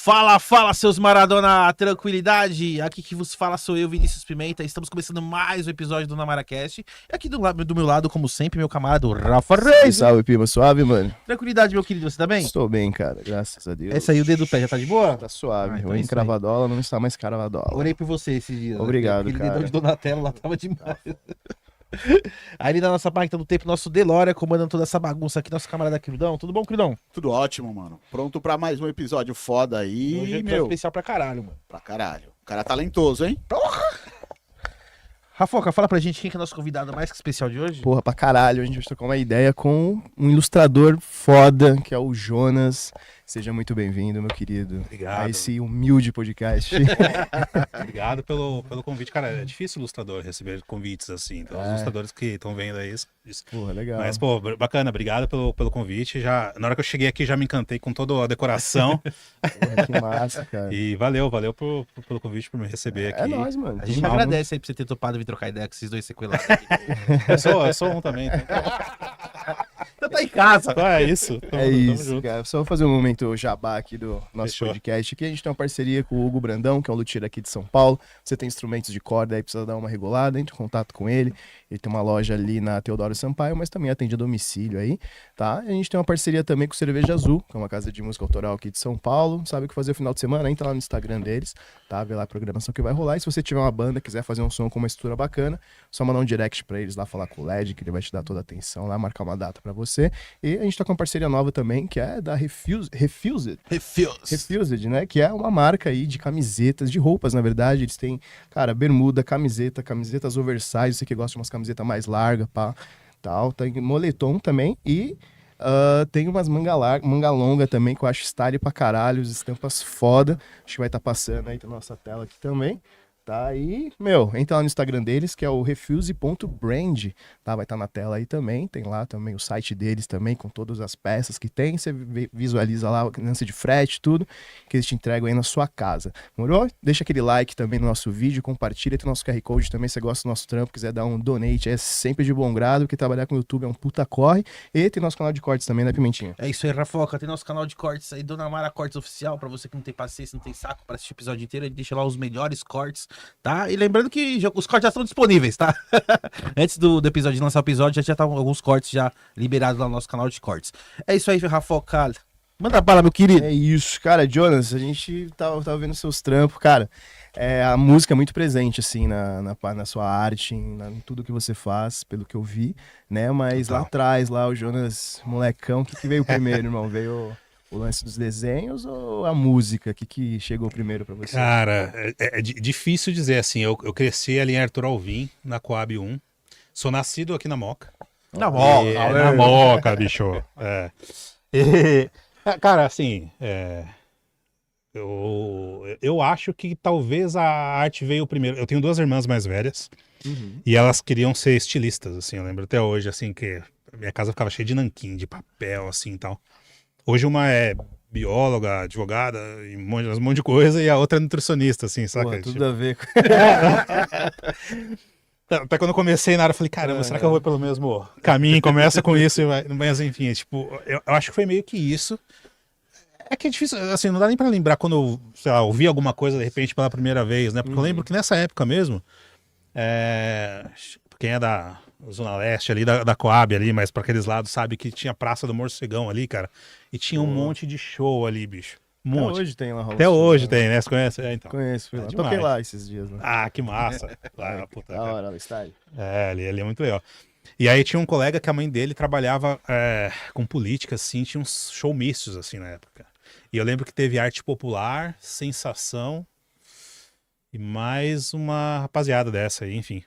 Fala, fala, seus Maradona, tranquilidade? Aqui que vos fala sou eu, Vinícius Pimenta. Estamos começando mais um episódio do NamaraCast. E aqui do meu lado, como sempre, meu camarada Rafa Reis. Salve, Pima, suave, mano? Tranquilidade, meu querido, você tá bem? Estou bem, cara, graças a Deus. Essa aí, o dedo do pé já tá de boa? Tá suave, então o é isso aí. encravadola não está mais cravadola. Orei por você esses dias. Obrigado, Aquele cara. dedão de Donatello lá tava demais. Aí ali na nossa máquina do tempo, nosso Delória comandando toda essa bagunça aqui, nosso camarada Queridão. Tudo bom, Queridão? Tudo ótimo, mano. Pronto pra mais um episódio foda aí, Hoje é um episódio meu. especial pra caralho, mano. Pra caralho. O cara é talentoso, hein? Rafoca, fala pra gente quem que é nosso convidado mais que especial de hoje. Porra, pra caralho, a gente vai trocar uma ideia com um ilustrador foda, que é o Jonas. Seja muito bem-vindo, meu querido. Obrigado. A esse humilde podcast. Obrigado pelo convite. Cara, é difícil ilustrador receber convites assim. Então, os ilustradores que estão vendo aí. Porra, legal. Mas, pô, bacana. Obrigado pelo convite. Já, na hora que eu cheguei aqui, já me encantei com toda a decoração. Porra, que massa, cara. E valeu pelo convite, por me receber aqui. É nóis, mano. A gente Vamos. agradece aí por você ter topado vir trocar ideia com esses dois sequelados. Eu sou um também. Você tá em casa. Então é isso. É isso, cara. Só vou fazer um momento jabá aqui do nosso Fechou. podcast. Aqui a gente tem uma parceria com o Hugo Brandão, que é um luthier aqui de São Paulo. Você tem instrumentos de corda aí, precisa dar uma regulada, entre em contato com ele. Ele tem uma loja ali na Teodoro Sampaio, mas também atende a domicílio aí, tá? E a gente tem uma parceria também com o Cerveja Azul, que é uma casa de música autoral aqui de São Paulo. Sabe o que fazer no final de semana? Entra lá no Instagram deles, tá? Vê lá a programação que vai rolar. E se você tiver uma banda, quiser fazer um som com uma estrutura bacana, só mandar um direct pra eles lá, falar com o LED, que ele vai te dar toda a atenção lá, marcar uma data pra você. E a gente tá com uma parceria nova também, que é da Refused, né? Que é uma marca aí de camisetas, de roupas, na verdade. Eles têm, cara, bermuda, camisetas oversize, você que gosta de umas camisetas mais largas, pá, tal. Tem moletom também e tem umas manga longa também, que eu acho style pra caralho, as estampas foda. Acho que vai estar passando aí na nossa tela aqui também. Tá aí, entra lá no Instagram deles, que é o refuse.brand, tá? Vai estar na tela aí também, tem lá também o site deles também, com todas as peças que tem, você visualiza lá o lance de frete, tudo, que eles te entregam aí na sua casa, demorou? Deixa aquele like também no nosso vídeo, compartilha, tem nosso QR Code também, se você gosta do nosso trampo, quiser dar um donate, é sempre de bom grado, porque trabalhar com o YouTube é um puta corre, e tem nosso canal de cortes também, né, Pimentinha? É isso aí, Rafoca. Tem nosso canal de cortes aí, Dona Mara Cortes Oficial, pra você que não tem paciência, não tem saco pra assistir o episódio inteiro, ele deixa lá os melhores cortes, tá? E lembrando que os cortes já estão disponíveis, tá? Antes do episódio de lançar o episódio, já estavam alguns cortes já liberados lá no nosso canal de cortes. É isso aí, Rafoca. Manda bala, meu querido. É isso, cara, Jonas, a gente tava vendo seus trampos, cara, a música é muito presente, assim, na sua arte, em tudo que você faz, pelo que eu vi, né, mas Total. lá atrás, lá o Jonas, molecão, o que veio primeiro, irmão? Veio o lance dos desenhos ou a música? O que chegou primeiro pra você? Cara, é difícil dizer assim. Eu cresci ali em Arthur Alvim, na Coab 1. Sou nascido aqui na Moca. Na bola. Na Moca, bicho. É. E, cara, assim, eu acho que talvez a arte veio primeiro. Eu tenho duas irmãs mais velhas e elas queriam ser estilistas, assim. Eu lembro até hoje, assim, que minha casa ficava cheia de nanquim, de papel, assim, e tal. Hoje uma é bióloga, advogada, e um monte de coisa, e a outra é nutricionista, assim, saca? Porra, tudo Tipo, a ver com... até quando eu comecei na área, eu falei, caramba, será que eu vou pelo mesmo caminho? Começa com isso e vai. Mas enfim, tipo, eu acho que foi meio que isso. É que é difícil, assim, não dá nem pra lembrar quando eu, sei lá, ouvi alguma coisa de repente pela primeira vez, né? Porque eu lembro que nessa época mesmo, quem é da Zona Leste ali, da Coab ali, mas pra aqueles lados, sabe que tinha Praça do Morcegão ali, cara, e tinha um monte de show ali, bicho. Um Até monte. hoje tem lá. Até hoje tem, né? Você conhece? Então. Conheço, fui lá. demais. Toquei lá esses dias, né? Ah, que massa. Lá, puta, Da hora, o style. ele é muito legal. E aí tinha um colega que a mãe dele trabalhava com política, assim, tinha uns showmícios, assim, na época. E eu lembro que teve arte popular, sensação e mais uma rapaziada dessa aí, enfim.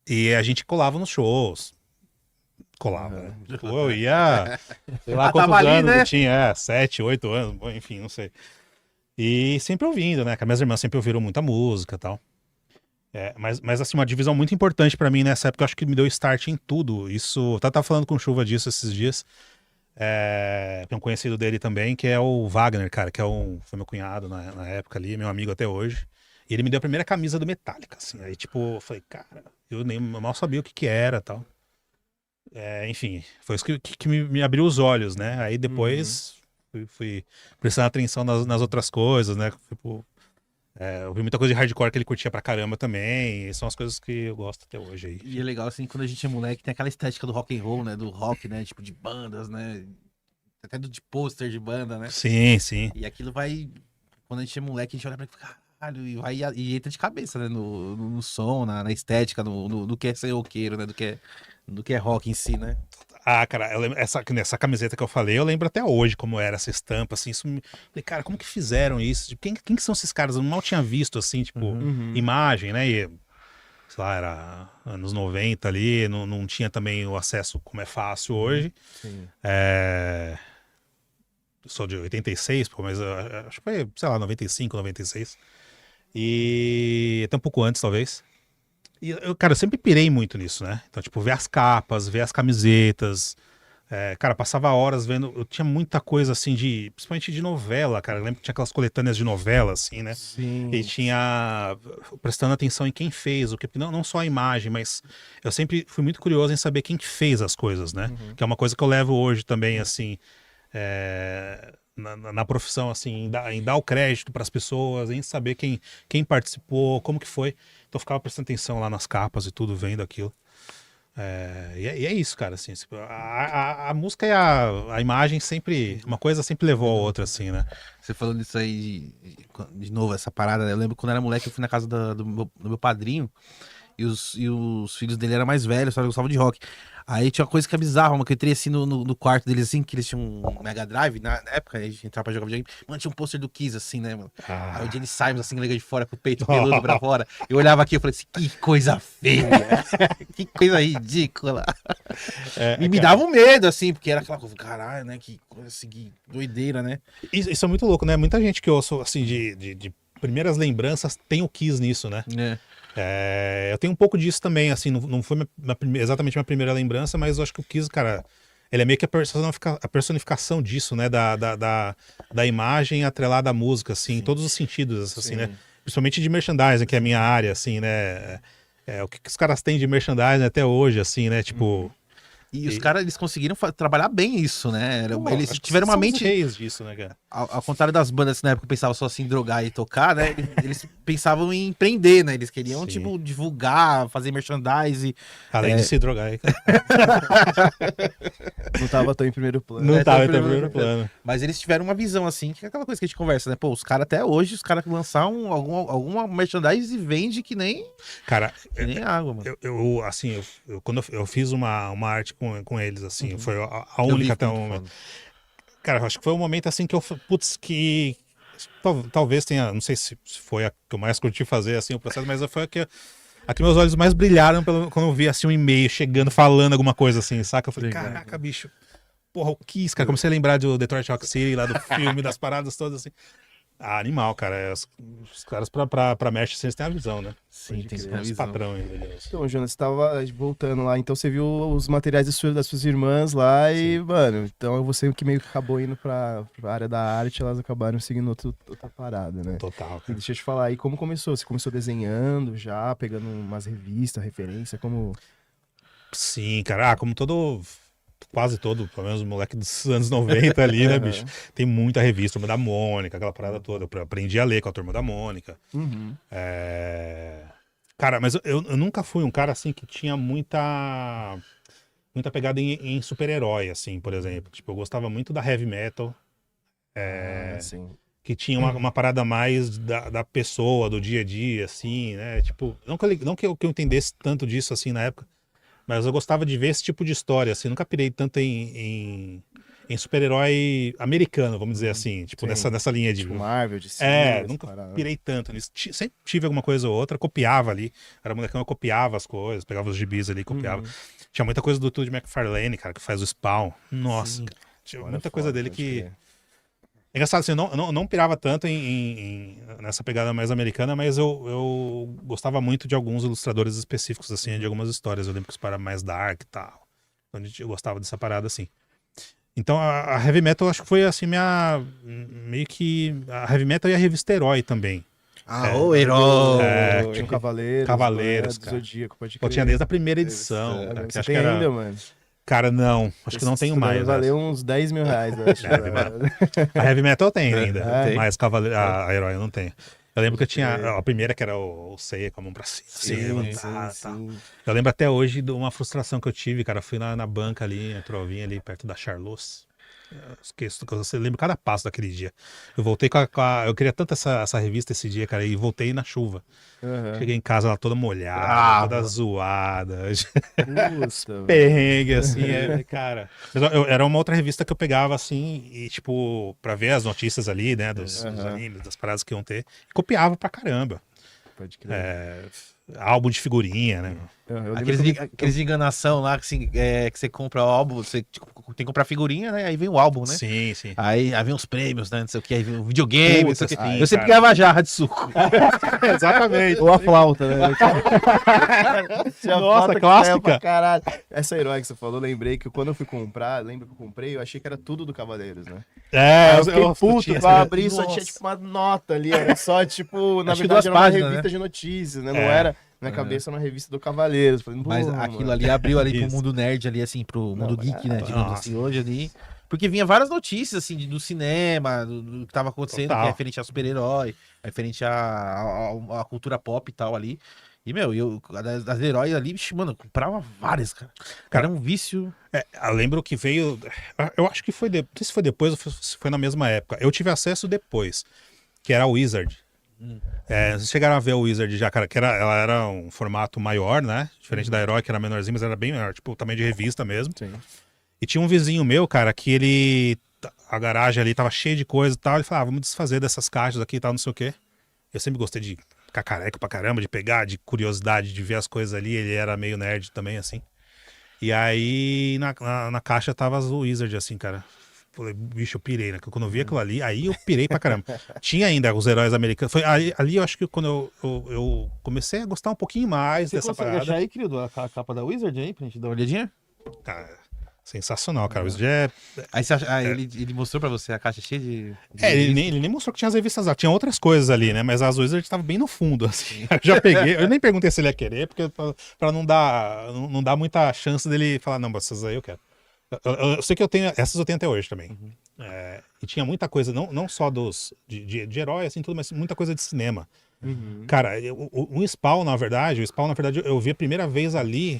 E a gente colava nos shows. Colava, né? Tipo, eu ia, sei lá quantos tava ali, anos né? eu tinha, 7, 8 anos, bom, enfim, não sei. E sempre ouvindo, né? Que as minhas irmãs sempre ouviram muita música e tal. Mas assim, uma divisão muito importante pra mim nessa época, eu acho que me deu start em tudo. Isso, eu tava falando com o Chuva disso esses dias. Tem um conhecido dele também, que é o Wagner, cara, que foi meu cunhado na época ali, meu amigo até hoje. E ele me deu a primeira camisa do Metallica, assim. Aí, tipo, eu falei, cara, eu mal sabia o que era e tal. Enfim, foi isso que me abriu os olhos, né? Aí depois fui prestando atenção nas outras coisas, né? Tipo, eu vi muita coisa de hardcore que ele curtia pra caramba também. E são as coisas que eu gosto até hoje aí. E é legal, assim, quando a gente é moleque, tem aquela estética do rock and roll, né? Do rock, né? Tipo, de bandas, né? Até de pôster de banda, né? Sim, sim. E aquilo vai... Quando a gente é moleque, a gente olha pra caralho e vai e entra de cabeça, né? No som, na estética, no que é ser roqueiro, né? Do que é rock em si, né? Ah, cara, eu lembro, essa camiseta que eu falei, eu lembro até hoje como era essa estampa, assim, falei, cara, como que fizeram isso? Tipo, quem que são esses caras? Eu mal tinha visto, assim, tipo, imagem, né? E, sei lá, era anos 90 ali, não tinha também o acesso como é fácil hoje. Sim. Eu sou de 86, pô, mas acho que foi, sei lá, 95, 96. E até um pouco antes, talvez. E eu, cara, eu sempre pirei muito nisso, né? Então, tipo, ver as capas, ver as camisetas. Cara, passava horas vendo. Eu tinha muita coisa assim principalmente de novela, cara. Eu lembro que tinha aquelas coletâneas de novela, assim, né? Sim. E tinha. Prestando atenção em quem fez, o que. Não só a imagem, mas eu sempre fui muito curioso em saber quem que fez as coisas, né? Que é uma coisa que eu levo hoje também, assim. Na profissão, assim, em dar o crédito para as pessoas, em saber quem participou, como que foi. Então eu ficava prestando atenção lá nas capas e tudo, vendo aquilo. E é isso, cara, assim, a música e a imagem sempre, uma coisa sempre levou a outra, assim, né? Você falando isso aí, de novo, essa parada, né? Eu lembro quando eu era moleque, eu fui na casa do meu padrinho e os filhos dele eram mais velhos, só que gostavam de rock. Aí tinha uma coisa que é bizarra, mano, que eu entrei assim no quarto deles, assim, que eles tinham um Mega Drive, na época, a gente entrava pra jogar videogame, mano, tinha um pôster do Kiss, assim, né, mano? Aí o Jenny Simons, assim, legal de fora, com o peito peludo pra fora. Eu olhava aqui e falei assim, que coisa feia, que coisa ridícula. Me dava um medo, assim, porque era aquela coisa, caralho, né, que coisa assim, que doideira, né? Isso é muito louco, né? Muita gente que eu ouço, assim, de primeiras lembranças tem o Kiss nisso, né? Eu tenho um pouco disso também, assim, não foi exatamente minha primeira lembrança, mas eu acho que o Kiss, cara, ele é meio que a personificação disso, né, da imagem atrelada à música, assim, em todos os sentidos, assim, né, principalmente de merchandising, que é a minha área, assim, né, o que os caras têm de merchandising até hoje, assim, né, tipo... E os caras, eles conseguiram trabalhar bem isso, né? Eles acho que tiveram uma são os mente... reis disso, né, cara? Ao contrário das bandas que na época pensavam só assim, drogar e tocar, né? Eles pensavam em empreender, né? Eles queriam, Sim. tipo, divulgar, fazer merchandise. Além de se drogar aí. Não tava tão em primeiro plano. Não tava em primeiro plano. Mas eles tiveram uma visão, assim, que é aquela coisa que a gente conversa, né? Pô, os caras até hoje, os caras lançaram alguma merchandise e vende que nem Cara, água, mano. Quando eu fiz uma arte com eles, assim, foi a Eu vi única até o muito momento. foda. Cara, eu acho que foi um momento assim que que talvez tenha, não sei se foi a que eu mais curti fazer, assim, o processo, mas foi a que meus olhos mais brilharam quando eu vi, assim, um e-mail chegando, falando alguma coisa, assim, saca? Eu falei, caraca, bicho, porra, o Kiss, cara, comecei a lembrar do Detroit Rock City, lá do filme, das paradas todas, assim. Animal, cara. Os caras pra merch, assim, eles têm a visão, né? Sim, tem Os a visão. padrão ainda. Deus. Então, Jonas, você tava voltando lá, então você viu os materiais das suas irmãs lá e, mano, então você que meio que acabou indo pra área da arte, elas acabaram seguindo outra parada, né? Total. E Cara. deixa eu te falar aí, como começou? Você começou desenhando já, pegando umas revistas, referência, como... Sim, cara. Como quase todo, pelo menos o moleque dos anos 90 ali, né, bicho? Tem muita revista, Turma da Mônica, aquela parada toda. Eu aprendi a ler com a Turma da Mônica. Uhum. Cara, mas eu nunca fui um cara, assim, que tinha muita pegada em super-herói, assim, por exemplo. Tipo, eu gostava muito da heavy metal. Sim. Que tinha uma parada mais da pessoa, do dia a dia, assim, né? Tipo, não que eu entendesse tanto disso, assim, na época, mas eu gostava de ver esse tipo de história, assim. Nunca pirei tanto em super-herói americano, vamos dizer assim. Tipo, nessa linha de... Tipo Marvel, DC, nunca parada. pirei tanto nisso. Sempre tive alguma coisa ou outra, copiava ali. Era molecão, eu copiava as coisas, pegava os gibis ali, copiava. Tinha muita coisa do Todd McFarlane, cara, que faz o Spawn. Nossa, Sim. cara. Tinha Foda, muita coisa foda, dele pode que... crer. É engraçado, assim, eu não pirava tanto nessa pegada mais americana, mas eu gostava muito de alguns ilustradores específicos, assim, de algumas histórias. Eu lembro que os para mais dark e tal. Eu gostava dessa parada, assim. Então, a Heavy Metal, acho que foi, assim, meio que... A Heavy Metal e a revista Herói também. O herói! Tinha um Cavaleiros, Cavaleiros, do cara. Zodíaco, pode Eu crer. tinha desde a primeira edição, cara, que Você acho tem que era... ainda, mano? Cara, não. Acho que não tenho mais. Valeu uns 10 mil reais, eu acho. Heavy Metal. A Heavy Metal eu tenho ainda. É. Mas a Herói eu não tenho. Eu lembro que eu tinha a primeira, que era o Seiya com a mão pra cima. Sim. Eu lembro até hoje de uma frustração que eu tive, cara. Eu fui na banca ali, na Trovinha ali, perto da Charlos. Eu esqueço, eu lembro cada passo daquele dia. Eu voltei eu queria tanto essa revista esse dia, cara, e voltei na chuva. Uhum. Cheguei em casa lá toda molhada, toda zoada. Puta, Perrengue, assim, cara. Mas era uma outra revista que eu pegava, assim, e, tipo, pra ver as notícias ali, né, dos animes, das paradas que iam ter. E copiava pra caramba. pode crer. Álbum de figurinha, né? Eu lembro Aqueles de enganação lá, que, assim, que você compra o álbum, você tipo, tem que comprar figurinha, né? Aí vem o álbum, né? Sim. Aí vem os prêmios, né? Não sei o que, aí vem o videogame, não sei o que. sim, Eu sempre cara. ganhava jarra de suco. Exatamente. Ou a flauta, né? Tinha Nossa, flauta que clássica. saiu pra caralho. Essa herói que você falou, lembrei que quando eu fui comprar, lembra que eu comprei, eu achei que era tudo do Cavaleiros, né? Aí eu fiquei puto tinha pra essa- abrir, só tinha tipo uma nota ali, era só tipo, na Acho que verdade 2 era uma páginas, revista né? de notícias, né? Não era, na minha cabeça era uma revista do Cavaleiros. Falei, Mas "Pô, aquilo mano." ali abriu ali pro Isso. mundo nerd ali, assim, pro mundo geek, né? Digamos Nossa. assim, hoje ali. Porque vinha várias notícias, assim, do cinema, do que tava acontecendo, Total. que é referente a super-herói, referente a cultura pop e tal ali. E, meu, das heróis ali, bicho, mano, eu comprava várias, cara. Era um vício. Eu lembro que veio. Eu acho que foi. Não sei se foi depois ou se foi na mesma época. Eu tive acesso depois, que era a Wizard. Vocês chegaram a ver o Wizard já, cara, que ela era um formato maior, né? Diferente da Herói, que era menorzinho, mas era bem maior, tipo, tamanho de revista mesmo. Sim. E tinha um vizinho meu, cara, que ele. A garagem ali tava cheia de coisa e tal. Ele falava, vamos desfazer dessas caixas aqui e tal, não sei o quê. Eu sempre gostei de ficar careca pra caramba, de pegar, de curiosidade, de ver as coisas ali. Ele era meio nerd também, assim. E aí na caixa tava as Wizard, assim, cara. Falei, bicho, eu pirei, né? Quando eu vi aquilo ali, aí eu pirei pra caramba. Tinha ainda os heróis americanos. Foi ali eu acho que quando eu comecei a gostar um pouquinho mais dessa parada. aí, querido, a capa da Wizard aí, pra gente dar uma olhadinha? Cara, sensacional, cara. O Wizard é. Aí você acha, ele mostrou pra você a caixa cheia de. Ele nem mostrou que tinha as revistas lá. Tinha outras coisas ali, né? Mas as Wizard estavam bem no fundo, assim. Eu já peguei. Eu nem perguntei se ele ia querer, porque pra não dar muita chance dele falar, não, mas essas aí eu quero. Eu sei que eu tenho. Essas eu tenho até hoje também. E tinha muita coisa, não só de herói, assim, tudo, mas muita coisa de cinema. Cara, o Spawn, na verdade, eu vi a primeira vez ali.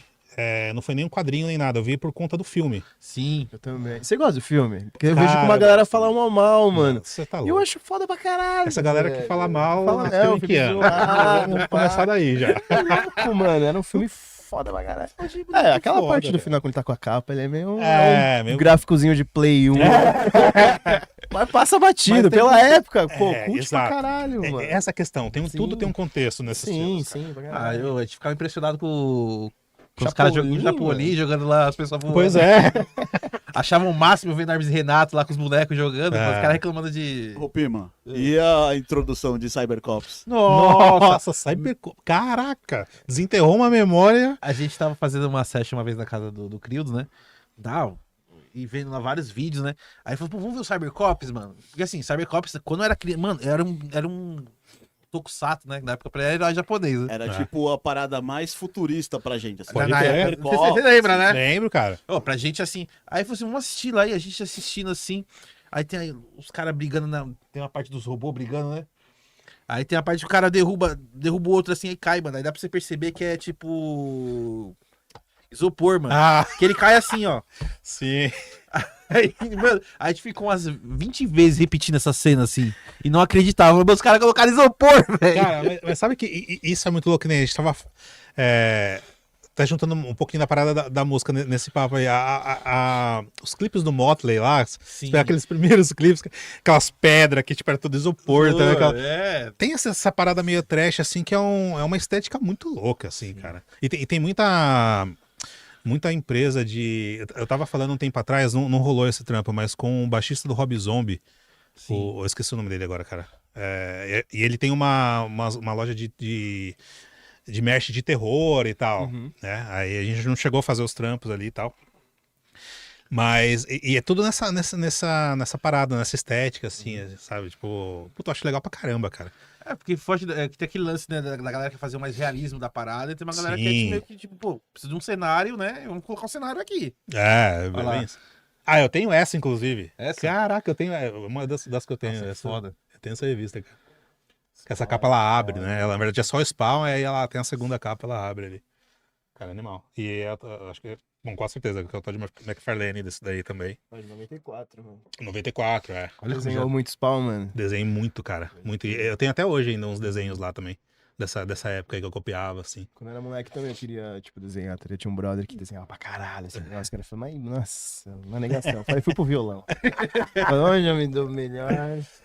Não foi nem um quadrinho nem nada, eu vi por conta do filme. Sim. Eu também. Você gosta do filme? Porque eu Cara, vejo que uma galera fala mal, mano. Você tá E louco. eu acho foda pra caralho. Essa galera que velho. fala mal, Fala, nasceu o em que filme ano? zoado, Vamos pá. começar daí já. Louco, mano. Era um filme foda pra caralho. Aquela foda, parte do velho. final quando ele tá com a capa, ele é meio um meio- gráficozinho de Play 1. Mas passa batido, Mas tem pela época. Pô, É, curte pra exato. caralho, mano. Essa questão, tudo Sim. tem um contexto nesses filmes. Sim, pra Ah, caralho. a gente ficava impressionado com os Chapolin, caras jogando Chapolin, jogando lá as pessoas voando. Pois é. Achavam o máximo vendo Hermes e Renato lá com os bonecos jogando, É. os caras reclamando de. Ô, Pima, e a introdução de Cybercops? Nossa, Cybercop. Caraca, desenterrou uma memória. A gente tava fazendo uma session uma vez na casa do Criudos, né? E vendo lá vários vídeos, né? Aí falou, pô, vamos ver o Cybercops, mano. Porque assim, Cybercops, quando eu era criança, mano, era um tokusatsu, né? Na época pra ele era japonês, né? Era tipo a parada mais futurista pra gente. Assim. Pode Na crer. época, você lembra, né? Lembro, cara. Ô, pra gente assim. Aí falou assim, vamos assistir lá. E a gente assistindo assim. Aí tem aí os caras brigando tem uma parte dos robôs brigando, né? Aí tem a parte que o cara derruba o outro assim e cai, mano. Aí dá pra você perceber que é tipo. Isopor, mano. Ah, Que ele cai assim, ó. sim. Aí, mano, a gente ficou umas 20 vezes repetindo essa cena assim. E não acreditava. Os caras colocaram isopor, velho. Cara, mas sabe que isso é muito louco, né? A gente tava. Tá juntando um pouquinho da parada da música nesse papo aí. Os clipes do Motley lá, Sim. aqueles primeiros clipes, aquelas pedras que tipo era tudo isopor. Tá, tem essa parada meio trash, assim, que é uma estética muito louca, assim, cara. E tem muita empresa de. Eu tava falando um tempo atrás, não rolou esse trampo, mas com o baixista do Rob Zombie. Eu esqueci o nome dele agora, cara. E ele tem uma loja de merch de terror e tal. Né? Aí a gente não chegou a fazer os trampos ali e tal. Mas, e é tudo nessa parada, nessa estética, assim, sabe? Tipo, puta, eu acho legal pra caramba, cara. É, porque foge, que tem aquele lance, né, da galera que quer fazer mais realismo da parada, e tem uma galera que é Sim. meio que, tipo, pô, precisa de um cenário, né? Vamos colocar um cenário aqui. É, Olha lá. bem isso. Ah, eu tenho essa, inclusive. Essa? Caraca, eu tenho. Uma das que eu tenho. Nossa, essa, foda. eu tenho essa revista, cara. Que essa capa ela abre, né? Ela, na verdade, é só o spawn, aí ela tem a segunda capa, ela abre ali. Cara, animal. E eu acho que. Bom, com certeza, que eu tô de McFarlane desse daí também. Mas 94, mano. 94, é. Olha como Desenhou já... muito spawn, mano. Desenho muito, cara. Muito. E eu tenho até hoje ainda uns desenhos lá também. Dessa época aí que eu copiava, assim. Quando eu era moleque também eu queria, tipo, desenhar. Eu tinha um brother que desenhava pra caralho, assim. Nossa, cara, foi, mas, nossa, uma negação. Eu falei, fui pro violão. Falei, onde eu me dou melhor?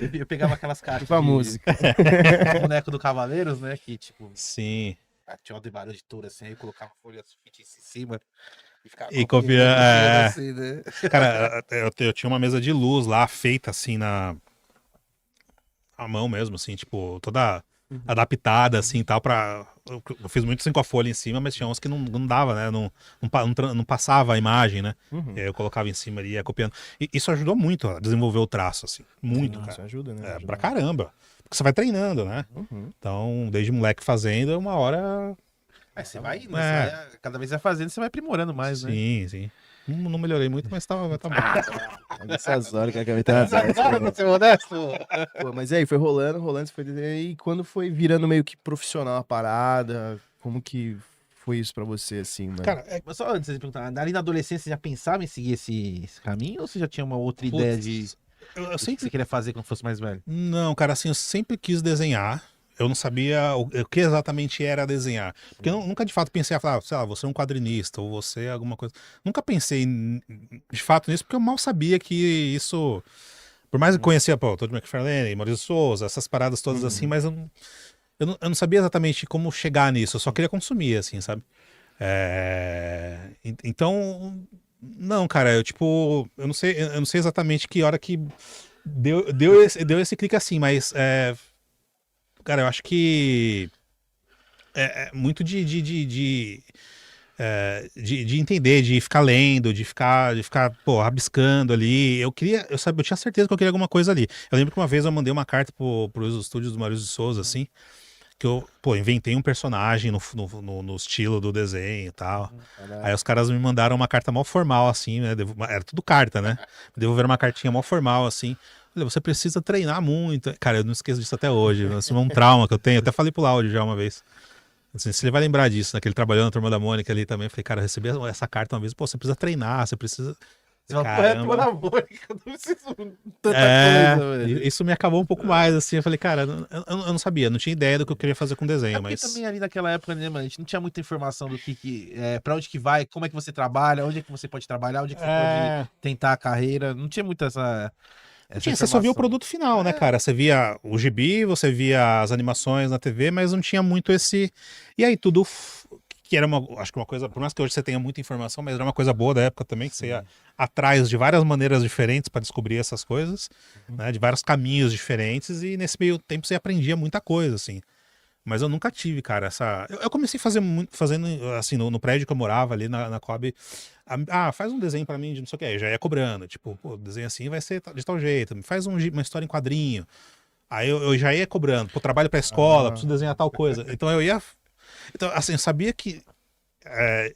Eu pegava aquelas caixas Fui pra música. de boneco do Cavaleiros, né? Que, tipo, Sim. tinha uma de várias editoras assim, aí eu colocava folhas fictícias em cima e ficava E copiando, copia- assim, né? Cara, eu tinha uma mesa de luz lá, feita assim à mão mesmo, assim, tipo, toda adaptada, assim, tal, pra... Eu fiz muito assim com a folha em cima, mas tinha uns que não dava, né? Não passava a imagem, né? Uhum. E aí eu colocava em cima ali, ia copiando. E isso ajudou muito a desenvolver o traço, assim. Muito, Isso cara. ajuda, né? É, Ajuda. pra caramba. Porque você vai treinando, né? Uhum. Então, desde moleque fazendo, uma hora... Aí você vai indo, É. você vai, cada vez vai fazendo, você vai aprimorando mais, né? Sim, sim. Não melhorei muito, mas tá bom. Olha essas horas que a Gabi tá azar. Você é modesto? Pô, mas aí, foi rolando, você foi desenhando. E quando foi virando meio que profissional a parada, como que foi isso pra você, assim, mano? Cara, Mas só antes de perguntar, ali na adolescência você já pensava em seguir esse caminho ou você já tinha uma outra ideia de eu do que sempre você queria fazer quando fosse mais velho? Não, cara, assim, eu sempre quis desenhar. Eu não sabia o que exatamente era desenhar. Porque eu nunca de fato pensei, sei lá, você é um quadrinista, ou você é alguma coisa. Nunca pensei de fato nisso, porque eu mal sabia que isso. Por mais que eu conhecia, pô, Todd McFarlane, Maurício Souza, essas paradas todas assim, mas eu não sabia exatamente como chegar nisso. Eu só queria consumir, assim, sabe? Então. Não, cara, eu não sei exatamente que hora que deu esse clique assim, mas. Cara, eu acho que é muito de entender, de ficar lendo, de ficar, pô, rabiscando ali. Eu tinha certeza que eu queria alguma coisa ali. Eu lembro que uma vez eu mandei uma carta pros estúdios do Maurício de Souza, assim, que eu, pô, inventei um personagem no estilo do desenho e tal. Aí os caras me mandaram uma carta mó formal, assim, né? Era tudo carta, né? Me devolveram uma cartinha mó formal, assim. Olha, você precisa treinar muito. Cara, eu não esqueço disso até hoje. Assim, é um trauma que eu tenho. Eu até falei pro Laudio já uma vez. Assim, se ele vai lembrar disso, né? Que ele trabalhou na Turma da Mônica ali também. Eu falei, cara, eu recebi essa carta uma vez. Pô, você precisa treinar, você precisa... Você fala, pô, Caramba. na Mônica, eu não preciso tanta coisa, velho. Isso me acabou um pouco mais, assim. Eu falei, cara, eu não sabia, não tinha ideia do que eu queria fazer com desenho, É porque mas... também ali naquela época, né, mano, a gente não tinha muita informação do pra onde que vai, como é que você trabalha, onde é que você pode trabalhar, onde é que você pode tentar a carreira. Não tinha muito essa Tinha, você só via o informação. produto final, né, cara? Você via o gibi, você via as animações na TV, mas não tinha muito esse... E aí tudo... Que era acho que uma coisa, por mais que hoje você tenha muita informação, mas era uma coisa boa da época também, que você ia atrás de várias maneiras diferentes para descobrir essas coisas, né, de vários caminhos diferentes, e nesse meio tempo você aprendia muita coisa, assim. Mas eu nunca tive, cara, essa... Eu comecei fazendo, assim, no prédio que eu morava ali na Coab, faz um desenho pra mim de não sei o que, aí já ia cobrando, tipo, pô, desenho assim vai ser de tal jeito, faz uma história em quadrinho. Aí eu já ia cobrando, pô, trabalho pra escola, preciso desenhar tal coisa. Então eu ia... Então, assim, eu sabia que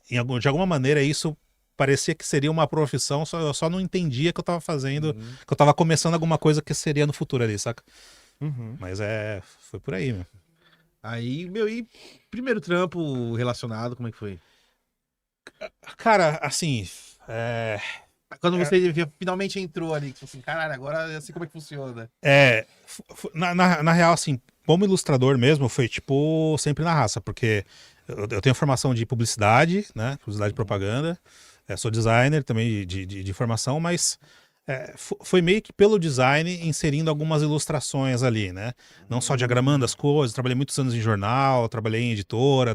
de alguma maneira isso parecia que seria uma profissão, eu só não entendia que eu tava fazendo, que eu tava começando alguma coisa que seria no futuro ali, saca? Mas foi por aí, meu. Aí, meu, e primeiro trampo relacionado, como é que foi? Cara, assim, Quando você finalmente entrou ali, que você assim, caralho, agora eu sei como é que funciona. na real, assim, como ilustrador mesmo, foi tipo sempre na raça, porque eu tenho formação de publicidade, né? Publicidade e propaganda, sou designer também de formação, mas foi meio que pelo design inserindo algumas ilustrações ali, né? Não só diagramando as coisas, trabalhei muitos anos em jornal, trabalhei em editora,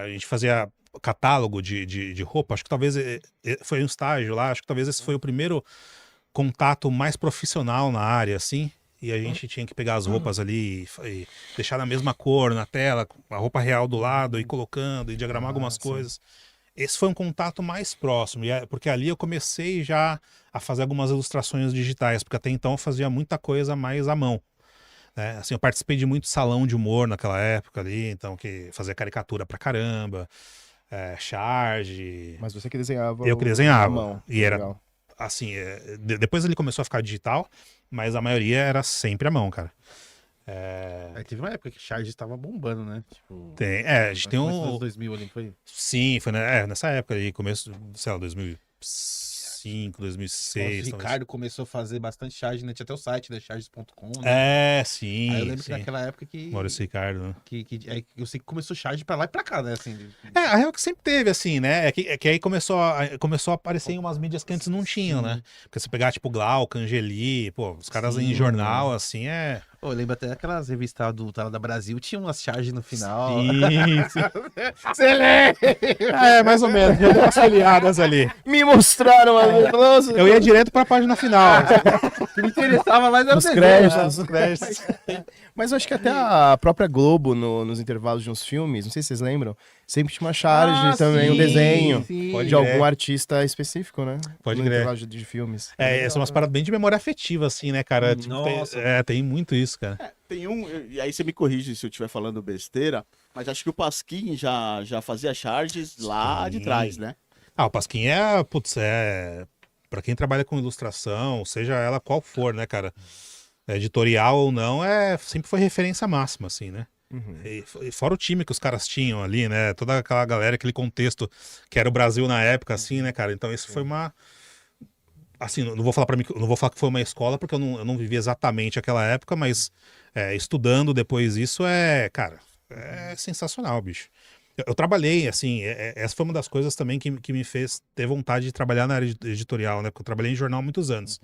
a gente fazia catálogo de roupa, acho que talvez foi um estágio lá, acho que talvez esse foi o primeiro contato mais profissional na área, assim, e a gente tinha que pegar as roupas ali e deixar na mesma cor na tela, a roupa real do lado, e colocando, e diagramar algumas coisas. esse foi um contato mais próximo, porque ali eu comecei já a fazer algumas ilustrações digitais, porque até então eu fazia muita coisa mais à mão. Né? Assim, eu participei de muito salão de humor naquela época ali, então que fazia caricatura pra caramba, charge. Mas você que desenhava Eu que à desenhava. mão. E era Legal. assim, depois ele começou a ficar digital, mas a maioria era sempre à mão, cara. Aí teve uma época que Charge estava bombando, né? Tipo, A gente tem começo dos um. anos 2000 ali, foi? Sim, foi nessa época aí, começo, sei lá, 2005, 2006. O talvez. Ricardo começou a fazer bastante charge, né? Tinha até o site, né? Charges.com, né? Sim. Aí eu lembro sim. que naquela época que, Maurício Ricardo, né? aí eu sei que começou charge pra lá e pra cá, né? Assim, A real que sempre teve, assim, né? É que aí começou a aparecer em umas mídias que antes não tinham, né? Porque você pegar, tipo, Glauca, Angeli, pô, os caras Sim. em jornal, assim, Pô, eu lembro até aquelas revistas da Brasil, tinha umas charges no final. Sim. Você lê! Mais ou menos. Eu dei umas folheadas ali. Me mostraram a nossa, Eu ia direto pra página final. O que me interessava mais era Os o créditos. desenho, né? créditos. Mas eu acho que até a própria Globo, nos intervalos de uns filmes, não sei se vocês lembram, sempre tinha uma charge também, um sim, desenho sim. Pode de crer. algum artista específico, né? Pode no crer. intervalo de filmes. São umas paradas bem de memória afetiva, assim, né, cara? Tipo, Nossa. tem muito isso, cara. Tem e aí você me corrige se eu estiver falando besteira, mas acho que o Pasquim já fazia charges lá de Sim. trás, né? O Pasquim pra quem trabalha com ilustração, seja ela qual for, né, cara? Editorial ou não, sempre foi referência máxima, assim, né? Uhum. E fora o time que os caras tinham ali, né? Toda aquela galera, aquele contexto que era o Brasil na época, assim, né, cara? Então isso foi uma... Assim, não vou falar para mim, não vou falar que foi uma escola, porque eu não vivi exatamente aquela época, mas estudando depois isso cara, é sensacional, bicho. Eu trabalhei, assim, essa foi uma das coisas também que me fez ter vontade de trabalhar na área editorial, né? Porque eu trabalhei em jornal há muitos anos.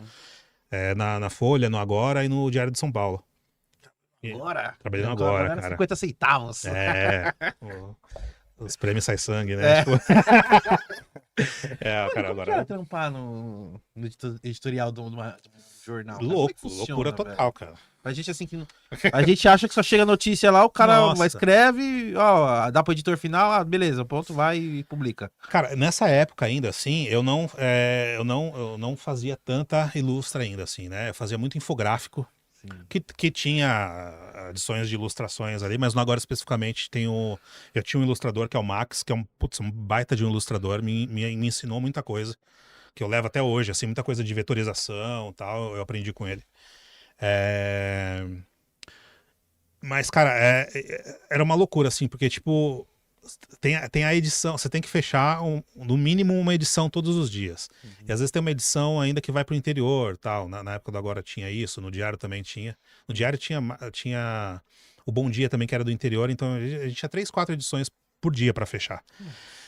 Na Folha, no Agora e no Diário de São Paulo. Agora? Trabalhei no Agora, era cara. 50 centavos. Os prêmios sai sangue, né? Tipo... cara, Como que agora... era trampar no editorial de um jornal? Como é Louco, que funciona, loucura velho? total, cara. A gente assim que a gente acha que só chega a notícia lá, o cara Nossa. escreve, ó, dá pro editor final, beleza, ponto, vai e publica. Cara, nessa época ainda, assim, eu não fazia tanta ilustra ainda, assim, né? Eu fazia muito infográfico, que tinha adições de ilustrações ali, mas no Agora especificamente eu tinha um ilustrador que é o Max, que é um baita de um ilustrador, me ensinou muita coisa, que eu levo até hoje, assim, muita coisa de vetorização e tal, eu aprendi com ele. Mas, cara, era uma loucura, assim, porque, tipo, tem a edição, você tem que fechar no mínimo uma edição todos os dias. E às vezes tem uma edição ainda que vai pro interior, tal. Na época do Agora tinha isso, no Diário também tinha. No Diário tinha o Bom Dia também, que era do interior, então a gente tinha 3, 4 edições por dia pra fechar.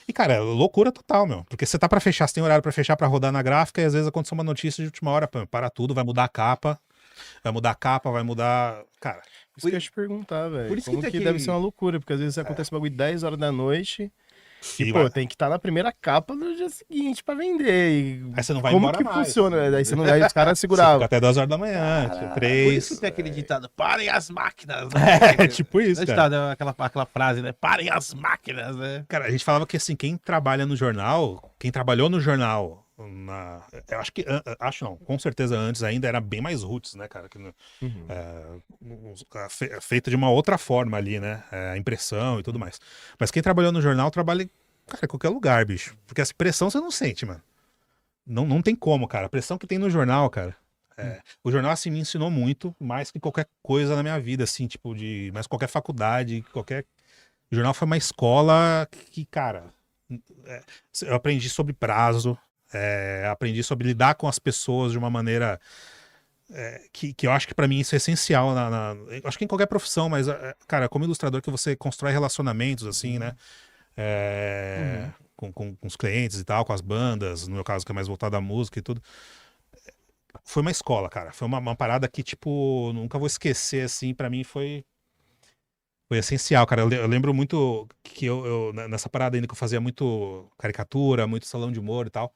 E, cara, loucura total, meu. Porque você tá pra fechar, você tem horário pra fechar, pra rodar na gráfica, e às vezes aconteceu uma notícia de última hora, para tudo, vai mudar a capa. Vai mudar. Cara. Isso que eu ia te perguntar, velho. Por isso Como que que, tem deve aquele- ser uma loucura, porque às vezes acontece bagulho 10 horas da noite e, E pô, vai- tem que estar na primeira capa no dia seguinte pra vender. E Aí você não vai como embora que mais. funciona? Aí você não, aí os caras Você seguravam. fica até 2 horas da manhã, Por 3. isso que tem aquele ditado, parem as máquinas, né? É tipo isso, Não é cara. ditado, aquela frase, né? Parem as máquinas, né? Cara, a gente falava que assim, quem trabalha no jornal, quem trabalhou no jornal, eu acho que, acho não, com certeza antes ainda era bem mais roots, né, cara? Feita de uma outra forma ali, né? A impressão e tudo mais. Mas quem trabalhou no jornal trabalha, cara, em qualquer lugar, bicho. Porque essa pressão você não sente, mano. Não tem como, cara. A pressão que tem no jornal, cara. O jornal, assim, me ensinou muito, mais que qualquer coisa na minha vida, assim, tipo, mais qualquer faculdade, qualquer... O jornal foi uma escola que, cara, eu aprendi sobre prazo, aprendi sobre lidar com as pessoas de uma maneira que eu acho que pra mim isso é essencial, eu acho que em qualquer profissão, mas, cara, como ilustrador que você constrói relacionamentos, assim, né? Com os clientes e tal, com as bandas, no meu caso que é mais voltado à música e tudo. Foi uma escola, cara. Foi uma parada que, tipo, nunca vou esquecer, assim, pra mim foi essencial, cara. Eu lembro muito que nessa parada ainda que eu fazia muito caricatura, muito salão de humor e tal,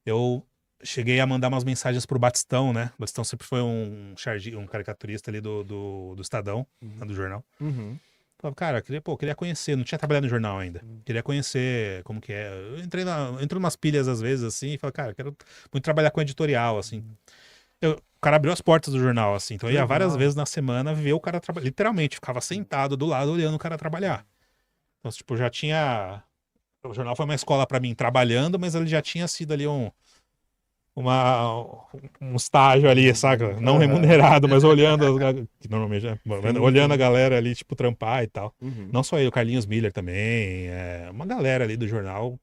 eu cheguei a mandar umas mensagens pro Batistão, né? O Batistão sempre foi um caricaturista ali do Estadão, né, do jornal. Uhum. Falava, cara, queria conhecer, não tinha trabalhado no jornal ainda. Queria conhecer como que é. Eu entro umas pilhas às vezes, assim, e falo, cara, quero muito trabalhar com editorial, assim. O cara abriu as portas do jornal, assim, então eu ia várias vezes na semana ver o cara trabalhar. Literalmente, ficava sentado do lado olhando o cara trabalhar. Então, tipo, já tinha. O jornal foi uma escola pra mim trabalhando, mas ele já tinha sido ali um estágio ali, saca? Não remunerado, mas olhando, que normalmente, olhando a galera ali, tipo, trampar e tal. Não só ele, o Carlinhos Miller também, uma galera ali do jornal.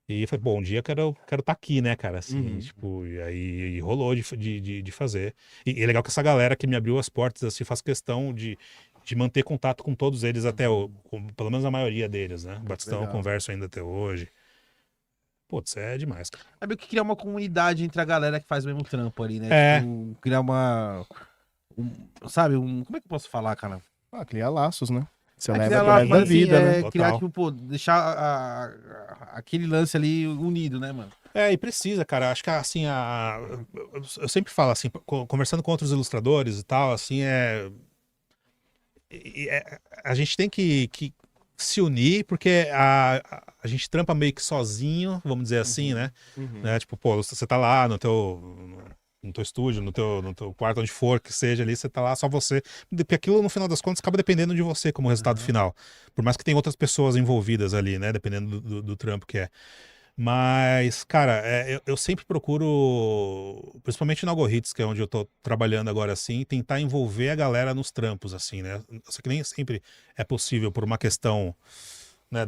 E falei, bom, um dia eu quero estar aqui, né, cara? Assim, tipo, e aí rolou de fazer. E é legal que essa galera que me abriu as portas, assim, faz questão de manter contato com todos eles até, pelo menos a maioria deles, né? Batistão, eu converso ainda até hoje. Putz, é demais, cara. É meio que criar uma comunidade entre a galera que faz o mesmo trampo ali, né? É. Tipo, criar sabe, como é que eu posso falar, cara? Criar laços, né? Você É leva criar pro lá, resto da mas, assim, vida, né? criar, Total. tipo, pô, deixar aquele lance ali unido, né, mano? E precisa, cara. Acho que, assim, eu sempre falo, assim, conversando com outros ilustradores e tal, assim, a gente tem que se unir, porque a gente trampa meio que sozinho, vamos dizer assim, né? Tipo, pô, você tá lá no teu estúdio, no teu quarto, onde for que seja ali, você tá lá só você. Porque aquilo, no final das contas, acaba dependendo de você como resultado final. Por mais que tenha outras pessoas envolvidas ali, né? Dependendo do trampo que é. Mas, cara, eu sempre procuro, principalmente na Algohits, que é onde eu tô trabalhando agora, assim, tentar envolver a galera nos trampos, assim, né? Só que nem sempre é possível por uma questão, né,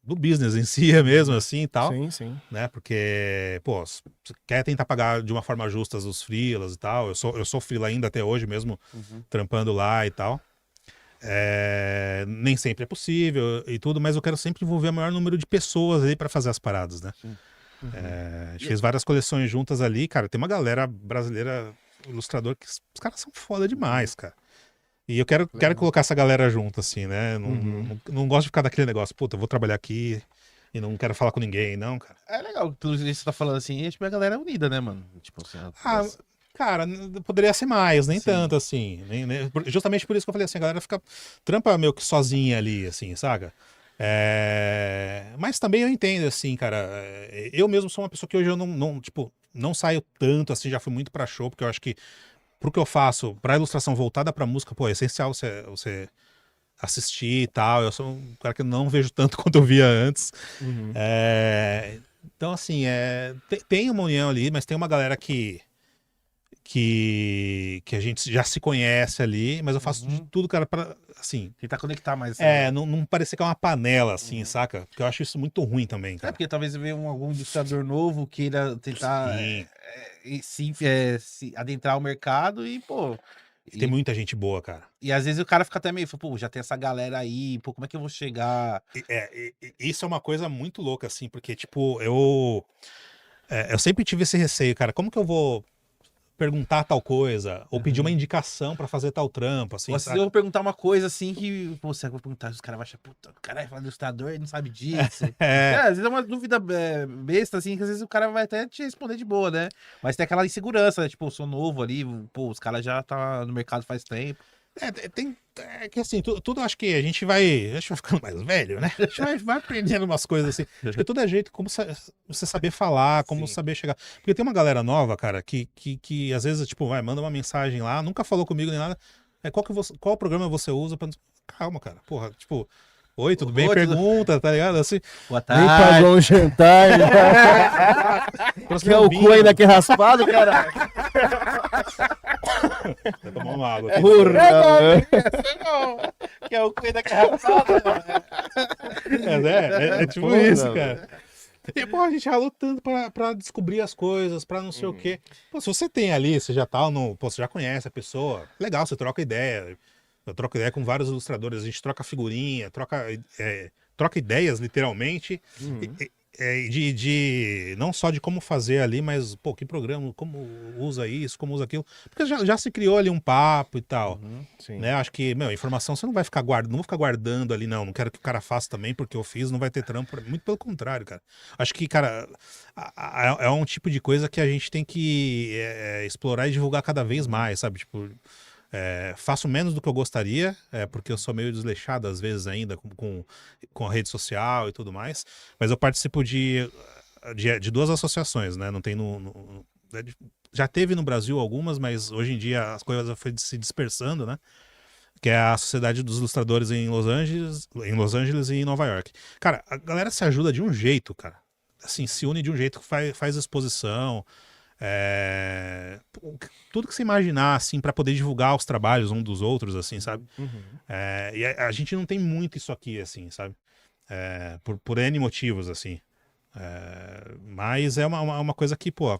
do business em si mesmo, assim, e tal, Sim, sim. né? Porque, pô, você quer tentar pagar de uma forma justa os freelas e tal. Eu sou freela ainda até hoje mesmo, trampando lá e tal. Nem sempre é possível e tudo, mas eu quero sempre envolver o maior número de pessoas aí pra fazer as paradas, né? A gente fez várias coleções juntas ali, cara. Tem uma galera brasileira, ilustrador, que os caras são foda demais, cara. E eu quero colocar essa galera junto, assim, né? Não gosto de ficar daquele negócio, puta, eu vou trabalhar aqui e não quero falar com ninguém, não, cara. É legal, pelo que você tá falando assim, tipo, a galera é unida, né, mano? Tipo, assim, Cara, poderia ser mais, nem Sim. tanto assim. Justamente por isso que eu falei assim, a galera fica trampa meio que sozinha ali, assim, saca? Mas também eu entendo, assim, cara. Eu mesmo sou uma pessoa que hoje eu tipo, não saio tanto, assim, já fui muito pra show, porque eu acho que pro que eu faço, pra ilustração voltada pra música, pô, é essencial você assistir e tal. Eu sou um cara que eu não vejo tanto quanto eu via antes. Então, assim, tem uma união ali, mas tem uma galera que a gente já se conhece ali, mas eu faço de tudo, cara, pra, assim... tentar conectar mais. Essa não parecer que é uma panela, assim, saca? Porque eu acho isso muito ruim também, É cara. porque talvez venha algum ilustrador novo queira tentar Sim. se adentrar o mercado e, pô. Tem muita gente boa, cara. E às vezes o cara fica até meio, pô, já tem essa galera aí, pô, como é que eu vou chegar? Isso é uma coisa muito louca, assim, porque, tipo, eu sempre tive esse receio, cara. Como que eu vou perguntar tal coisa? Ou pedir uma indicação pra fazer tal trampo, assim, Ou se saca? eu vou perguntar uma coisa assim que, pô, será que eu vou perguntar? Os caras vão achar, puta, o cara é ilustrador e não sabe disso. Às vezes é uma dúvida besta, assim, que às vezes o cara vai até te responder de boa, né? Mas tem aquela insegurança, né? Tipo, eu sou novo ali, pô, os caras já tá no mercado faz tempo. Que assim, tudo acho que a gente vai ficando mais velho, né? A gente vai aprendendo umas coisas assim. Acho que tudo é jeito como você saber falar, como Sim. saber chegar. Porque tem uma galera nova, cara, que às vezes, tipo, manda uma mensagem lá, nunca falou comigo nem nada. Qual programa você usa pra... Calma, cara. Porra, tipo, oi, tudo bem? Oi, Pergunta, tá ligado? Assim, Boa Nem tarde. pagou um jantar, quer o cu ainda que é raspado, cara? vai tomar uma água aqui. Porra, Que é o cuida que é É tipo Porra, isso, velho. cara. E, pô, a gente já lutando pra descobrir as coisas, pra não sei o quê. Pô, se você tem ali, você já tá pô, você já conhece a pessoa, legal, você troca ideia. Eu troco ideia com vários ilustradores, a gente troca figurinha, troca ideias, literalmente, de não só de como fazer ali, mas, pô, que programa, como usa isso, como usa aquilo. Porque já se criou ali um papo e tal. Sim. Né? Acho que, informação você não vai ficar guardando, não vou ficar guardando ali, não quero que o cara faça também, porque eu fiz, não vai ter trampo, muito pelo contrário, cara. Acho que, cara, é um tipo de coisa que a gente tem que explorar e divulgar cada vez mais, sabe? Tipo, Faço menos do que eu gostaria, porque eu sou meio desleixado às vezes ainda com a rede social e tudo mais, mas eu participo de duas associações, né? Não tem já teve no Brasil algumas, mas hoje em dia as coisas foram se dispersando, né? Que é a Sociedade dos Ilustradores em Los Angeles e em Nova York. Cara, a galera se ajuda de um jeito, cara. Assim, se une de um jeito que faz exposição, tudo que você imaginar, assim, para poder divulgar os trabalhos um dos outros, assim, sabe? E a gente não tem muito isso aqui, assim, sabe? Por N motivos, assim. Mas é uma coisa que, pô,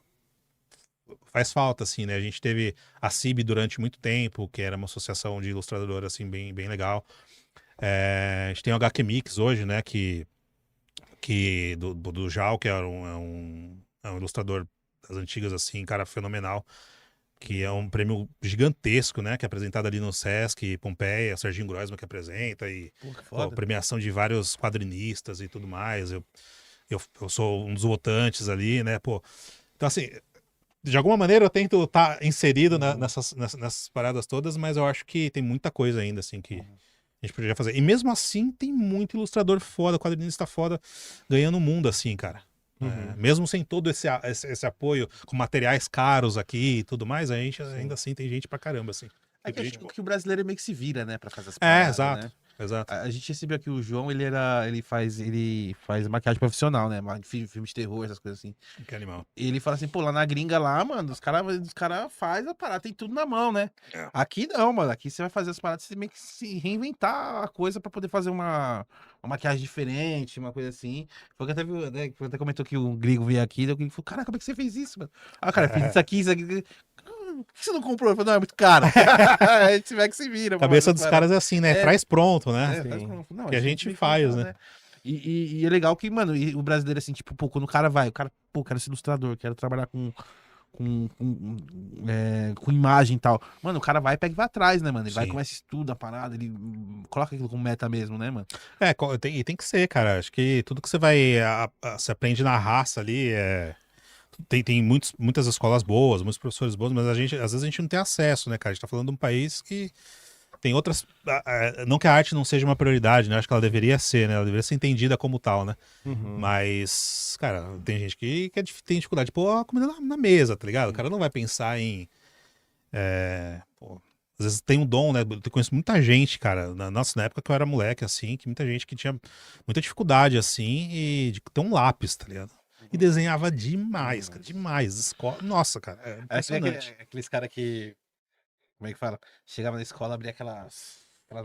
faz falta, assim, né? A gente teve a CIB durante muito tempo, que era uma associação de ilustrador, assim, bem, bem legal. A gente tem o HQ Mix hoje, né? Do Jal, que é um ilustrador das antigas, assim, cara fenomenal. Que é um prêmio gigantesco, né? Que é apresentado ali no Sesc Pompeia, o Serginho Groisman que apresenta. E Pô, que pô, foda. premiação de vários quadrinistas e tudo mais. Eu sou um dos votantes ali, né? Pô, então, assim, de alguma maneira eu tento estar inserido nessas paradas todas, mas eu acho que tem muita coisa ainda, assim, que a gente poderia fazer. E mesmo assim, tem muito ilustrador foda, quadrinista foda, ganhando o mundo, assim, cara. Mesmo sem todo esse apoio, com materiais caros aqui e tudo mais, a gente ainda assim tem gente pra caramba, assim. É que, acho que o brasileiro meio que se vira, né, pra fazer as É, paradas, exato. né? Exato. A gente recebeu aqui o João, ele faz maquiagem profissional, né? Filme de terror, essas coisas assim. Que animal. E ele fala assim, pô, lá na gringa lá, mano, os cara faz a parada, tem tudo na mão, né? Aqui não, mano. Aqui você vai fazer as paradas, você tem que se reinventar a coisa pra poder fazer uma maquiagem diferente, uma coisa assim. Foi que até viu, né? Até comentou que o gringo veio aqui, e o gringo falou, cara, como é que você fez isso, mano? Ah, cara, eu fiz isso aqui, isso aqui. Por que você não comprou? Eu falei, não, é muito caro. A gente tiver que se vira. A cabeça dos caras é assim, né? Traz pronto, né? Faz pronto. Não, Que a gente tem que faz, tentar, né? E é legal que, mano, o brasileiro, assim, tipo, pô, quando o cara vai, pô, quero ser ilustrador, quero trabalhar com imagem e tal. Mano, o cara vai e pega e vai atrás, né, mano? Ele vai e Sim. começa, estuda a parada, ele coloca aquilo como meta mesmo, né, mano? Tem que ser, cara. Acho que tudo que você vai. Você aprende na raça ali. Tem muitas escolas boas, muitos professores bons, mas às vezes a gente não tem acesso, né, cara? A gente tá falando de um país que tem outras. Não que a arte não seja uma prioridade, né? Acho que ela deveria ser, né? Ela deveria ser entendida como tal, né? Mas, cara, tem gente que tem dificuldade de pôr a comida na mesa, tá ligado? O cara não vai pensar em. Às vezes tem um dom, né? Eu conheço muita gente, cara, na época que eu era moleque, assim, que muita gente que tinha muita dificuldade, assim, e de ter um lápis, tá ligado? E desenhava demais, cara, demais. Nossa, cara, é impressionante. Aqueles caras que. Como é que fala? Chegava na escola, abria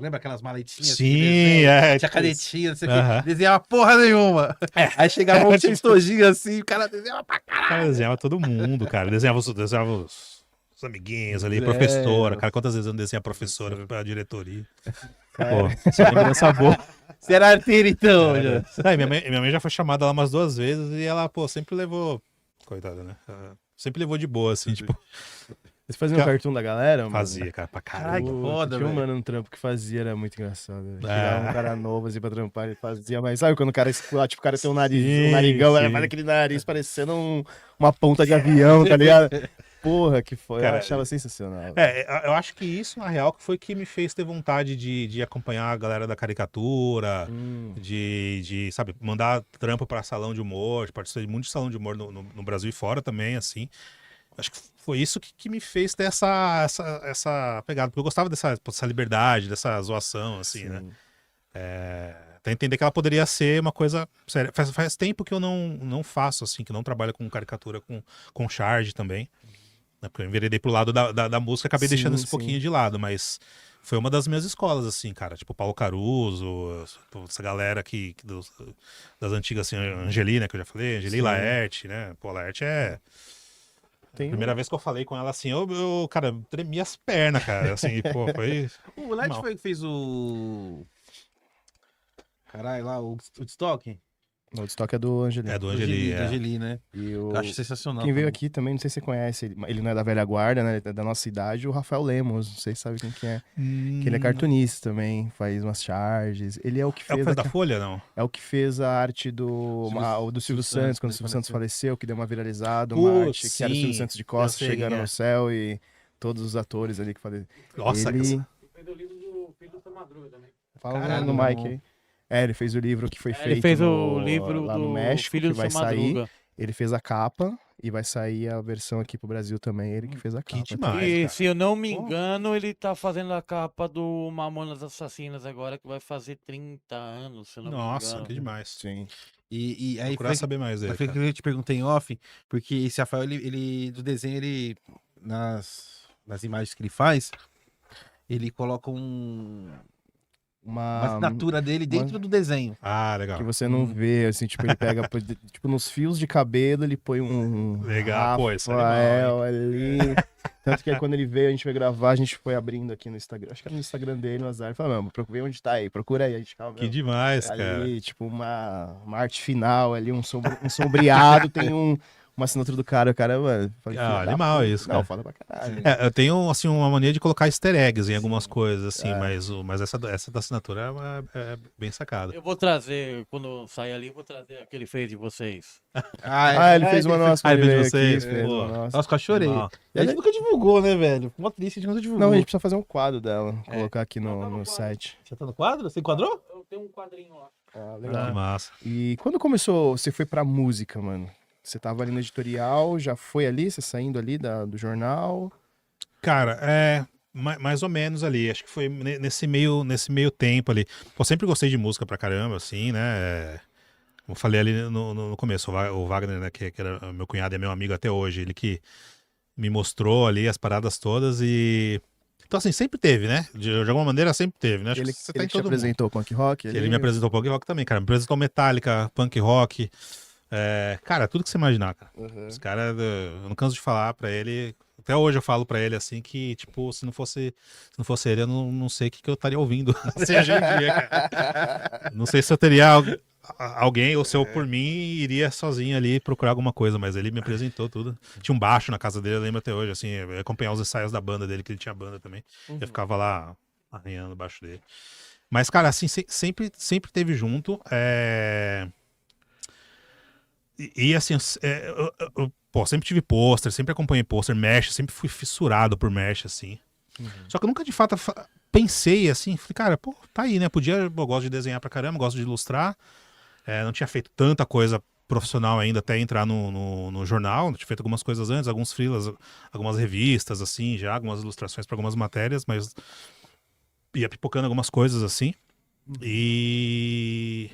lembra aquelas maletinhas? Sim, de desenho? é. Tinha canetinha, não sei o Aham. quê. Desenhava porra nenhuma. Aí chegava um estojinho assim, o cara desenhava pra O caralho. cara desenhava todo mundo, cara. Desenhava os amiguinhos ali, professora. Cara, quantas vezes eu não desenhei a professora pra diretoria? Pô, essa lembrança boa. Você era arteiro, então, já. Aí, minha mãe já foi chamada lá umas 2 vezes e ela, pô, sempre levou. Coitada, né? Ela sempre levou de boa, assim, tipo. Você fazia um cartoon da galera, mano? Fazia, cara, pra Caralho, caralho. que foda, Tinha um velho. mano no trampo que fazia, era muito engraçado. Chegava um cara novo assim pra trampar, ele fazia, mas sabe quando o cara tipo, o cara tem um nariz, Sim, um narigão, sim. faz aquele nariz parecendo uma ponta de avião, tá ligado? Porra, que foi. Cara, Eu achava sensacional. Eu acho que isso, na real, que foi que me fez ter vontade de acompanhar a galera da caricatura, sabe, mandar trampo pra salão de humor, participar de muito salão de humor no Brasil e fora também, assim. Acho que foi isso que me fez ter essa pegada, porque eu gostava dessa liberdade, dessa zoação, assim, né? Até entender que ela poderia ser uma coisa séria. Faz tempo que eu não faço, assim, que não trabalho com caricatura, com charge também. Né? Porque eu enveredei pro lado da música, acabei Sim, deixando isso um sim. pouquinho de lado, mas foi uma das minhas escolas, assim, cara. Tipo, Paulo Caruso, essa galera das antigas, assim, Angeli, né, que eu já falei, Angeli Sim. Laerte, né? Pô, Laerte é... Tem Primeira vez que eu falei com ela, assim, eu cara, tremia as pernas, cara, assim, pô, foi... O Led Mal. foi que fez o. Caralho, lá, o Woodstock? O Woodstock é do Angelino. É do Angeli, Da Angeli, né? E o... Eu acho sensacional. Quem veio também. aqui também, não sei se você conhece, ele não é da velha guarda, né? Ele é da nossa idade, o Rafael Lemos, não sei se sabe quem que é. Que ele é cartunista também, faz umas charges. Ele é o que É o que fez faz da Folha, não? É o que fez a arte do Silvio Santos, quando o Silvio Santos faleceu, que deu uma viralizada, uma arte que era o Silvio Santos de costas eu sei chegando quem é. no céu e todos os atores ali que fazem. Nossa, ele... essa- Fez o livro do Filho do Seu Madruga também. Fala Caralho, no mic aí. Ele fez o livro que foi feito Ele fez o no- livro lá no do México, Filho que do vai Seu sair. Madruga. Ele fez a capa e vai sair a versão aqui pro Brasil também. Ele que fez a Que capa. demais. também. E cara. se eu não me engano, ele tá fazendo a capa do Mamonas Assassinas agora, que vai fazer 30 anos, se eu não me Nossa, engano. que demais. Sim. E aí Procurar saber mais dele. foi que cara. eu te perguntei em off, porque esse Rafael, ele do desenho, ele nas imagens que ele faz, ele coloca uma assinatura dele dentro do desenho. Ah, legal. Que você não vê, assim, tipo, ele pega, tipo, nos fios de cabelo, ele põe um Legal, pô, isso é Rafael animal, ali. Tanto que aí, quando ele veio, a gente foi gravar, a gente foi abrindo aqui no Instagram, acho que era no Instagram dele, no Azar, e falou, mano, vê onde tá aí, procura aí, a gente calma. Que demais, cara. Ali, tipo, uma arte final ali, um sombreado, tem uma assinatura do cara, o cara, mano... falei, filho da animal puta. isso, Não, cara. foda pra caralho. Eu tenho, assim, uma mania de colocar easter eggs em algumas coisas, assim, mas essa da assinatura é bem sacada. Eu vou trazer, quando sair ali, eu vou trazer aquele fez de vocês. Ele fez uma nossa, ele quando fez veio aqui, vocês, fez pô. uma nossa. Nossa, quase chorei. Animal. E a gente nunca divulgou, né, velho? Mó triste, a gente nunca divulgou. Não, a gente precisa fazer um quadro dela, colocar aqui no site. Você tá no quadro? Você enquadrou? Eu tenho um quadrinho lá. Ah, Que legal. massa. E quando começou, você foi pra música, mano? Você tava ali no editorial, já foi ali, você saindo ali do jornal? Cara, mais ou menos ali. Acho que foi nesse meio tempo ali. Pô, sempre gostei de música pra caramba, assim, né? Como eu falei ali no começo, o Wagner, né, que era meu cunhado e é meu amigo até hoje, ele que me mostrou ali as paradas todas e... Então, assim, sempre teve, né? De alguma maneira, sempre teve, né? Acho Ele, que você ele tá em te todo mundo. apresentou o punk rock? Ele me apresentou punk rock também, cara. Me apresentou Metallica, punk rock. Cara, tudo que você imaginar, cara. Uhum. Os caras, eu não canso de falar pra ele. Até hoje eu falo pra ele assim que, tipo, se não fosse ele, eu não sei o que eu estaria ouvindo. Assim, hoje em dia, cara. Não sei se eu teria alguém ou se eu, por mim, iria sozinho ali procurar alguma coisa, mas ele me apresentou tudo. Tinha um baixo na casa dele, eu lembro até hoje, assim, eu ia acompanhar os ensaios da banda dele, que ele tinha banda também. Eu ficava lá arranhando o baixo dele. Mas, cara, assim, sempre teve junto. E assim, pô, sempre tive pôster, sempre acompanhei pôster, Mesh, sempre fui fissurado por Mesh, assim. Só que eu nunca de fato pensei assim, falei, cara, pô, tá aí, né? Eu gosto de desenhar pra caramba, gosto de ilustrar. Não tinha feito tanta coisa profissional ainda até entrar no jornal, tinha feito algumas coisas antes, alguns freelas, algumas revistas, assim, já, algumas ilustrações pra algumas matérias, mas ia pipocando algumas coisas assim. E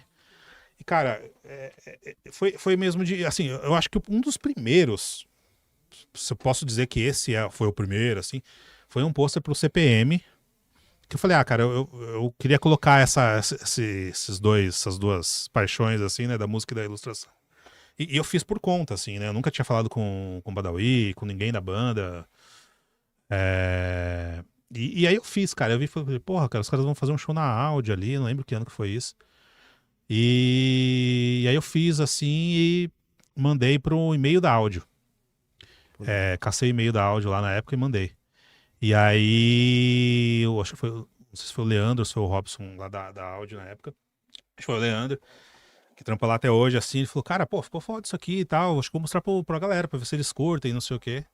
cara, foi mesmo de, assim, eu acho que um dos primeiros, se eu posso dizer que esse foi o primeiro, assim, foi um pôster pro CPM, que eu falei, cara, eu queria colocar essas duas paixões, assim, né, da música e da ilustração. E eu fiz por conta, assim, né, eu nunca tinha falado com o Badawi, com ninguém da banda, e aí eu fiz, cara, eu vi e falei, porra, cara, os caras vão fazer um show na Audi ali, não lembro que ano que foi isso. E aí eu fiz assim e mandei pro e-mail da áudio. Cacei o e-mail da áudio lá na época e mandei. E aí, eu acho que foi, não sei se foi o Leandro ou se foi o Robson lá da áudio na época. Acho que foi o Leandro, que trampa lá até hoje, assim. Ele falou, cara, pô, ficou foda isso aqui e tal. Acho que vou mostrar pra galera, pra ver se eles curtem, não sei o quê.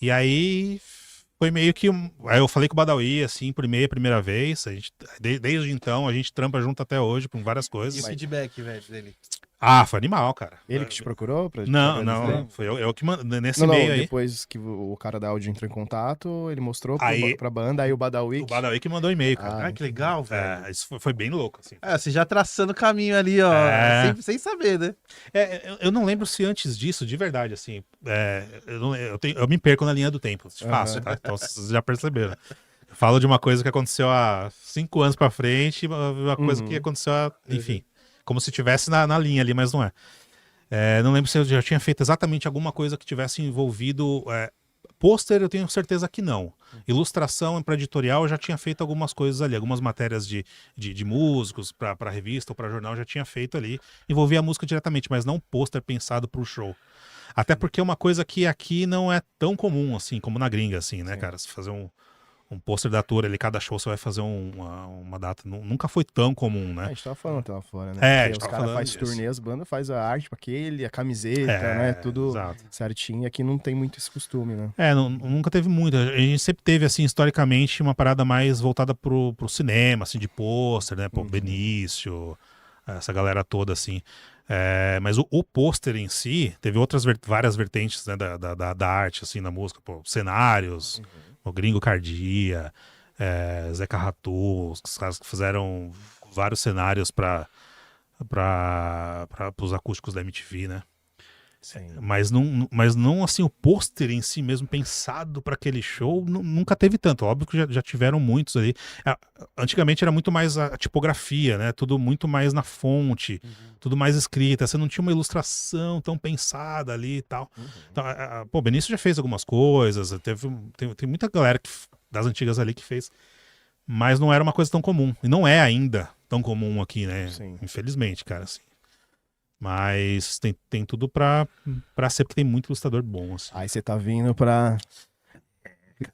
E aí... Foi meio que. Aí eu falei com o Badawi, assim, por e-mail a primeira vez. Desde então, a gente trampa junto até hoje com várias E coisas. o feedback, velho, dele? Foi animal, cara. Ele que te procurou? Não. Foi eu que mandei nesse Não, e-mail aí. depois que o cara da áudio entrou em contato, ele mostrou Aí- pra banda, aí o Badawi... O Badawi que mandou e-mail, cara. Ah, que legal, velho. Isso foi bem louco, assim. Você já traçando o caminho ali, ó. Sem saber, né? Eu não lembro se antes disso, de verdade, assim. Eu me perco na linha do tempo. Fácil, tá? Então vocês já perceberam. Eu falo de uma coisa que aconteceu há 5 anos pra frente, uma coisa que aconteceu enfim. Como se estivesse na linha ali, mas não é. Não lembro se eu já tinha feito exatamente alguma coisa que tivesse envolvido. Pôster, eu tenho certeza que não. Ilustração para editorial, eu já tinha feito algumas coisas ali, algumas matérias de músicos para revista ou para jornal, eu já tinha feito ali. Envolvia a música diretamente, mas não pôster pensado para o show. Até porque é uma coisa que aqui não é tão comum, assim, como na gringa, assim, né, cara? Se fazer um pôster da tour ali, cada show você vai fazer uma data. Nunca foi tão comum, A né? gente tava falando até lá fora, né? É, a Porque gente os tava caras falando fazem disso. turnê, as bandas fazem a arte pra aquele, a camiseta, É, né? Tudo exato. certinho. Aqui não tem muito esse costume, né? Nunca teve muito. A gente sempre teve, assim, historicamente, uma parada mais voltada pro cinema, assim, de pôster, né? Pô, Benício, essa galera toda, assim. Mas o pôster em si, teve várias vertentes, né, da arte, assim, na música. Pô, cenários, o Gringo Cardia, Zeca Ratu, os caras que fizeram vários cenários para os acústicos da MTV, né? Sim. Mas não assim, o pôster em si mesmo pensado para aquele show nunca teve tanto. Óbvio que já tiveram muitos ali. Antigamente era muito mais a tipografia, né? Tudo muito mais na fonte, tudo mais escrita. Você não tinha uma ilustração tão pensada ali e tal. Então, pô, Benício já fez algumas coisas. Tem muita galera das antigas ali que fez. Mas não era uma coisa tão comum. E não é ainda tão comum aqui, né? Sim. Infelizmente, cara, assim. Mas tem tudo pra ser, porque tem muito ilustrador bom, assim. Aí você tá vindo pra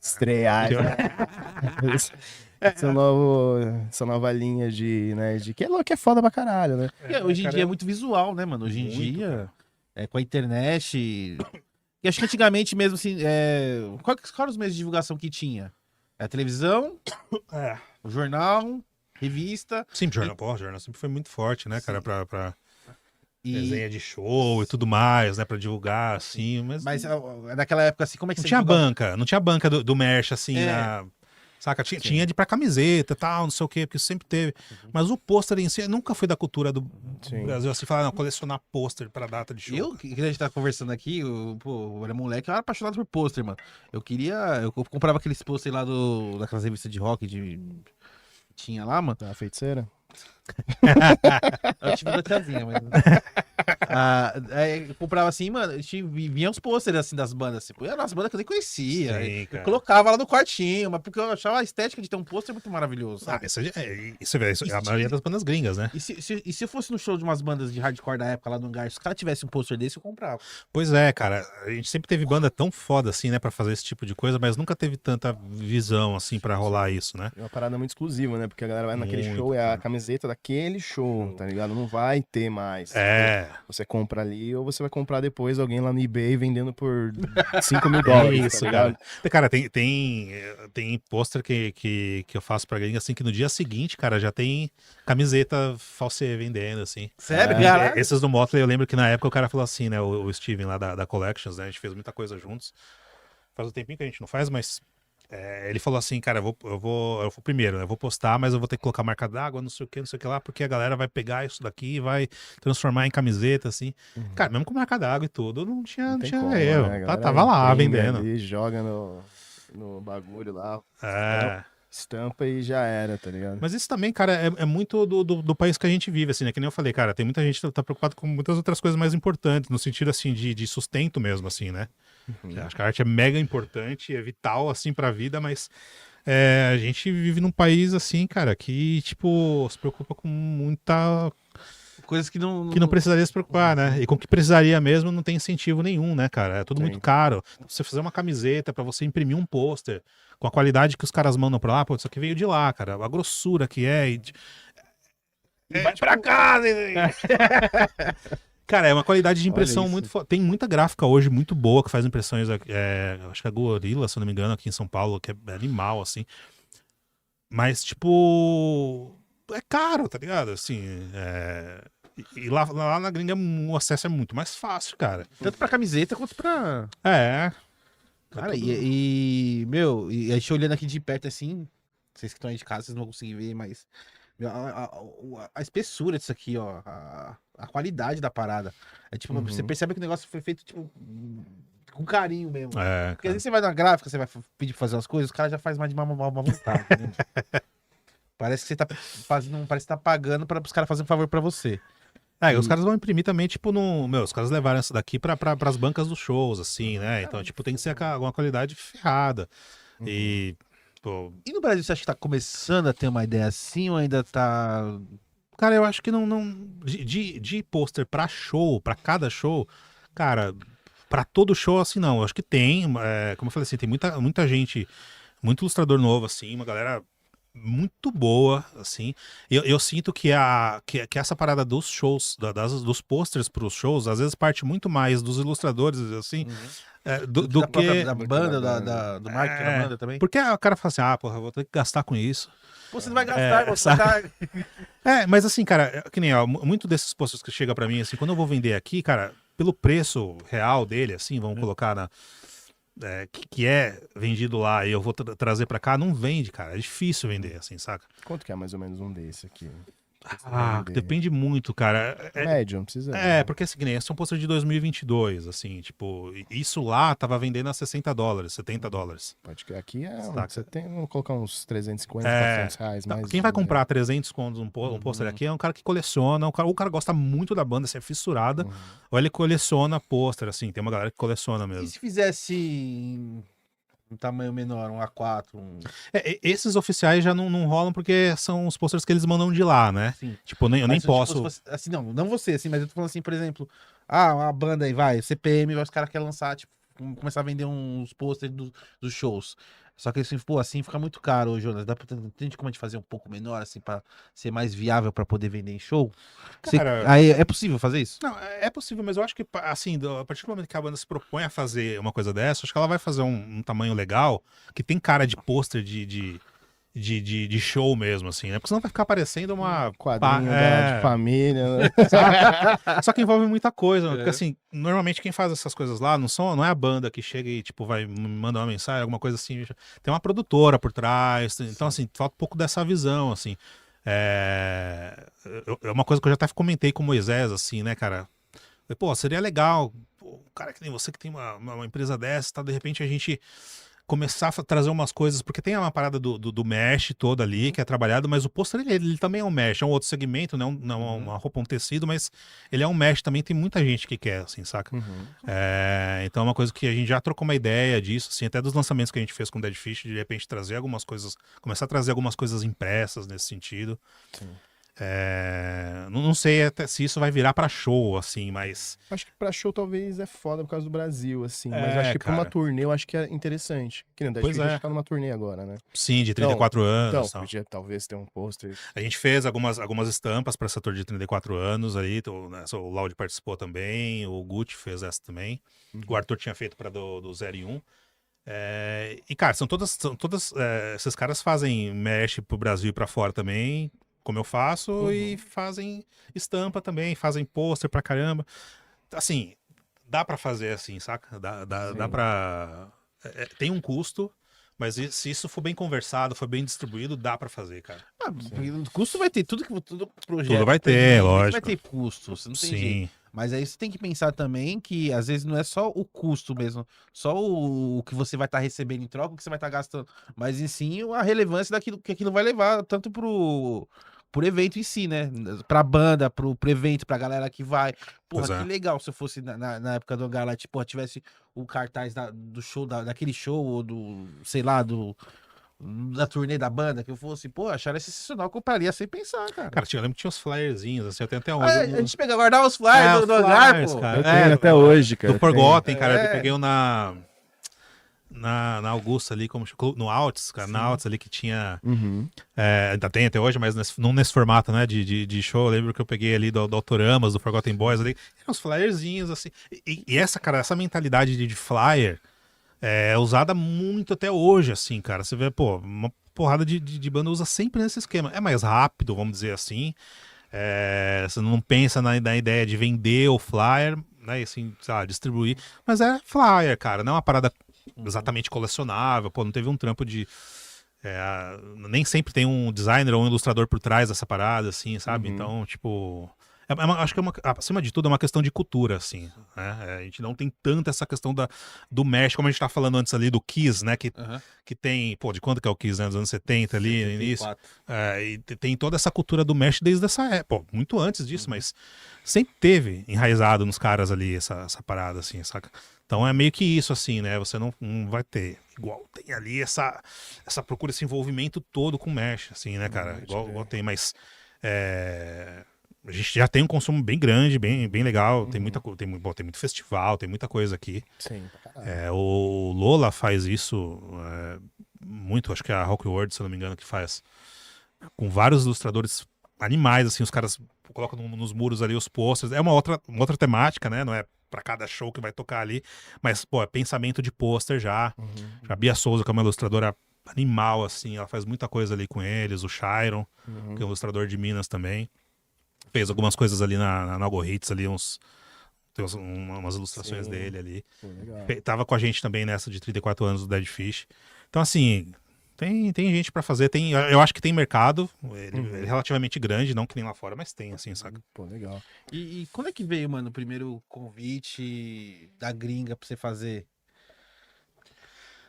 estrear essa nova linha de que é foda pra caralho, né? Hoje em cara, dia é muito visual, né, mano? Hoje em muito, dia, com a internet. E acho que antigamente mesmo, assim, quais eram os meios de divulgação que tinha? A televisão, o jornal, revista. Sim, jornal sempre foi muito forte, né, cara, pra E... desenha de show e tudo mais, né, pra divulgar, assim, Mas naquela época, assim, como é que não você tinha divulgava? banca, não tinha banca do merch, assim, saca? Tinha de pra camiseta e tal, não sei o quê, porque sempre teve. Mas o pôster em si nunca foi da cultura do Sim. Brasil, assim, falar, não, colecionar pôster pra data de show. Eu, que a gente tá conversando aqui, eu era moleque, eu era apaixonado por pôster, mano. Eu comprava aqueles pôster lá daquelas revistas de rock, tinha lá, mano. Da feiticeira? Eu tive da tiazinha, mas... aí eu comprava assim, mano, vinha os pôsteres assim das bandas, assim, eram as bandas que eu nem conhecia. Sim, Aí cara. eu colocava lá no quartinho, mas porque eu achava a estética de ter um pôster muito maravilhoso, sabe? Isso é a maioria das bandas gringas, né? E se eu fosse no show de umas bandas de hardcore da época lá no Hangar, se os caras tivessem um pôster desse, eu comprava. Pois é, cara, a gente sempre teve banda tão foda assim, né, pra fazer esse tipo de coisa, mas nunca teve tanta visão assim pra rolar isso, né? É uma parada muito exclusiva, né? Porque a galera vai naquele Muito, show, é a cara. camiseta daquele show, tá ligado? Não vai ter mais. Você compra ali ou você vai comprar depois alguém lá no eBay vendendo por $5.000, Isso, tá ligado? cara, tem pôster que eu faço pra gringa, assim, que no dia seguinte, cara, já tem camiseta falsê vendendo, assim. Sério, cara? Esses do Motley, eu lembro que na época o cara falou assim, né, o Steven lá da Collections, né, a gente fez muita coisa juntos. Faz um tempinho que a gente não faz, mas ele falou assim, cara, eu vou primeiro, né, eu vou postar, mas eu vou ter que colocar marca d'água, não sei o que lá, porque a galera vai pegar isso daqui e vai transformar em camiseta, assim. Cara, mesmo com marca d'água e tudo, não tinha como, erro. né? A galera Tava lá imprime vendendo. ali, joga no bagulho lá, É. estampa e já era, tá ligado? Mas isso também, cara, é muito do país que a gente vive, assim, né? Que nem eu falei, cara, tem muita gente que tá preocupado com muitas outras coisas mais importantes, no sentido, assim, de sustento mesmo, assim, né? Acho que a arte é mega importante, é vital, assim, pra vida, mas a gente vive num país, assim, cara, que, tipo, se preocupa com muita... Coisas que não... Que não precisaria se preocupar, né? E com o que precisaria mesmo não tem incentivo nenhum, né, cara? É tudo Sim. muito caro. Você fazer uma camiseta, pra você imprimir um pôster, com a qualidade que os caras mandam pra lá, pô, isso aqui veio de lá, cara. A grossura que é. Vai pra casa! Cara, é uma qualidade de impressão isso. muito foda. Tem muita gráfica hoje muito boa que faz impressões. Acho que a Gorilla, se eu não me engano, aqui em São Paulo, que é animal, assim. Mas, tipo. É caro, tá ligado? Assim. E lá na gringa o acesso é muito mais fácil, cara. Tanto pra camiseta quanto pra... Cara, tudo- meu, e a gente olhando aqui de perto assim, vocês que estão aí de casa, vocês não vão conseguir ver, mas meu, a espessura disso aqui, ó, a qualidade da parada. É tipo, você percebe que o negócio foi feito, tipo, com carinho mesmo. Porque às cara. vezes você vai na gráfica, você vai pedir pra fazer umas coisas, o cara já faz mais de má vontade, né? Parece que você tá fazendo, parece que tá pagando para os caras fazerem um favor pra você. Os caras vão imprimir também, tipo, os caras levaram isso daqui pras bancas dos shows, assim, né? Então, tipo, tem que ser uma qualidade ferrada. E, pô, E no Brasil, você acha que tá começando a ter uma ideia assim ou ainda tá... cara, eu acho que não de pôster pra show, pra cada show, cara, pra todo show, assim, não. Eu acho que tem, como eu falei assim, tem muita gente, muito ilustrador novo, assim, uma galera muito boa, assim. Eu sinto que essa parada dos shows, dos posters pros shows, às vezes parte muito mais dos ilustradores, assim, do Da própria que... da banda, do marketing da banda também. Porque o cara fala assim, porra, eu vou ter que gastar com isso. Pô, você não vai gastar, você vai saca? dar... Mas assim, cara, que nem, ó, muito desses posters que chega pra mim, assim, quando eu vou vender aqui, cara, pelo preço real dele, assim, vamos colocar que é vendido lá e eu vou trazer pra cá, não vende, cara. É difícil vender, assim, saca? Quanto que é mais ou menos um desse aqui? Depende muito, cara. Médio, não precisa. Porque assim, que nem esse é um pôster de 2022, assim, tipo, isso lá tava vendendo a $60, $70. Pode que aqui Saca? você tem, vamos colocar uns 350, R$ 400 Então, mais. quem vai comprar 300 contos um pôster aqui é um cara que coleciona, ou o cara gosta muito da banda, se é fissurada, ou ele coleciona pôster, assim, tem uma galera que coleciona E mesmo. se fizesse um tamanho menor, um A4, Esses oficiais já não rolam porque são os posters que eles mandam de lá, né? Sim. Tipo, eu nem Mas, posso... Tipo, assim, não você, assim, mas eu tô falando assim, por exemplo, uma banda aí, vai, CPM, os caras querem lançar, tipo, começar a vender uns posters dos shows. Só que assim, pô, assim fica muito caro, Jonas. Tem como a gente fazer um pouco menor, assim, pra ser mais viável pra poder vender em show? Cara, Aí é possível fazer isso? Não, é possível, mas eu acho que, assim, a partir do momento que a banda se propõe a fazer uma coisa dessa, acho que ela vai fazer um tamanho legal, que tem cara de pôster de show mesmo, assim, né? Porque senão vai ficar parecendo uma... Quadrinho de família, né? Só que envolve muita coisa, porque assim, normalmente quem faz essas coisas lá não é a banda que chega e, tipo, vai me mandar uma mensagem, alguma coisa assim. Tem uma produtora por trás, então, assim, falta um pouco dessa visão, assim. É uma coisa que eu já até comentei com o Moisés, assim, né, cara? Pô, seria legal, um cara que nem você que tem uma empresa dessa, tá, de repente a gente começar a trazer umas coisas, porque tem uma parada do mesh todo ali, que é trabalhado, mas o pôster ele também é um mesh, é um outro segmento, não é uma roupa, um tecido, mas ele é um mesh também, tem muita gente que quer, assim, saca? Então é uma coisa que a gente já trocou uma ideia disso, assim, até dos lançamentos que a gente fez com o Dead Fish, de repente trazer algumas coisas, começar a trazer algumas coisas impressas nesse sentido. Sim. Não sei até se isso vai virar pra show, assim, mas... Acho que pra show talvez é foda por causa do Brasil, assim. Mas eu acho que pra uma cara. turnê eu acho que é interessante. Que nem o Dead Pois Fish é. tá numa turnê agora, né? Sim, de 34 Então, anos. Tal. podia talvez ter um pôster. A gente fez algumas estampas para essa tour de 34 anos aí, o Laud participou também, o Gucci fez essa também, o Arthur tinha feito para do 0 e 1. E, cara, são todas esses caras fazem mesh pro Brasil e pra fora também, como eu faço, e fazem estampa também, fazem pôster pra caramba. Assim, dá pra fazer assim, saca? Dá pra... tem um custo, mas se isso for bem conversado, for bem distribuído, dá pra fazer, cara. Custo vai ter, todo projeto. Tudo vai ter, lógico. Vai ter custo, você não tem Sim. jeito. Mas aí você tem que pensar também que às vezes não é só o custo mesmo, só o que você vai estar recebendo em troca, o que você vai estar gastando, mas em sim a relevância daquilo que aquilo vai levar, tanto pro evento em si, né? Pra banda, pro evento, pra galera que vai. Porra, Pois é. que legal se eu fosse na época do Hangar lá, tipo, tivesse o cartaz do show, daquele show, ou do, sei lá, da turnê da banda, que eu fosse, pô, acharia sensacional, eu compraria sem pensar, cara. Cara, eu lembro que tinha uns flyerzinhos, assim, eu tenho até Ah, hoje. a gente pega, guardar os flyers do Hangar, flyers, pô. cara. Eu tenho até hoje, cara. Do Forgotten, cara, É. eu peguei um na Augusta ali, no Alts, cara, na Alts ali que tinha, ainda tem até hoje, mas não nesse formato, né, de show, eu lembro que eu peguei ali do Autoramas, do Forgotten Boys ali, eram uns flyerzinhos, assim, e essa mentalidade de flyer é usada muito até hoje, assim, cara, você vê, pô, uma porrada de banda usa sempre nesse esquema, é mais rápido, vamos dizer assim, você não pensa na ideia de vender o flyer, né, assim, sei lá, distribuir, mas é flyer, cara, não é uma parada exatamente colecionável, pô, não teve um trampo de... nem sempre tem um designer ou um ilustrador por trás dessa parada, assim, sabe? Então, tipo... acho que acima de tudo, é uma questão de cultura, assim, né? A gente não tem tanto essa questão do mesh, como a gente tava falando antes ali, do Kiss, né? Que tem... Pô, de quando que é o Kiss, né? Dos anos 70 ali, no início. E tem toda essa cultura do mesh desde essa época. Pô, muito antes disso, mas sempre teve enraizado nos caras ali essa parada, assim, saca? Então é meio que isso, assim, né? Você não vai ter igual tem ali essa procura, esse envolvimento todo com mesh, assim, né, cara? Igual tem, mas a gente já tem um consumo bem grande, bem legal. Tem muito festival, tem muita coisa aqui. Sim, pra caralho. O Lola faz isso muito, acho que é a Rockworld, se eu não me engano, que faz. Com vários ilustradores animais, assim, os caras colocam nos muros ali os posters. É uma outra temática, né? Não é pra cada show que vai tocar ali, mas, pô, é pensamento de pôster já. A Bia Souza, que é uma ilustradora animal, assim, ela faz muita coisa ali com eles. O Chiron, que é um ilustrador de Minas também. Fez algumas coisas ali na Algoritz, ali, tem umas ilustrações Sim. dele ali. Pô, legal. Tava com a gente também nessa de 34 anos do Dead Fish. Então, assim, tem gente pra fazer. Eu acho que tem mercado. Ele é relativamente grande, não que nem lá fora, mas tem, assim, saca? Pô, legal. E quando é que veio, mano, o primeiro convite da gringa pra você fazer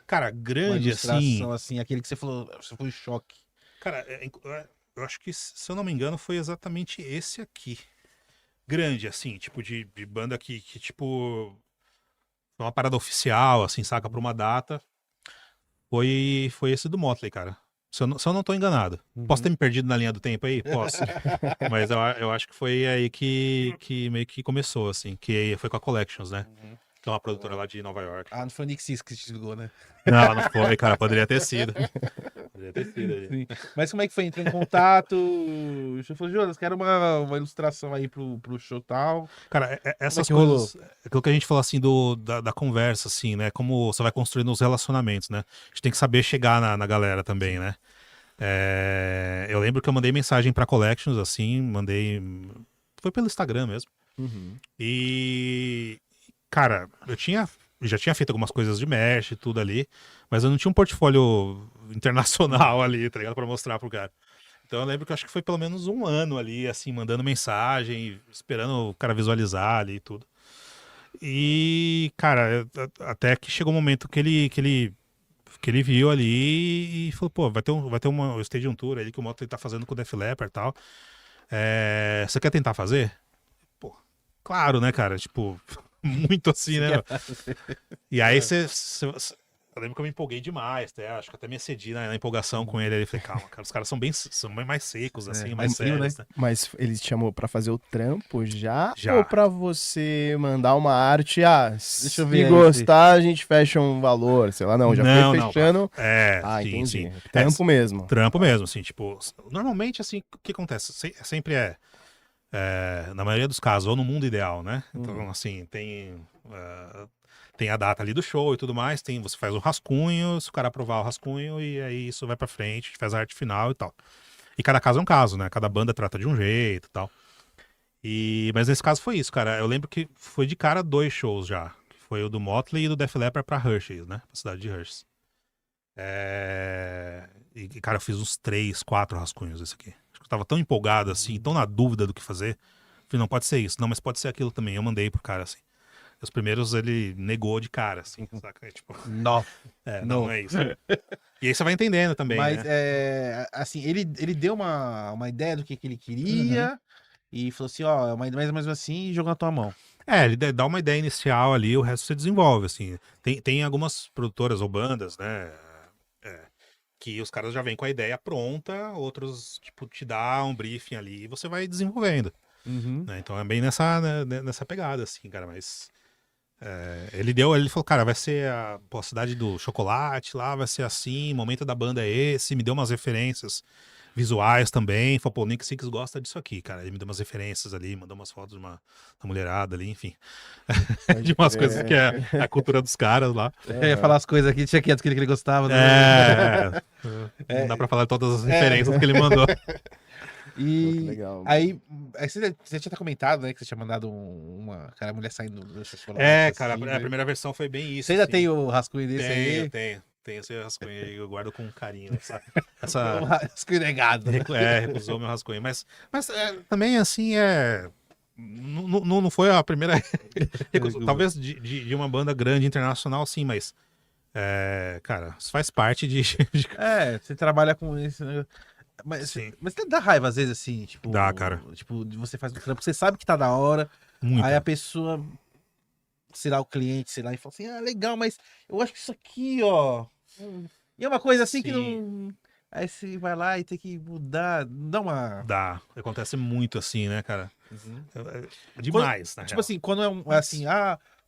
Cara, uma grande, ilustração assim. assim, aquele que você falou, você foi em choque. Cara, eu acho que, se eu não me engano, foi exatamente esse aqui. Grande, assim, tipo, de banda que, tipo, foi uma parada oficial, assim, saca, pra uma data. Foi esse do Motley, cara. Se eu não tô enganado. Posso ter me perdido na linha do tempo aí? Posso. Mas eu acho que foi aí que meio que começou, assim. Que foi com a Collections, né? Que é uma produtora lá de Nova York. Ah, não foi o Nick Cis que te ligou, né? Não, não foi, cara. Poderia ter sido. Poderia ter sido aí. Sim. Mas como é que foi? Entrou em contato? Você falou, Jonas, quero uma ilustração aí pro show tal. Cara, essas que rolou? coisas. Aquilo que a gente falou assim da conversa, assim, né? Como você vai construindo os relacionamentos, né? A gente tem que saber chegar na galera também, né? Eu lembro que eu mandei mensagem pra Collections, assim, mandei. Foi pelo Instagram mesmo. E. Cara, já tinha feito algumas coisas de merch e tudo ali, mas eu não tinha um portfólio internacional ali, tá ligado? Pra mostrar pro cara. Então eu lembro que eu acho que foi pelo menos um ano ali, assim, mandando mensagem, esperando o cara visualizar ali e tudo. E, cara, até que chegou um momento que ele viu ali e falou, pô, vai ter uma Stadium Tour ali que o Motley tá fazendo com o Def Leppard e tal. Você quer tentar fazer? Pô, claro, né, cara? Tipo, muito assim, né? E aí eu lembro que eu me empolguei demais, até, acho que até me excedi na empolgação com ele. Aí falei, calma, cara, os caras são bem mais secos, assim, mais frio, sérios, né? Mas ele te chamou pra fazer o trampo já? Já. Ou pra você mandar uma arte? Ah, Deixa se eu ver aí, gostar, a gente fecha um valor, sei lá, não, já Não, foi não, fechando. Ah, Ah, sim, entendi. sim. Trampo mesmo. Trampo mesmo, assim, tipo, normalmente, assim, o que acontece? Sempre na maioria dos casos, ou no mundo ideal, né? Então, assim, tem a data ali do show e tudo mais, você faz o rascunho, se o cara aprovar o rascunho, e aí isso vai pra frente, a gente faz a arte final e tal. E cada caso é um caso, né? Cada banda trata de um jeito e tal. Mas nesse caso foi isso, cara. Eu lembro que foi de cara 2 shows já. Que foi o do Motley e do Def Leppard pra Hershey, né? Pra cidade de Hershey. E, cara, eu fiz uns 3, 4 rascunhos esse aqui. Acho que eu tava tão empolgado, assim, tão na dúvida do que fazer. Falei, não, pode ser isso. Não, mas pode ser aquilo também. Eu mandei pro cara, assim. Os primeiros ele negou de cara, assim, saca? Tipo, Não. não é isso. E aí você vai entendendo também, Mas, né? assim, ele deu uma ideia do que ele queria e falou assim, ó, mais ou menos assim, e jogou na tua mão. Ele dá uma ideia inicial ali, o resto você desenvolve, assim. Tem algumas produtoras ou bandas, né? Que os caras já vêm com a ideia pronta, outros, tipo, te dá um briefing ali e você vai desenvolvendo. Né? Então é bem nessa pegada, assim, cara, mas... ele falou, cara, vai ser a cidade do chocolate lá, vai ser assim, o momento da banda é esse, me deu umas referências visuais também, falou, pô, o Nick Six gosta disso aqui, cara, ele me deu umas referências ali, mandou umas fotos de uma mulherada ali, enfim, de umas coisas que é a cultura dos caras lá. Eu ia falar as coisas aqui, tinha quieto que ele gostava. Né? Não dá pra falar todas as referências que ele mandou. E Que legal. aí você tinha comentado, né, que você tinha mandado a mulher saindo do chocolate. Cara, assim, a né? primeira versão foi bem isso. Você ainda assim. tem o rascunho desse aí? Tenho esse rascunho aí, eu guardo com carinho. O rascunho negado. Recusou meu rascunho. Mas também, assim, não foi a primeira. Talvez de uma banda grande internacional, sim, mas. Cara, isso faz parte de. Você trabalha com isso, né? Mas, Sim. mas dá raiva às vezes, assim, tipo. Dá, cara. Tipo, você faz um trampo, você sabe que tá da hora, Muito. aí a pessoa, sei lá, o cliente, sei lá, e fala assim, legal, mas eu acho que isso aqui, ó. E é uma coisa assim que Sim. não. Aí você vai lá e tem que mudar, dá uma. Dá. Acontece muito assim, né, cara? Uhum. Demais, na Tipo real. assim, quando é assim,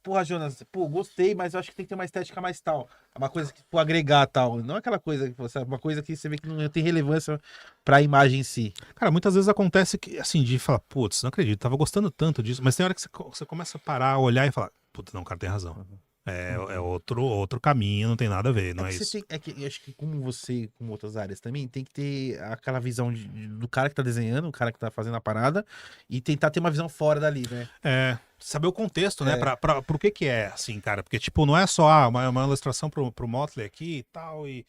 porra, Jonas, pô, gostei, mas eu acho que tem que ter uma estética mais tal. Uma coisa que, pô, agregar tal. Não aquela coisa que você, uma coisa que você vê que não tem relevância pra imagem em si. Cara, muitas vezes acontece que, assim, de falar, putz, não acredito, tava gostando tanto disso, mas tem hora que você começa a parar, olhar e falar, putz, não, o cara tem razão. É outro caminho, não tem nada a ver, não é, que isso. é que eu acho que como você, como outras áreas também, tem que ter aquela visão do cara que tá desenhando, o cara que tá fazendo a parada, e tentar ter uma visão fora dali, né? É, saber o contexto, né, É. pro que é, assim, cara, porque, tipo, não é só uma ilustração pro Motley aqui e tal, e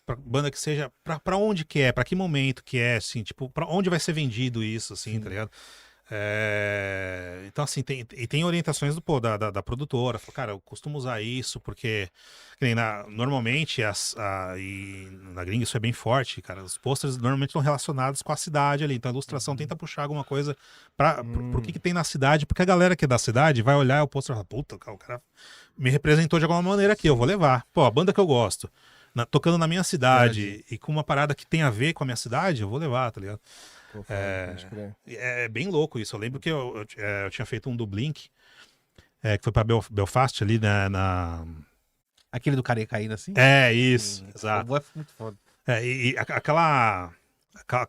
pra banda que seja, pra onde que é, pra que momento que é, assim, tipo, pra onde vai ser vendido isso, assim, tá ligado? Então, assim, tem orientações da produtora. Fala, cara, eu costumo usar isso porque que nem normalmente e na gringa isso é bem forte, cara. Os posters normalmente estão relacionados com a cidade ali. Então a ilustração tenta puxar alguma coisa pro que tem na cidade, porque a galera que é da cidade vai olhar o pôster e falar, puta, o cara me representou de alguma maneira aqui, eu vou levar. Pô, a banda que eu gosto, tocando na minha cidade e com uma parada que tem a ver com a minha cidade, eu vou levar, tá ligado? Pô, pode crer. É bem louco isso. Eu lembro que eu tinha feito um do Blink, que foi pra Belfast ali, né, Aquele do cara caindo assim. Isso, exato. É muito foda. Aquela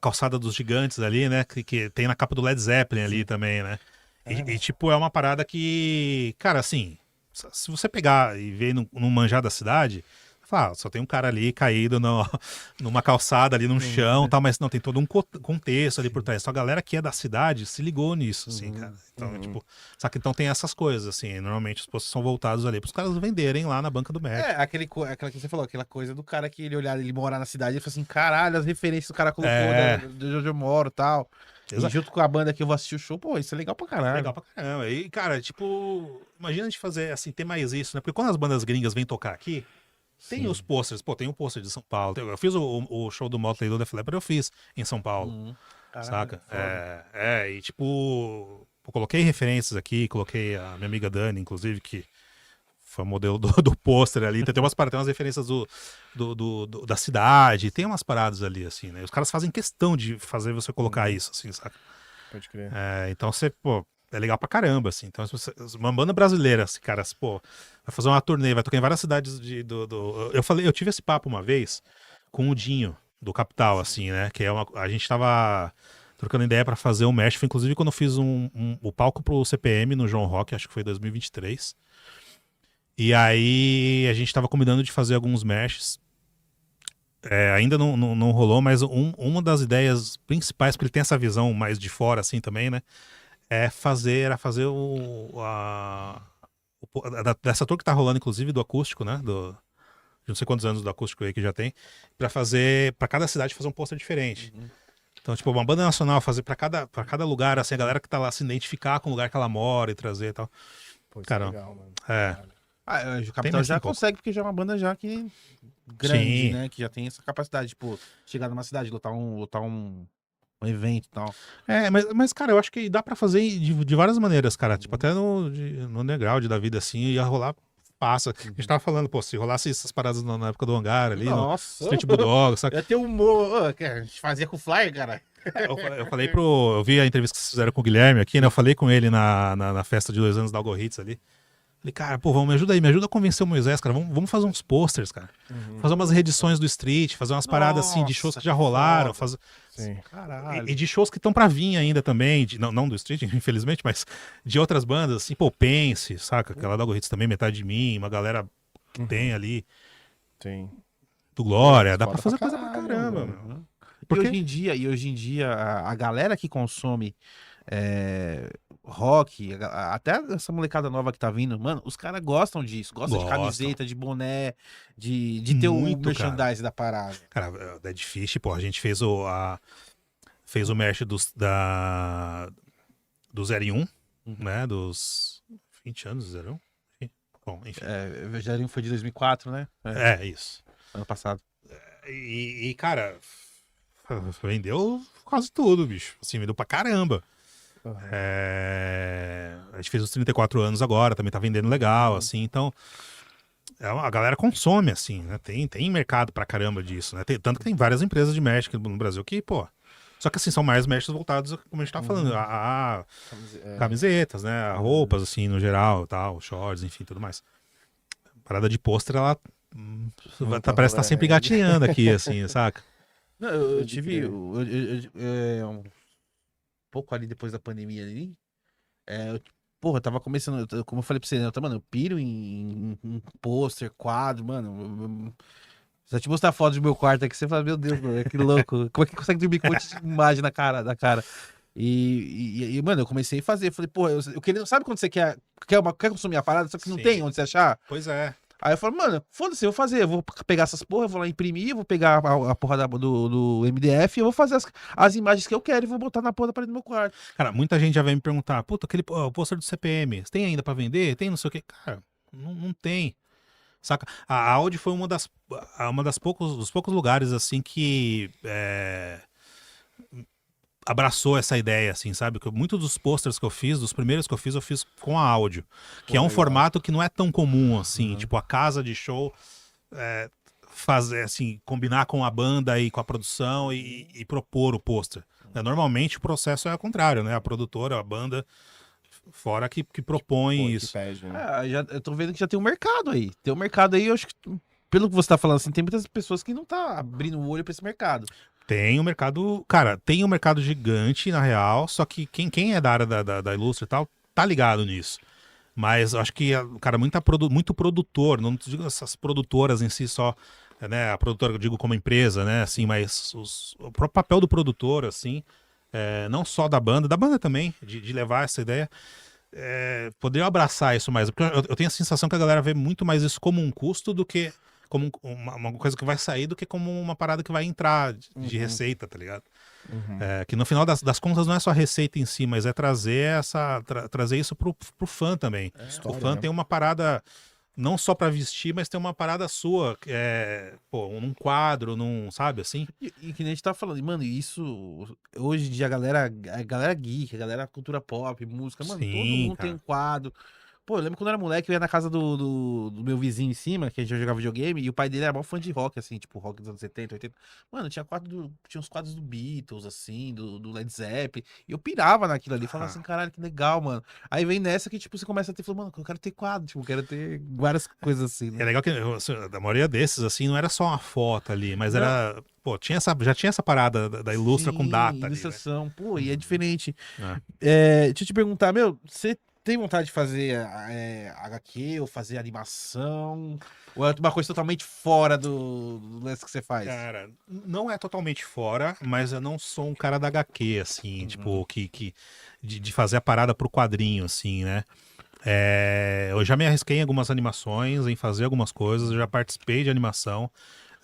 calçada dos gigantes ali, né, que tem na capa do Led Zeppelin ali também, né? E, tipo, é uma parada que, cara, assim, se você pegar e ver no manjar da cidade, só tem um cara ali caído numa calçada ali, num chão, tal, mas não, tem todo um contexto ali por trás. Então a galera que é da cidade se ligou nisso, assim, cara. Então, tipo, só que então tem essas coisas, assim, normalmente os postos são voltados ali pros caras venderem lá na banca do Mac. Aquela que você falou, aquela coisa do cara que ele olhar, ele morar na cidade, ele fala assim, caralho, as referências que o cara colocou de onde eu moro e tal. E junto com a banda que eu vou assistir o show, pô, isso é legal pra caralho. Legal pra caramba. E, cara, tipo, imagina a gente fazer, assim, ter mais isso, né? Porque quando as bandas gringas vêm tocar aqui, tem os posters, pô, tem um pôster de São Paulo. Eu fiz o show do Motley do Def Leppard, eu fiz em São Paulo, saca? E tipo, coloquei referências aqui, coloquei a minha amiga Dani, inclusive, que foi o modelo do pôster ali. Tem umas referências da cidade, tem umas paradas ali, assim, né? Os caras fazem questão de fazer você colocar isso, assim, saca? Pode crer. Então você, pô, é legal pra caramba, assim. Então, se uma banda brasileira, assim, cara, pô, vai fazer uma turnê, vai tocar em várias cidades eu tive esse papo uma vez com o Dinho, do Capital, assim, né? Que a gente tava trocando ideia pra fazer um mesh. Foi inclusive quando eu fiz o palco pro CPM no João Rock, acho que foi 2023. E aí a gente tava combinando de fazer alguns meshes. Ainda não rolou, mas uma das ideias principais, porque ele tem essa visão mais de fora, assim, também, né? Era fazer dessa tour que tá rolando, inclusive, do acústico, né? De não sei quantos anos do acústico aí que já tem, pra cada cidade fazer um pôster diferente. Então, tipo, uma banda nacional fazer pra cada lugar, assim, a galera que tá lá se identificar com o lugar que ela mora e trazer e tal. Pô, isso Cara, é legal, mano. O Capital já consegue, porque já é uma banda já que grande, né? Que já tem essa capacidade, tipo, chegar numa cidade, lotar um evento e tal. Mas, cara, eu acho que dá pra fazer de várias maneiras, cara. Tipo, até no underground da vida, assim, ia rolar passa. A gente tava falando, pô, se rolasse essas paradas na época do hangar ali, Nossa! no Street Bulldog, sabe? Ia ter humor. Que a gente fazia com o Flyer, cara. Eu falei eu vi a entrevista que vocês fizeram com o Guilherme aqui, né? Eu falei com ele na festa de 2 anos da Algoritz ali. Falei, cara, pô, me ajuda a convencer o Moisés, cara. Vamos fazer uns posters, cara. Fazer umas reedições do Street, fazer umas paradas assim de shows que já rolaram. Sim. Caralho. E de shows que estão pra vir ainda também, não do Street, infelizmente, mas de outras bandas, assim, pô, Pense, saca? Aquela da Algoritz também, Metade de Mim, uma galera que tem ali, Sim. do Glória, dá Foda pra fazer pra coisa pra caralho, caramba, mano. meu. E hoje em dia a galera que consome rock, até essa molecada nova que tá vindo, mano, os caras gostam disso, gostam de camiseta, de boné, de ter o Muito, merchandise da parada. Cara, Dead Fish, pô, a gente fez o merch do 0 em 1, né, dos 20 anos do 0 em 1. Bom, enfim. O Jarinho foi de 2004, né? Isso. Ano passado. E, cara, vendeu quase tudo, bicho. Assim, vendeu pra caramba. A gente fez os 34 anos agora, também tá vendendo legal, assim, então a galera consome, assim, né? Tem mercado pra caramba disso, né? Tanto que tem várias empresas de merch aqui no Brasil que, pô, Só que assim, são mais merchants voltados, como a gente tava falando, a camisetas, né? A roupas, assim, no geral, tal, shorts, enfim, tudo mais. A parada de pôster, ela parece estar sempre gatinhando aqui, assim, saca? Não, eu Pode tive crer. um pouco ali depois da pandemia ali. Porra, eu tava começando, como eu falei pra você, né? Mano, eu piro em pôster, quadro, mano. Se eu te mostrar foto do meu quarto aqui, você fala, meu Deus, mano, que louco. Como é que consegue dormir com um monte de imagem na cara? Mano, eu comecei a fazer. Falei, pô, eu queria. Sabe quando você quer consumir a parada, só que não Sim. tem onde você achar? Pois é. Aí eu falei, mano, foda-se, eu vou fazer. Eu vou pegar essas porra, eu vou lá imprimir, eu vou pegar a porra do MDF, eu vou fazer as imagens que eu quero e vou botar na porra da parede do meu quarto. Cara, muita gente já vem me perguntar, puta, o pôster do CPM, você tem ainda pra vender? Tem não sei o quê. Cara, não tem. Saca? A Audi foi uma dos poucos lugares, assim, que abraçou essa ideia, assim, sabe? Que muitos dos posters que eu fiz, dos primeiros que eu fiz com a áudio. Que é um formato que não é tão comum, assim. Tipo, a casa de show fazer, assim, combinar com a banda e com a produção e propor o pôster. Normalmente o processo é o contrário, né? A produtora, a banda, fora que propõe isso. pede, né? Eu tô vendo que já tem um mercado aí. Tem um mercado aí, eu acho que, pelo que você tá falando, assim, tem muitas pessoas que não tá abrindo o olho pra esse mercado. Tem um mercado, cara, tem um mercado gigante, na real, só que quem é da área da indústria e tal, tá ligado nisso. Mas eu acho que, cara, muito produtor, não digo essas produtoras em si só, né, a produtora eu digo como empresa, né, assim, mas o próprio papel do produtor, assim, não só da banda também, de levar essa ideia, poder abraçar isso mais, porque eu tenho a sensação que a galera vê muito mais isso como um custo do que como uma coisa que vai sair do que como uma parada que vai entrar de receita, tá ligado? Que no final das contas não é só a receita em si, mas é trazer trazer isso pro fã também. O fã tem uma parada não só pra vestir, mas tem uma parada sua, que pô, num quadro, sabe, assim? E que nem a gente tá falando, mano, isso hoje em dia a galera geek, a galera cultura pop, música, mano, todo Sim, mundo tem cara. um quadro. Pô, eu lembro quando eu era moleque, eu ia na casa do meu vizinho em cima, que a gente jogava videogame, e o pai dele era mó fã de rock, assim, tipo, rock dos anos 70, 80. Mano, tinha uns quadros do Beatles, assim, do Led Zeppelin, e eu pirava naquilo ali, falava assim, caralho, que legal, mano. Aí vem nessa que, tipo, você começa a ter, falando, mano, eu quero ter quadro, tipo, eu quero ter várias coisas assim, É né? legal que assim, a maioria desses, assim, não era só uma foto ali, mas Não. era. Pô, já tinha essa parada da ilustra com Sim, data ali, né? ilustração, pô, e é diferente. É. Deixa eu te perguntar, meu, você tem vontade de fazer HQ ou fazer animação? Ou é uma coisa totalmente fora do lance que você faz? Cara, não é totalmente fora, mas eu não sou um cara da HQ, assim, tipo, de fazer a parada pro quadrinho, assim, né? Eu já me arrisquei em algumas animações, em fazer algumas coisas, eu já participei de animação.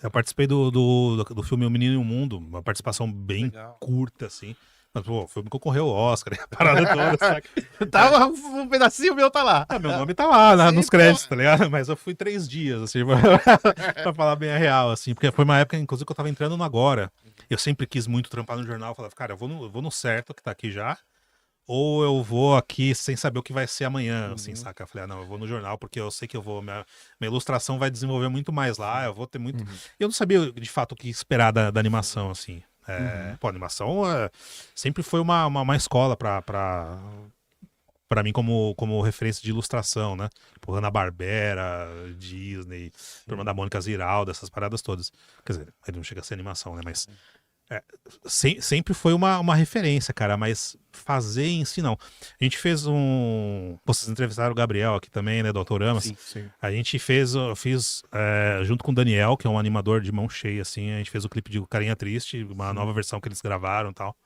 Eu participei do filme O Menino e o Mundo, uma participação bem Legal. curta, assim. Mas, pô, o filme concorreu ao Oscar, a parada toda, saca? Tá, um pedacinho meu tá lá. Meu nome tá lá, Sim, nos créditos, tá ligado? Mas eu fui 3 dias, assim, pra falar bem a real, assim. Porque foi uma época, inclusive, que eu tava entrando no Agora. Eu sempre quis muito trampar no jornal. Eu falava, cara, eu vou no certo, que tá aqui já. Ou eu vou aqui sem saber o que vai ser amanhã, assim, saca? Eu falei, não, eu vou no jornal, porque eu sei que minha ilustração vai desenvolver muito mais lá, eu vou ter muito... Eu não sabia, de fato, o que esperar da animação, assim. Pô, a animação sempre foi uma escola pra mim como referência de ilustração, né? Tipo, Hanna-Barbera, Disney, Turma da Mônica Ziraldo, essas paradas todas. Quer dizer, ele não chega a ser animação, né? Mas sempre foi uma referência, cara, mas fazer em si não. A gente fez vocês entrevistaram o Gabriel aqui também, né, do Autoramas. Sim. A gente eu fiz junto com o Daniel, que é um animador de mão cheia, assim, a gente fez o clipe de Carinha Triste, uma nova versão que eles gravaram e tal.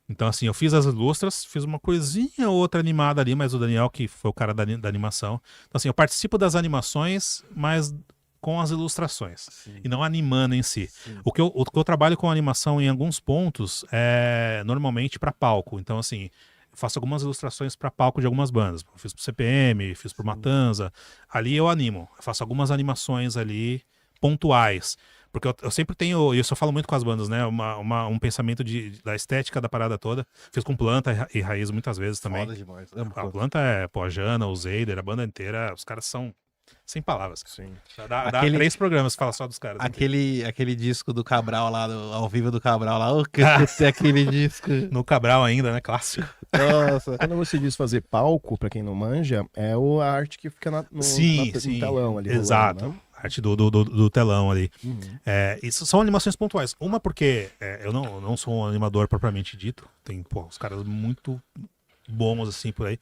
Então, assim, eu fiz as ilustras, fiz uma coisinha ou outra animada ali, mas o Daniel, que foi o cara da animação. Então, assim, eu participo das animações, mas com as ilustrações, e não animando em si. O que eu trabalho com animação em alguns pontos é normalmente para palco. Então, assim, eu faço algumas ilustrações para palco de algumas bandas. Eu fiz pro CPM, fiz pro Matanza. Ali eu animo. Eu faço algumas animações ali pontuais. Porque eu sempre tenho, e isso eu falo muito com as bandas, né? Um pensamento da estética da parada toda. Fiz com Planta e Raiz muitas vezes também. Foda demais. A Planta pô, a Jana, o Zeider, a banda inteira, os caras são Sem palavras. Sim. Dá Aquele- 3 programas que fala só dos caras. Aquele disco do Cabral lá, ao vivo do Cabral lá. Ô, que é aquele disco. No Cabral ainda, né? Clássico. Nossa. Quando você diz fazer palco, pra quem não manja, é a arte que fica no Sim, no sim. telão ali. Exato. rolando, né? Arte do telão ali. Uhum. Isso são animações pontuais. Uma porque eu não sou um animador propriamente dito. Tem, os caras muito bons assim por aí.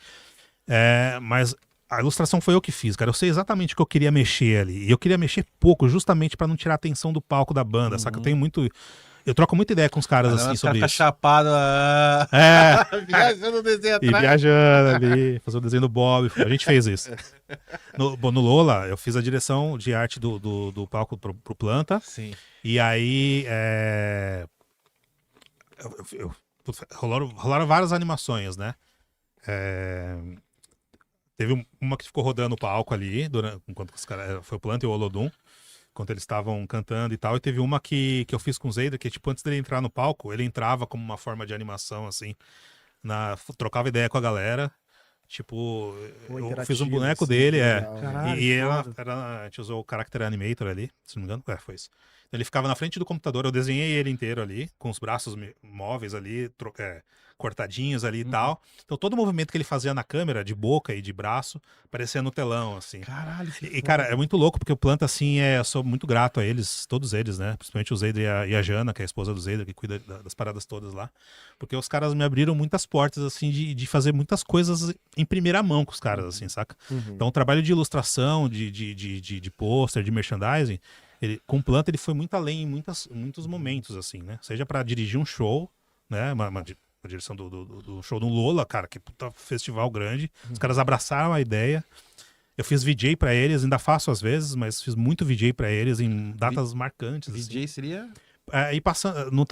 Mas a ilustração foi eu que fiz, cara. Eu sei exatamente o que eu queria mexer ali. E eu queria mexer pouco, justamente pra não tirar a atenção do palco da banda. Saca? Eu troco muita ideia com os caras assim Os sobre caras isso. ficam chapados. Viajando no desenho E atrás. viajando ali, fazer o desenho do Bob. A gente fez isso. No Lola, eu fiz a direção de arte do palco pro Planta. Sim. E aí. Rolaram várias animações, né? Teve uma que ficou rodando o palco ali, enquanto os caras. Foi o Planta e o Olodum, enquanto eles estavam cantando e tal. E teve uma que eu fiz com o Zeida, que tipo, antes dele entrar no palco, ele entrava como uma forma de animação, assim. Trocava ideia com a galera. Tipo, Pô, eu fiz um interativo, boneco assim, dele, legal. Caralho, E que a gente usou o Character Animator ali, se não me engano. Foi isso. Ele ficava na frente do computador, eu desenhei ele inteiro ali, com os braços móveis ali, cortadinhos ali e tal. Então todo o movimento que ele fazia na câmera, de boca e de braço, parecia no telão, assim. Caralho, que E, cara, é muito louco, porque o Planta, assim, eu sou muito grato a eles, todos eles, né? Principalmente o Zeida e a Jana, que é a esposa do Zeida, que cuida das paradas todas lá. Porque os caras me abriram muitas portas, assim, de fazer muitas coisas em primeira mão com os caras, assim, saca? Então o trabalho de ilustração, de pôster, de merchandising, com o Planta ele foi muito além em muitos momentos, assim, né? Seja pra dirigir um show, né? Uma direção do show do Lola, cara, que puta festival grande. Os caras abraçaram a ideia. Eu fiz VJ pra eles, ainda faço às vezes, mas fiz muito VJ pra eles em datas marcantes. VJ assim. seria.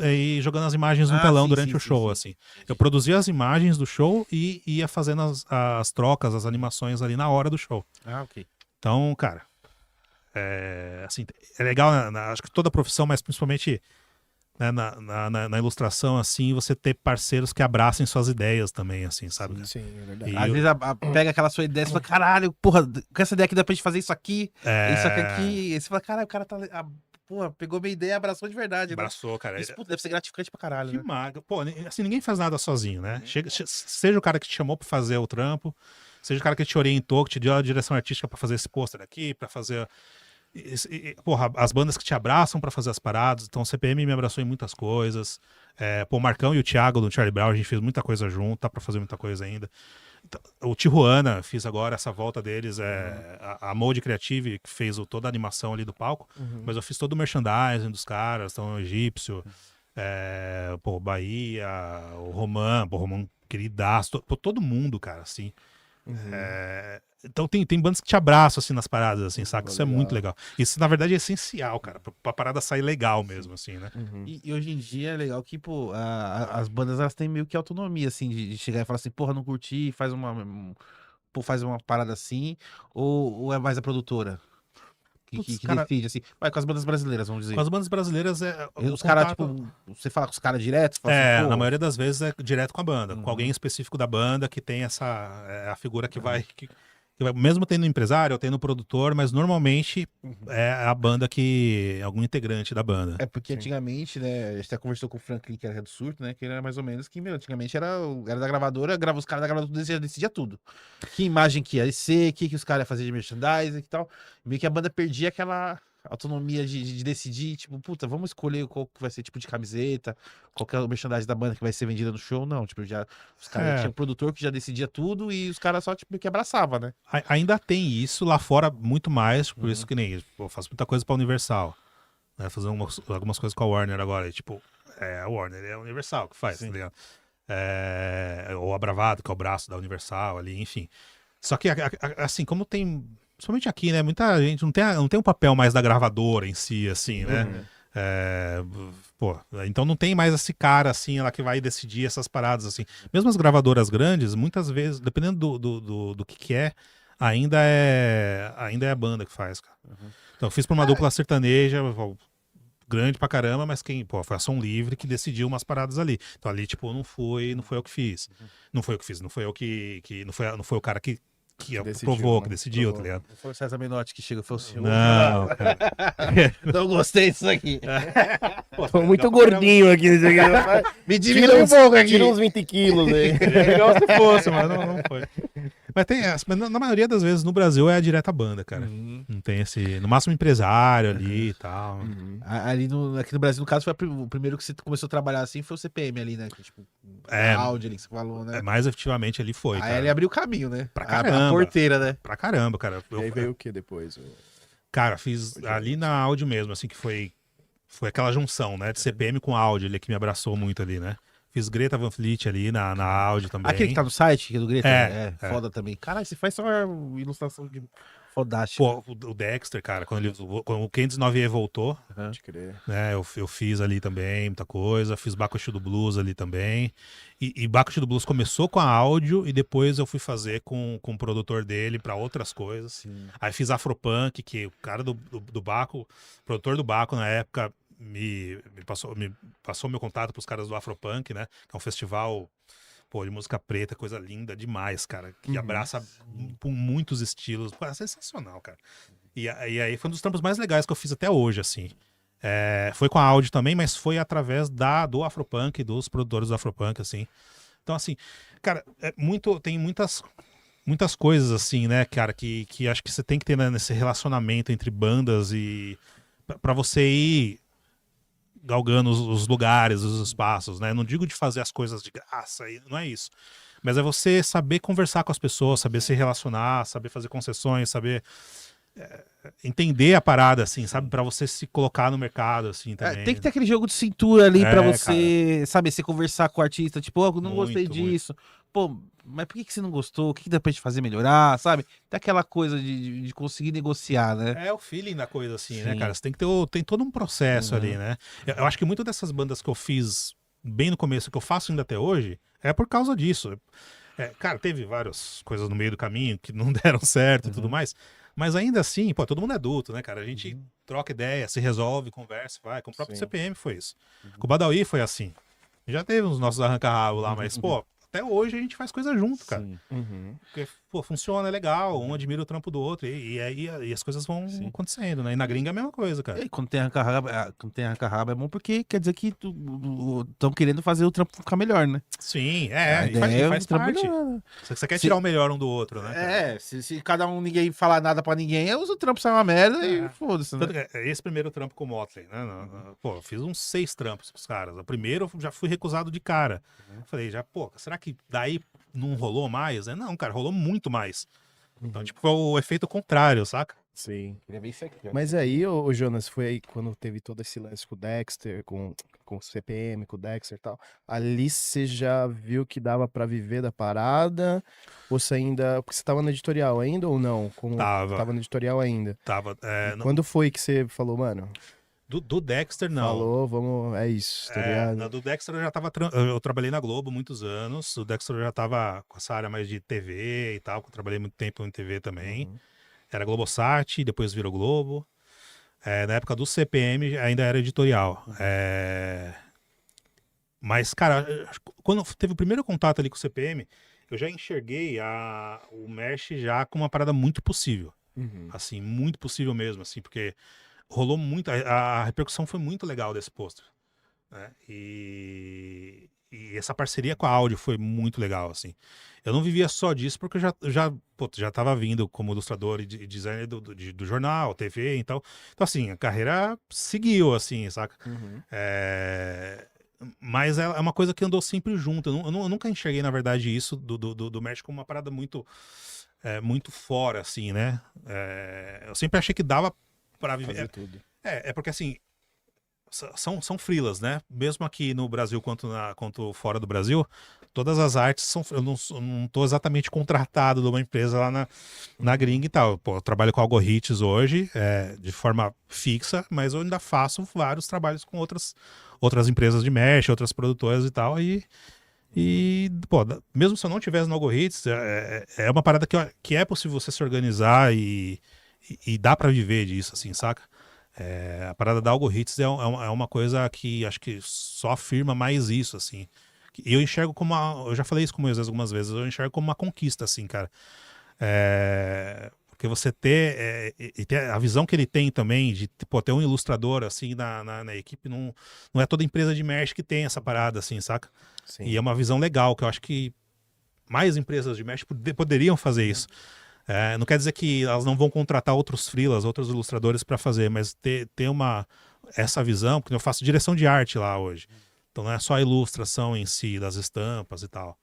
E jogando as imagens no Ah, telão sim, durante sim, o show, sim. assim. Eu produzia as imagens do show e ia fazendo as trocas, as animações ali na hora do show. Ah, ok. Então, cara, assim, é legal, acho que toda profissão, mas principalmente né, na ilustração, assim, você ter parceiros que abracem suas ideias também, assim, sabe? Sim, é verdade. E Às eu- vezes pega aquela sua ideia e fala, caralho, porra, com essa ideia aqui dá pra gente fazer isso aqui, isso É. aqui. E você fala, caralho, o cara tá. Porra, pegou minha ideia e abraçou de verdade, né? Abraçou, cara. Isso puta, deve ser gratificante pra caralho, Que né? maga. Pô, assim, ninguém faz nada sozinho, né? Seja o cara que te chamou pra fazer o trampo, seja o cara que te orientou, que te deu a direção artística pra fazer esse pôster aqui, pra fazer. Porra, as bandas que te abraçam pra fazer as paradas. Então, o CPM me abraçou em muitas coisas. O Marcão e o Thiago do Charlie Brown, a gente fez muita coisa junto, tá pra fazer muita coisa ainda. Então, o Tijuana, fiz agora essa volta deles. A Mode Creative, que fez toda a animação ali do palco. Mas eu fiz todo o merchandising dos caras, então o Egípcio, Bahia, o Roman queridaço, todo mundo, cara, assim. Então tem bandas que te abraçam, assim, nas paradas, assim, saca? Isso é muito legal. Isso, na verdade, é essencial, cara, pra parada sair legal mesmo, assim, né? E hoje em dia é legal que, pô, as bandas elas têm meio que autonomia, assim, de chegar e falar assim, porra, não curti, faz uma parada assim, ou é mais a produtora que Putz, cara, decide, assim. Vai com as bandas brasileiras, vamos dizer. com as bandas brasileiras Os caras, tipo, você fala com os caras direto? Fala assim, pô, na maioria das vezes é direto com a banda, com alguém específico da banda que tem a figura que vai. Mesmo tendo empresário ou tendo produtor, mas normalmente é a banda algum integrante da banda. É porque antigamente, né, a gente até conversou com o Franklin, que era do Surto, né, que ele era mais ou menos que, meu, antigamente era da gravadora, os caras da gravadora decidia tudo. Que imagem que ia ser, o que os caras iam fazer de merchandising e tal. Meio que a banda perdia aquela autonomia de decidir, tipo, puta, vamos escolher qual que vai ser tipo de camiseta, qual que é o merchandising da banda que vai ser vendida no show, não, tipo, os caras tinham um produtor que já decidia tudo e os caras só, tipo, meio que abraçava, né? Ainda tem isso lá fora muito mais, por isso que nem eu faço muita coisa pra Universal, né? Fazer algumas coisas com a Warner agora, e, tipo, a Warner é a Universal que faz, tá ligado? Ou a Bravado, que é o braço da Universal ali, enfim. Só que, assim, como tem, principalmente aqui, né, muita gente não tem um papel mais da gravadora em si, assim, né? Então não tem mais esse cara, assim, lá que vai decidir essas paradas, assim. Mesmo as gravadoras grandes, muitas vezes, dependendo do que é, ainda é a banda que faz, cara. Então eu fiz pra uma dupla sertaneja, grande pra caramba, mas foi a Som Livre que decidiu umas paradas ali. Então ali, tipo, não foi eu que fiz. Não foi eu que fiz, não foi eu não foi o cara que que decidiu, provou, né? que decidiu, tá Provou. ligado? Não foi o César Menotti que chega, foi o senhor. Não, cara. Não gostei disso aqui. Pô, Tô muito legal pra gordinho aqui. Me diminui um pouco aqui. Tira uns 20 quilos aí. caramba. É legal se fosse, mas não foi. Mas tem essa, mas na maioria das vezes no Brasil é a direta banda, cara. Não tem esse. No máximo empresário ali e tal. Ali aqui no Brasil, no caso, foi o primeiro que você começou a trabalhar assim, foi o CPM ali, né? Que, tipo, É. áudio ali que você falou, né? Mais efetivamente ali foi, Aí cara. ele abriu o caminho, né? Pra A caramba. porteira, né? Pra caramba, cara. E aí veio o que depois? Cara, fiz ali na áudio mesmo, assim, que foi aquela junção, né? De CPM com áudio, ele que me abraçou muito ali, né? Fiz Greta Van Fleet ali na áudio também. Aquele que tá no site, que é do Greta, É, é foda também. Caralho, você faz só uma ilustração de fodástica. Pô, o Dexter, cara, quando o 509E voltou, Pode crer. né? Eu fiz ali também muita coisa. Fiz Bakushu do Blues ali também. E Bakushu do Blues começou com a áudio e depois eu fui fazer com o produtor dele pra outras coisas. Sim. Aí fiz Afropunk, que o cara do Baco, o produtor do Baco na época, me passou meu contato pros caras do Afropunk, né? Que é um festival, pô, de música preta, coisa linda demais, cara. Que abraça com muitos estilos. Pô, é sensacional, cara. E aí foi um dos trampos mais legais que eu fiz até hoje, assim. Foi com a áudio também, mas foi através do Afropunk, dos produtores do Afropunk, assim. Então, assim, cara, tem muitas coisas, assim, né, cara, que acho que você tem que ter, né, nesse relacionamento entre bandas e pra você ir galgando os lugares, os espaços, né? Não digo de fazer as coisas de graça, não é isso. Mas é você saber conversar com as pessoas, saber se relacionar, saber fazer concessões, saber entender a parada, assim, sabe? Pra você se colocar no mercado, assim, também. Tem que ter aquele jogo de cintura ali pra É, você, sabe, você conversar com o artista, tipo, oh, não gostei Muito, disso. Pô, mas por que você não gostou? O que dá pra gente fazer melhorar, sabe? Tem aquela coisa de conseguir negociar, né? É o feeling da coisa, assim, né, Sim. cara? Você tem que ter tem todo um processo ali, né? Eu acho que muitas dessas bandas que eu fiz bem no começo, que eu faço ainda até hoje, é por causa disso. Cara, teve várias coisas no meio do caminho que não deram certo e tudo mais, mas ainda assim, pô, todo mundo é adulto, né, cara? A gente troca ideia, se resolve, conversa, vai. Com o próprio Sim. CPM foi isso. Com o Badawi foi assim. Já teve os nossos arranca-rabo lá, mas, pô, até hoje a gente faz coisa junto, cara. Sim. Porque, pô, funciona, é legal, um admira o trampo do outro, e as coisas vão acontecendo, né? E na gringa é a mesma coisa, cara. E quando tem arranca-rabo é bom porque quer dizer que estão querendo fazer o trampo ficar melhor, né? Sim, A e ideia é faz o trampo parte. melhor, né? Você quer Se- tirar o melhor um do outro, né? Cara? Se cada um, ninguém falar nada pra ninguém, o trampo sai uma merda e foda-se, né? Tanto que, esse primeiro trampo com o Motley, né? Pô, eu fiz uns 6 trampos pros caras. O primeiro eu já fui recusado de cara. Falei, pô, será que daí não rolou mais? Não, cara, rolou muito mais. Então, tipo, foi o efeito contrário, saca? Sim. Queria ver isso aqui, ó. Mas aí, ô Jonas, foi aí quando teve todo esse lance com o Dexter, com o CPM, com o Dexter e tal. Ali você já viu que dava pra viver da parada? Ou você ainda. Porque você tava no editorial ainda ou não? Tava. No editorial ainda. Tava. Quando foi que você falou, mano? Do Dexter, não. Falou, vamos. É isso, tá ligado? Do Dexter eu já tava. Eu trabalhei na Globo muitos anos. O Dexter eu já tava com essa área mais de TV e tal, que eu trabalhei muito tempo em TV também. Era Globosat, depois virou Globo. Na época do CPM ainda era editorial. Mas, cara, quando teve o primeiro contato ali com o CPM, eu já enxerguei o Mesh já com uma parada muito possível. Assim, muito possível mesmo, assim, porque rolou muito, a repercussão foi muito legal desse pôster, né? E essa parceria com a áudio foi muito legal, assim. Eu não vivia só disso porque eu já tava vindo como ilustrador e designer do jornal, TV e tal. Então, assim, a carreira seguiu, assim, saca? Mas é uma coisa que andou sempre junto. Eu nunca enxerguei, na verdade, isso do México como uma parada muito, muito fora, assim, né? Eu sempre achei que dava pra viver. Fazer tudo. Porque assim, são freelas, né? Mesmo aqui no Brasil quanto fora do Brasil, todas as artes são. Eu não tô exatamente contratado de uma empresa lá na gringa e tal. Pô, eu trabalho com Algohits hoje, de forma fixa, mas eu ainda faço vários trabalhos com outras empresas de mesh, outras produtoras e tal. E pô, mesmo se eu não tivesse no Algohits, é uma parada que é possível você se organizar e dá pra viver disso, assim, saca? A parada da Algohits é uma coisa que acho que só afirma mais isso, assim. E eu enxergo eu já falei isso com o Moisés algumas vezes, eu enxergo como uma conquista, assim, cara. Porque você e ter a visão que ele tem também de pô, ter um ilustrador assim na equipe, não é toda empresa de merch que tem essa parada, assim, saca? Sim. E é uma visão legal, que eu acho que mais empresas de merch poderiam fazer isso. Não quer dizer que elas não vão contratar outros freelas, outros ilustradores para fazer, mas ter essa visão, porque eu faço direção de arte lá hoje. Então não é só a ilustração em si, das estampas e tal.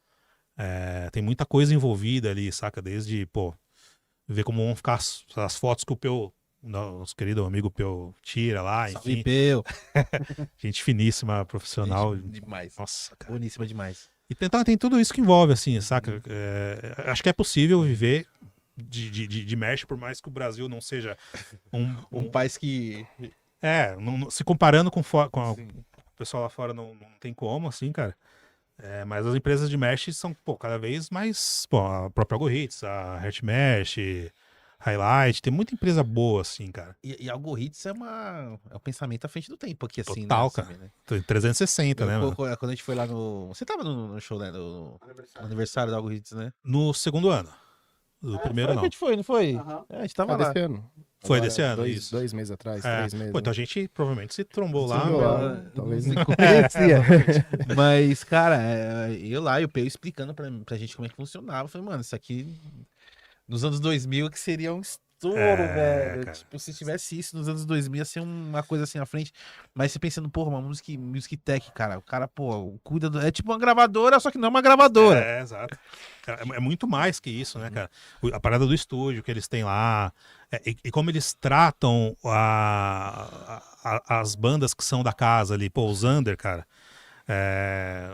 Tem muita coisa envolvida ali, saca? Desde, pô, ver como vão ficar as fotos que o Peu, nosso querido amigo Peu, tira lá, Salve, enfim. Peu. Gente finíssima, profissional. Gente, demais. Nossa, cara. Boníssima demais. E tem tudo isso que envolve, assim, saca? Acho que é possível viver de merch, por mais que o Brasil não seja Um país que... se comparando com o Sim. pessoal lá fora não tem como, assim, cara. Mas as empresas de mesh são, pô, cada vez mais, pô, a própria Algoritmos, a Hertmesh, Highlight, tem muita empresa boa, assim, cara. E Algoritmos é um pensamento à frente do tempo aqui, assim, Total, né? cara. Assim, né? 360, né, mano? Quando a gente foi lá no... Você tava no show, né? No aniversário da Algoritmos, né? No segundo ano. Do primeiro, Foi não. que a gente foi, não foi? Aham. A gente tava lá. Desse ano. Foi Agora, desse ano, dois, isso. 2 meses atrás, É. 3 meses. Pô, então a gente provavelmente se trombou lá. trombou mas- lá. Talvez não não. se conhecia. Mas, cara, eu lá e o Peu explicando pra gente como é que funcionava. Eu falei, mano, isso aqui nos anos 2000 que seria um estouro, velho. cara. Tipo, se tivesse isso nos anos 2000 ia ser uma coisa assim à frente. Mas você pensando, porra, uma music tech, cara. O cara, pô, cuida do... É tipo uma gravadora, só que não é uma gravadora. Exato. É muito mais que isso, né, cara? A parada do estúdio que eles têm lá, e como eles tratam as bandas que são da casa ali, pô, os under, cara.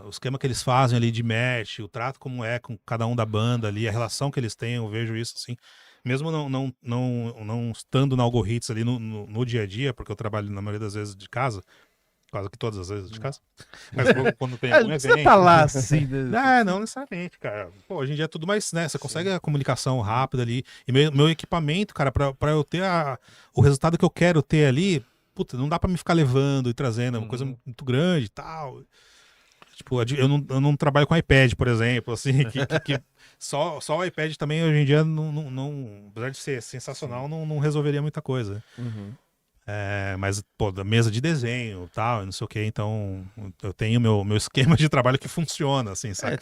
O esquema que eles fazem ali de match, o trato como é com cada um da banda ali, a relação que eles têm, eu vejo isso assim. Mesmo não estando na Algoritmos ali no dia a dia, porque eu trabalho na maioria das vezes de casa, quase que todas as vezes de casa. Mas quando tem algum Não evento. precisa tá lá assim, né? Não necessariamente, cara. Pô, hoje em dia é tudo mais, né? Você consegue a comunicação rápida ali. E meu equipamento, cara, pra eu ter o resultado que eu quero ter ali, puta, não dá pra me ficar levando e trazendo. É uma coisa muito grande e tal. Tipo, eu não trabalho com iPad, por exemplo, assim, que só o iPad também hoje em dia, apesar de ser sensacional, não resolveria muita coisa. Uhum. Mas, pô, da mesa de desenho e tal, não sei o que, então eu tenho meu esquema de trabalho que funciona, assim, sabe?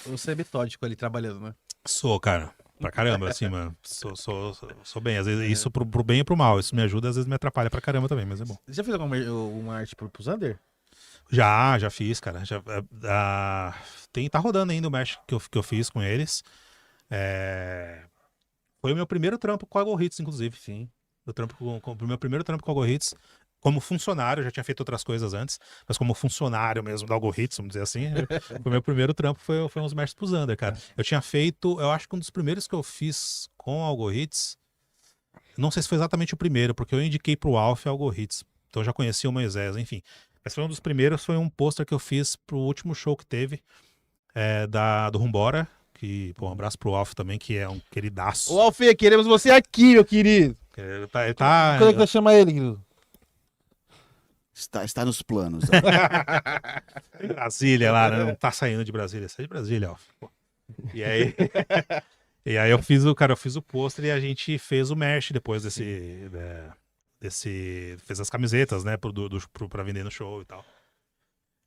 Você é metódico ali trabalhando, né? Sou, cara, pra caramba, assim, mano. Sou bem, às vezes isso pro bem e pro mal, isso me ajuda, às vezes me atrapalha pra caramba também, mas é bom. Você já fez uma arte pro Zander? Já fiz, cara, tá rodando ainda o mesh que eu fiz com eles. Foi o meu primeiro trampo com a Algoritmos, inclusive. Sim. O meu primeiro trampo com a Algoritmos, como funcionário, já tinha feito outras coisas antes, mas como funcionário mesmo da Algoritmos, vamos dizer assim, o meu primeiro trampo foi uns mestres pro Zander, cara. Eu tinha feito, eu acho que um dos primeiros que eu fiz com a Algoritmos, não sei se foi exatamente o primeiro, porque eu indiquei pro Alf a Algoritmos, então eu já conhecia o Moisés, enfim. Mas foi um dos primeiros, foi um pôster que eu fiz pro último show que teve, do Rumbora, que, pô, um abraço pro Alf também, que é um queridaço. Ô, Alfê, queremos você aqui, meu querido. Ele tá Quando é que vai chamar ele, querido? Está nos planos. em Brasília lá, né? Não tá saindo de Brasília, sai de Brasília, Alf. Pô. E aí, eu fiz o pôster e a gente fez o merch depois fez as camisetas, né, pra vender no show e tal.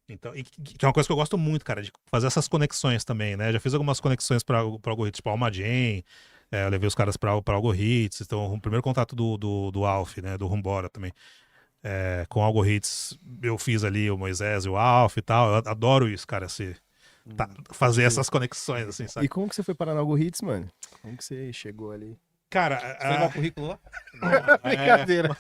Então, que é uma coisa que eu gosto muito, cara, de fazer essas conexões também, né? Já fiz algumas conexões para Algoritmos, tipo a Alma Jam, eu levei os caras pra Algoritmos, então o primeiro contato do Alf, né, do Rumbora também. Com Algoritmos, eu fiz ali o Moisés e o Alf e tal. Eu adoro isso, cara, fazer essas conexões, assim, sabe? E como que você foi parar no Algoritmos, mano? Como que você chegou ali? Cara, Você levar o currículo lá? brincadeira.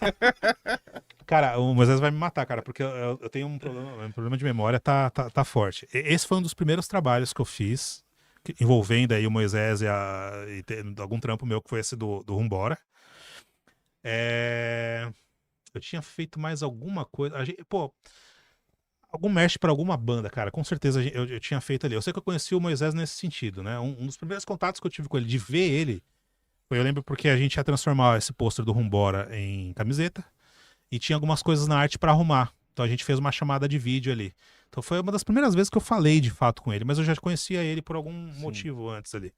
Cara, o Moisés vai me matar, cara, porque eu tenho um problema de memória, tá forte. Esse foi um dos primeiros trabalhos que eu fiz, envolvendo aí o Moisés e algum trampo meu, que foi esse do Rumbora. Eu tinha feito mais alguma coisa. Algum mesh pra alguma banda, cara. Com certeza eu tinha feito ali. Eu sei que eu conheci o Moisés nesse sentido, né? Um dos primeiros contatos que eu tive com ele, de ver ele, eu lembro porque a gente ia transformar esse pôster do Rumbora em camiseta e tinha algumas coisas na arte pra arrumar. Então a gente fez uma chamada de vídeo ali. Então foi uma das primeiras vezes que eu falei de fato com ele, mas eu já conhecia ele por algum motivo antes ali.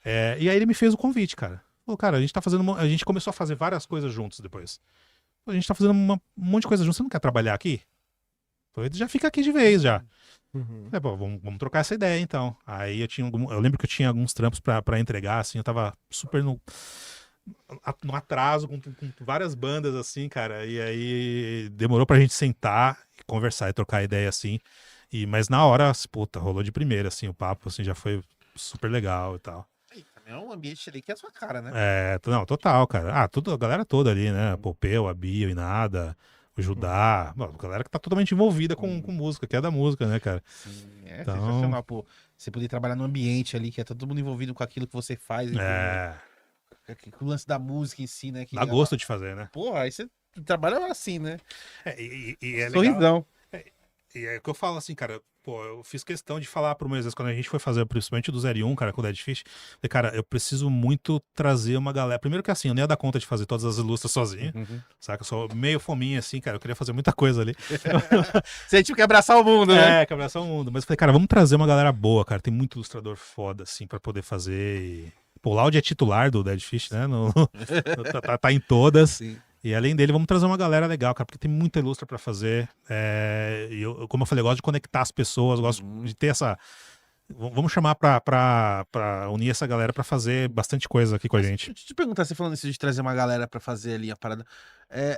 E aí ele me fez o convite, cara. Falou, cara, a gente tá fazendo. A gente começou a fazer várias coisas juntos depois. A gente tá fazendo um monte de coisa juntos. Você não quer trabalhar aqui? Falei, já fica aqui de vez já. Falei, pô, vamos trocar essa ideia então. Aí eu lembro que eu tinha alguns trampos pra entregar, assim, eu tava super no atraso com várias bandas, assim, cara. E aí demorou pra gente sentar, conversar e trocar ideia, assim. Mas na hora, puta, rolou de primeira, assim, o papo, assim, já foi super legal e tal. Também é um ambiente ali que é a sua cara, né? Não, total, cara. A galera toda ali, né? A Popeu, a Bio e nada, o Judá. Bom, a galera que tá totalmente envolvida com música, que é da música, né, cara? Sim, Então- sensacional, pô. Você poder trabalhar num ambiente ali que é todo mundo envolvido com aquilo que você faz, e com o lance da música em si, né? Que Dá gosto de fazer, né? Porra, aí você trabalha assim, né? E é legal. Sorrisão. E é o que eu falo assim, cara, pô, eu fiz questão de falar pro Moisés, quando a gente foi fazer, principalmente do 01, cara, com o Dead Fish, falei, cara, eu preciso muito trazer uma galera. Primeiro que assim, eu nem ia dar conta de fazer todas as ilustras sozinho, saca? Eu sou meio fominha, assim, cara, eu queria fazer muita coisa ali. Você tinha que abraçar o mundo, né? Que abraçar o mundo. Mas eu falei, cara, vamos trazer uma galera boa, cara, tem muito ilustrador foda, assim, pra poder fazer. Pô, o Loud é titular do Dead Fish, né? Tá em todas. Sim. E além dele, vamos trazer uma galera legal, cara, porque tem muita ilustra pra fazer. E como eu falei, eu gosto de conectar as pessoas, gosto de ter essa. Vamos chamar pra unir essa galera pra fazer bastante coisa aqui com a gente. Deixa eu te perguntar, você falando isso de trazer uma galera pra fazer ali a parada.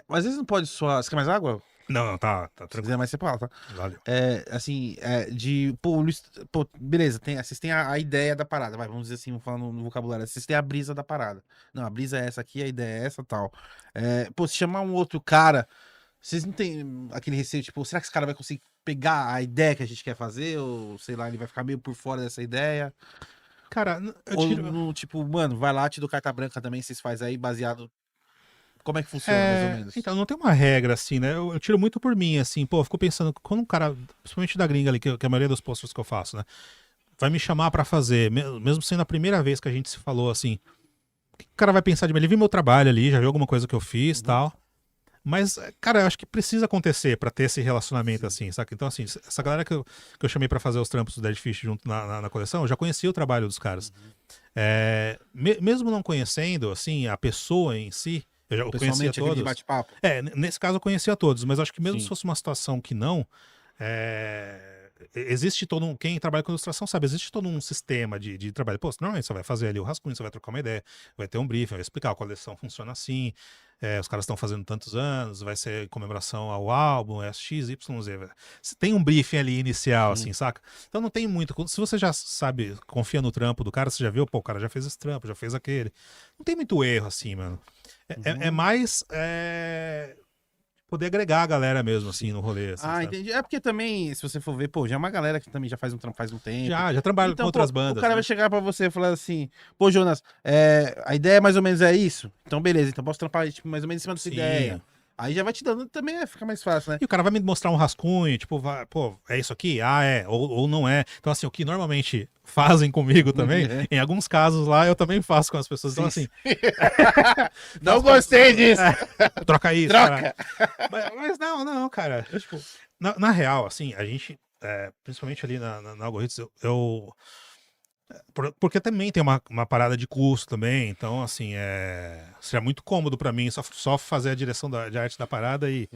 Às vezes não pode soar. Você quer mais água? Não, tá Se tranquilo. quiser mais, você fala, tá? Valeu. Pô, beleza, vocês têm a ideia da parada, vamos dizer assim, falando no vocabulário, vocês têm a brisa da parada. Não, a brisa é essa aqui, a ideia é essa tal. Se chamar um outro cara, vocês não têm aquele receio, tipo, será que esse cara vai conseguir pegar a ideia que a gente quer fazer? Ou, sei lá, ele vai ficar meio por fora dessa ideia? Cara, eu Ou, tiro. tipo, mano, vai lá, te dou carta branca também, vocês fazem aí baseado. Como é que funciona, mais ou menos? Então, não tem uma regra assim, né? Eu tiro muito por mim, assim, pô, eu fico pensando, quando um cara, principalmente da gringa ali, que a maioria dos posters que eu faço, né? Vai me chamar pra fazer, mesmo sendo a primeira vez que a gente se falou assim, o que o cara vai pensar de mim? Ele viu meu trabalho ali, já viu alguma coisa que eu fiz e tal. Mas, cara, eu acho que precisa acontecer pra ter esse relacionamento assim, saca? Então, assim, essa galera que eu chamei pra fazer os trampos do Dead Fish junto na coleção, eu já conhecia o trabalho dos caras. Mesmo não conhecendo, assim, a pessoa em si, eu conhecia Pessoalmente, aquele todos. bate-papo. Nesse caso eu conhecia todos, mas eu acho que mesmo Sim. se fosse uma situação que não, existe todo um. Quem trabalha com ilustração sabe, existe todo um sistema de trabalho. Pô, normalmente você vai fazer ali o rascunho, você vai trocar uma ideia, vai ter um briefing, vai explicar a coleção funciona assim, os caras estão fazendo tantos anos, vai ser comemoração ao álbum, X, Y, Z. Você tem um briefing ali inicial, assim, saca? Então não tem muito. Se você já sabe, confia no trampo do cara, você já viu, pô, o cara já fez esse trampo, já fez aquele. Não tem muito erro, assim, mano. É mais poder agregar a galera mesmo, assim, no rolê. Assim, sabe? Entendi. É porque também, se você for ver, pô, já é uma galera que também já faz um trampo faz um tempo. Já trabalho com outras bandas. O cara né? vai chegar pra você e falar assim, pô, Jonas, a ideia mais ou menos é isso? Então, beleza, então posso trampar tipo, mais ou menos em cima dessa Sim. ideia. Aí já vai te dando também, fica mais fácil, né? E o cara vai me mostrar um rascunho, tipo, pô, é isso aqui? Ou não é. Então, assim, o que normalmente fazem comigo também, em alguns casos lá, eu também faço com as pessoas. Então, assim, Não gostei disso! troca isso. Troca! Cara. Mas não, cara. Tipo, na real, assim, a gente, principalmente ali na Algoritmos, porque também tem uma parada de custo também, então assim, seria muito cômodo pra mim só fazer a direção de arte da parada e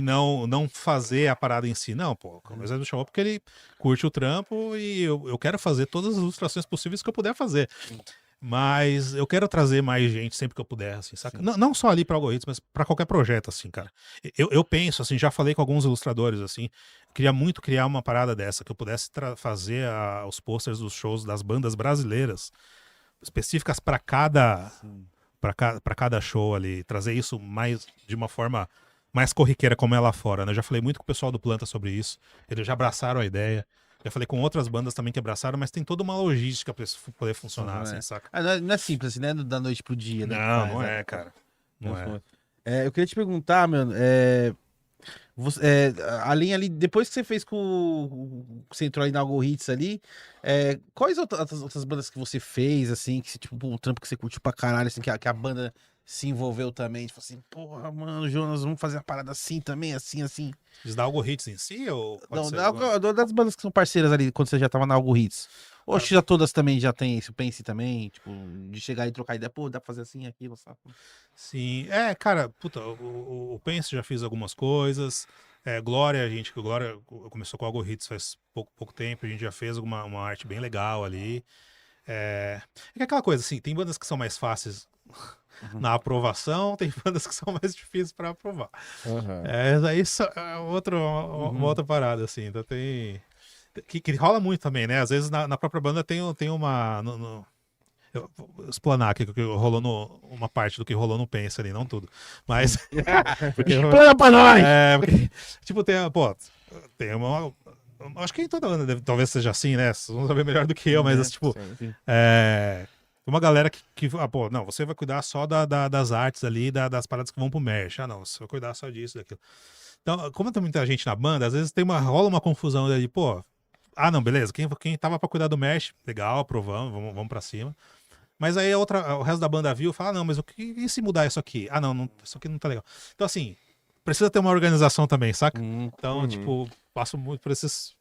não fazer a parada em si. Não, pô, o Moisés me chamou porque ele curte o trampo e eu quero fazer todas as ilustrações possíveis que eu puder fazer. Mas eu quero trazer mais gente sempre que eu puder, assim, saca? Não só ali para Algoritmos, mas para qualquer projeto, assim, cara. Eu penso, assim, já falei com alguns ilustradores, assim, queria muito criar uma parada dessa, que eu pudesse fazer os posters dos shows das bandas brasileiras, específicas para cada show ali, trazer isso mais de uma forma mais corriqueira como é lá fora, né? Eu já falei muito com o pessoal do Planta sobre isso, eles já abraçaram a ideia. Já falei com outras bandas também que abraçaram, mas tem toda uma logística pra isso poder funcionar, assim, saca? Não é simples assim, né? Da noite pro dia, né? Não é, cara. Não é. Eu queria te perguntar, mano, além ali, depois que você fez você entrou ali na Algoritmos ali, quais outras bandas que você fez, assim, que tipo, o trampo que você curtiu pra caralho, assim, que a banda se envolveu também? Tipo assim, porra, mano, Jonas, vamos fazer a parada assim também, assim, assim. Diz da Algo Hits em si ou pode Não, ser das bandas que são parceiras ali, quando você já tava na Algo Hits. Ou acho que já todas também já tem esse Pense também, tipo, de chegar e trocar ideia, pô, dá pra fazer assim, aquilo, sabe? Sim, cara, puta, o Pense já fiz algumas coisas. Glória, o Glória começou com o Algo Hits faz pouco tempo, a gente já fez uma arte bem legal ali. Que é aquela coisa, assim, tem bandas que são mais fáceis na aprovação, tem bandas que são mais difíceis pra aprovar. Aí é uma outra parada, assim, então tem... Que rola muito também, né? Às vezes na própria banda tem uma... Eu vou explanar aqui que rolou uma parte do que rolou no Pense ali, não tudo. Mas. Explana pra nós! Porque, tipo, tem uma. Acho que em toda banda talvez seja assim, né? Vocês vão saber melhor do que eu, mas, tipo. Uma galera que pô, não, você vai cuidar só das artes ali, das paradas que vão pro merch. Ah, não, você vai cuidar só disso, daquilo. Então, como tem muita gente na banda, às vezes rola uma confusão ali, pô. Ah, não, beleza. Quem tava pra cuidar do merch, legal, aprovamos, vamos pra cima. Mas aí o resto da banda viu e fala, não, mas e se mudar isso aqui? Ah, não, isso aqui não tá legal. Então, assim, precisa ter uma organização também, saca? Então, tipo, passo muito por esses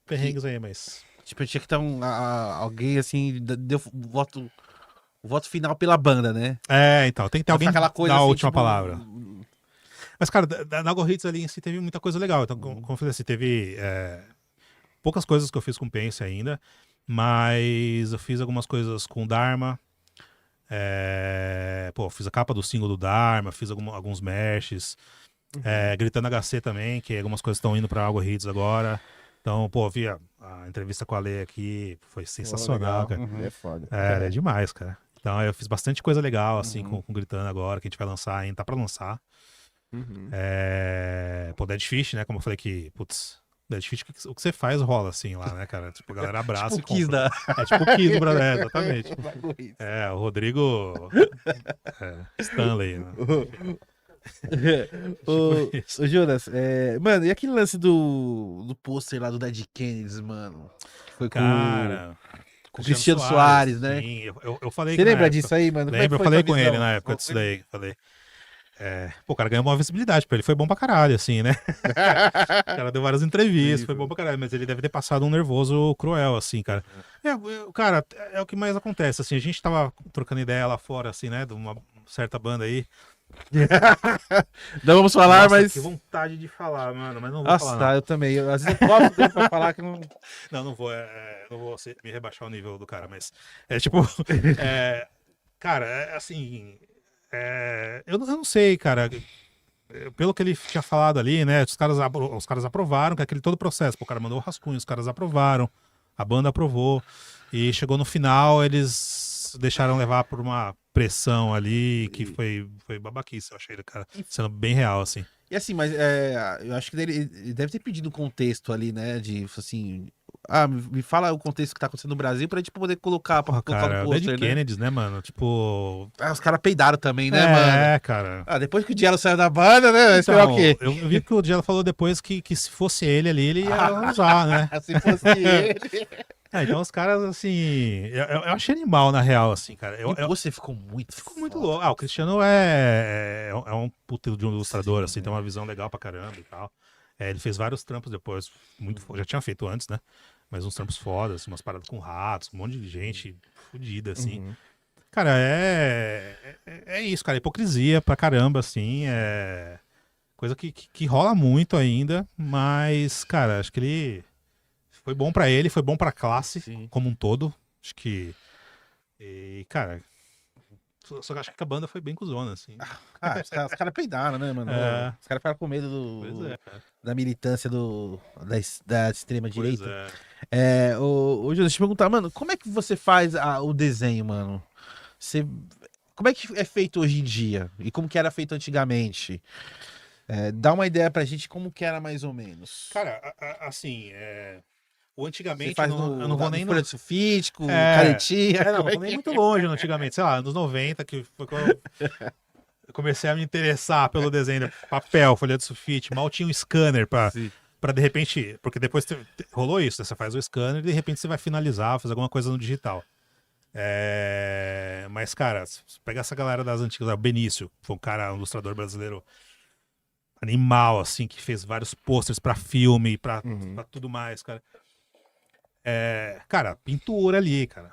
perrengues aí, mas... Tipo, tinha que ter alguém assim, deu o voto final pela banda, né? Então, tem que ter alguém aquela coisa dar a assim, última tipo, palavra. Mas, cara, da Algo Hits ali em si teve muita coisa legal. Então, como eu falei assim, teve poucas coisas que eu fiz com Pense ainda, mas eu fiz algumas coisas com Dharma. Fiz a capa do single do Dharma, fiz alguns meshes. Gritando HC também, que algumas coisas estão indo pra Algo Hits agora. Então, vi a entrevista com a Lê aqui, foi sensacional, cara. É foda. É demais, cara. Então, eu fiz bastante coisa legal, assim, com Gritando agora, que a gente vai lançar ainda, tá pra lançar. Dead Fish, né, como eu falei que, Dead Fish, o que você faz rola, assim, lá, né, cara? Tipo, a galera abraça Tipo e compra. Tipo o Kiss, brother, exatamente. O Rodrigo Stanley, né? Ô, Jonas, mano, e aquele lance do pôster lá do Dead Kennedys, mano? Foi Cara, com o Cristiano Soares, né? Sim, eu falei Você que na lembra época- disso aí, mano? Como é que Lembro, eu foi falei tua com ele visão? na época disso daí. Falei. O cara ganhou uma visibilidade pra ele. Foi bom pra caralho, assim, né? O cara deu várias entrevistas, foi bom pra caralho. Mas ele deve ter passado um nervoso cruel, assim, cara. Cara, é o que mais acontece, assim. A gente tava trocando ideia lá fora, assim, né? De uma certa banda aí. Não vamos falar, Nossa, mas... que vontade de falar, mano. Mas não vou Nossa, falar, tá, eu também. Às vezes eu posso tempo pra falar que não... não vou. Não vou me rebaixar o nível do cara, mas... tipo... cara, assim... eu não sei, cara. Pelo que ele tinha falado ali, né? Os caras aprovaram, que aquele todo o processo. O cara mandou o rascunho, os caras aprovaram, a banda aprovou. E chegou no final, eles deixaram levar por uma pressão ali que foi babaquice, eu achei, cara, sendo bem real, assim. E assim, mas eu acho que ele deve ter pedido o contexto ali, né? De, assim... me fala o contexto que tá acontecendo no Brasil pra gente poder colocar Cara, no o Dead pôster, né? Kennedys, né, mano? Tipo... Os caras peidaram também, né, mano? Cara. Depois que o Diallo saiu da banda, né? Vai esperar o quê? Eu vi que o Diallo falou depois que se fosse ele ali, ele ia usar, né? Se fosse ele... Então os caras, assim... Eu achei animal, na real, assim, cara. Você ficou muito louco. O Cristiano é um puto de um ilustrador, assim, tem uma visão legal pra caramba e tal. Ele fez vários trampos depois, já tinha feito antes, né? Mas uns trampos fodas, umas paradas com ratos, um monte de gente fodida, assim. Cara, é isso, cara. Hipocrisia pra caramba, assim. Coisa que rola muito ainda, mas, cara, acho que ele... Foi bom pra ele, foi bom pra classe como um todo. Acho que... E, cara... Só que acho que a banda foi bem cuzona, assim. Os caras peidaram, né, mano? Os caras ficaram com medo da militância da extrema-direita. Ô, Júlio, deixa eu te perguntar, mano, como é que você faz o desenho, mano? Como é que é feito hoje em dia? E como que era feito antigamente? Dá uma ideia pra gente como que era mais ou menos. Cara, assim, o antigamente, Você faz eu não vou nem... folha de sulfite, com canetinha. Não vou nem muito longe no antigamente. Sei lá, anos 90, que foi quando eu comecei a me interessar pelo desenho. Papel, folha de sulfite, mal tinha um scanner pra de repente... Porque depois rolou isso, né? Você faz o scanner e de repente você vai finalizar, fazer alguma coisa no digital. Mas, cara, se você pega essa galera das antigas, o Benício, foi um cara, um ilustrador brasileiro animal, assim, que fez vários posters pra filme, pra tudo mais, cara. Cara, pintura ali, cara.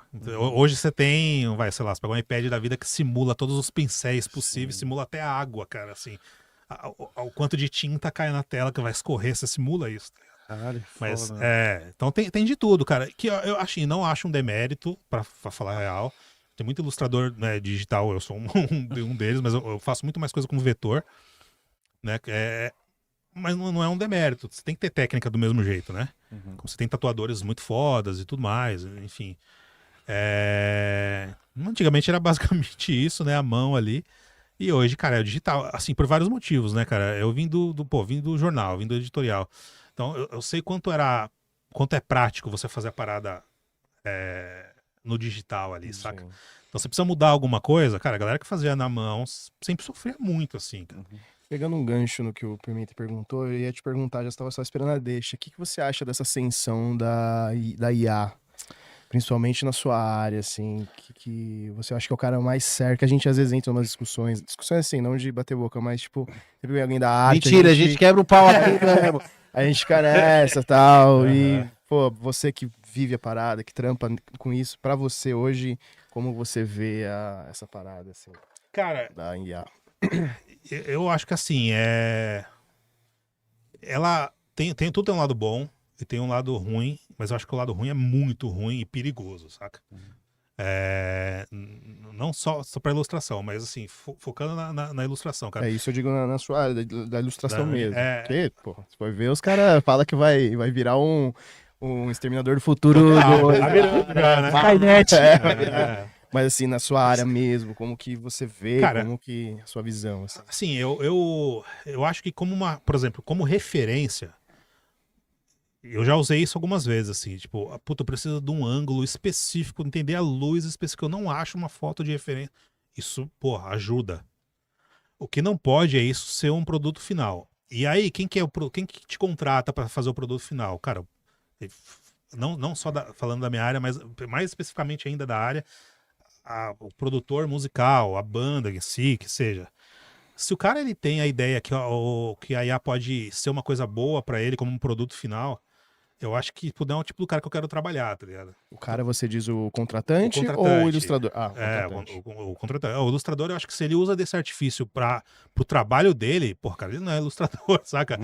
Hoje você tem, sei lá, você pega um iPad da vida que simula todos os pincéis possíveis, simula até a água, cara, assim. O quanto de tinta cai na tela que vai escorrer, você simula isso. Caralho, Mas, foda, né? então tem de tudo, cara. Que eu acho, não acho um demérito, pra falar a real. Tem muito ilustrador, né, digital, eu sou um deles, mas eu faço muito mais coisa como vetor, né? Mas não é um demérito. Você tem que ter técnica do mesmo jeito, né? Como você tem tatuadores muito fodas e tudo mais, enfim. Antigamente era basicamente isso, né? A mão ali. E hoje, cara, é o digital. Assim, por vários motivos, né, cara? Eu vim vim do jornal, vim do editorial. Então, eu sei quanto é prático você fazer a parada no digital ali, saca? Então, você precisa mudar alguma coisa, cara, a galera que fazia na mão sempre sofria muito, assim, cara. Pegando um gancho no que o Pimenta perguntou, eu ia te perguntar, já estava só esperando a deixa. O que você acha dessa ascensão da IA? Principalmente na sua área, assim, que você acha que é o cara mais certo, que a gente às vezes entra em umas discussões assim, não de bater boca, mas tipo, sempre vem alguém da arte. Mentira, a gente quebra o pau aqui mesmo. A gente fica nessa e tal, e, pô, você que vive a parada, que trampa com isso, pra você hoje, como você vê essa parada, assim, Cara, da IA? eu acho que assim, ela tudo tem um lado bom e tem um lado ruim, mas eu acho que o lado ruim é muito ruim e perigoso, saca? Não só pra ilustração, mas assim, focando na ilustração, cara. É isso eu digo na sua área da ilustração mesmo. É. Porque, pô, você vai ver, os caras falam que vai virar um exterminador do futuro. Tá virando já, né? Skynet. É. Mas assim, na sua área mesmo, como que você vê, Cara, como que a sua visão, assim. Assim, eu acho que por exemplo, como referência, eu já usei isso algumas vezes, assim, tipo, puta, eu preciso de um ângulo específico, entender a luz específica, eu não acho uma foto de referência. Isso, porra, ajuda. O que não pode é isso ser um produto final. E aí, quem que te contrata para fazer o produto final? Cara, não só falando da minha área, mas mais especificamente ainda da área, o produtor musical, a banda em si, que seja. Se o cara ele tem a ideia que a IA pode ser uma coisa boa para ele como um produto final, eu acho que é o tipo do cara que eu quero trabalhar, tá ligado? O cara, você diz o contratante, ou o contratante. ilustrador? Ah, O contratante. O ilustrador, eu acho que se ele usa desse artifício pro trabalho dele, porra, cara, ele não é ilustrador, saca?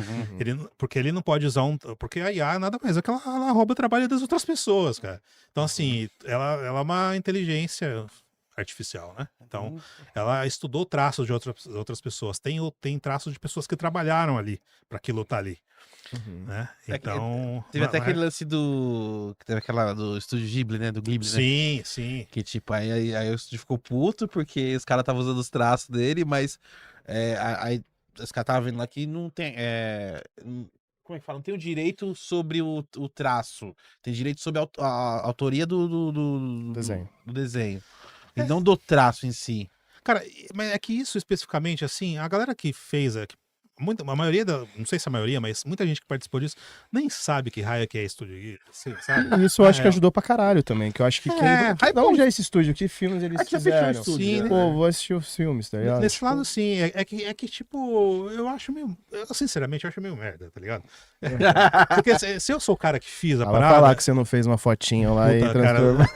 Porque ele não pode usar porque a IA nada mais é que ela rouba o trabalho das outras pessoas, cara. Então, assim, ela é uma inteligência artificial, né? Então, ela estudou traços de outras pessoas. Tem traços de pessoas que trabalharam ali para aquilo estar ali. Né? Então. Teve até aquele lance do Estúdio Ghibli, né? Do Ghibli, né? Sim. Que tipo, aí o estúdio ficou puto porque os caras estavam usando os traços dele, mas aí os caras estavam vendo lá que não tem. Como é que fala? Não tem o direito sobre o traço. Tem direito sobre a autoria do Desenho. Do desenho. E não do traço em si. Cara, mas é que isso especificamente, assim, a galera que fez. A maioria não sei se a maioria, mas muita gente que participou disso nem sabe que raio que é estúdio Ghibli, sabe? E isso eu acho que ajudou pra caralho também, que eu acho que da onde é esse estúdio? Que filmes eles fizeram? Sim, né? Pô, vou assistir os filmes, tá ligado? Nesse lado, sim. É que, tipo, eu acho meio. Sinceramente, eu acho meio merda, tá ligado? Porque se eu sou o cara que fiz a Vai parada. falar que você não fez uma fotinha lá e transformou.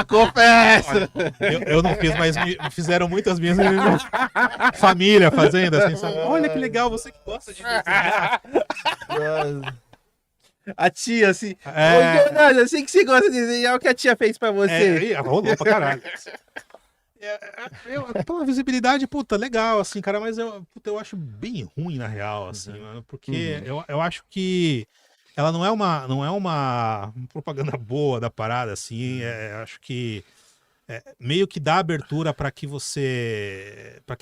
Confessa! Eu não fiz, mas fizeram muitas minhas família fazendo, assim, sabe? Olha que legal, você que gosta de desenhar. A tia, assim. Ô, Leonardo, eu sei que você gosta de desenhar o que a tia fez pra você. Rolou pra caralho. Pela visibilidade, puta, legal, assim, cara, mas eu acho bem ruim, na real, assim, mano, porque eu acho que ela não é uma propaganda boa da parada, assim, acho que meio que dá abertura para que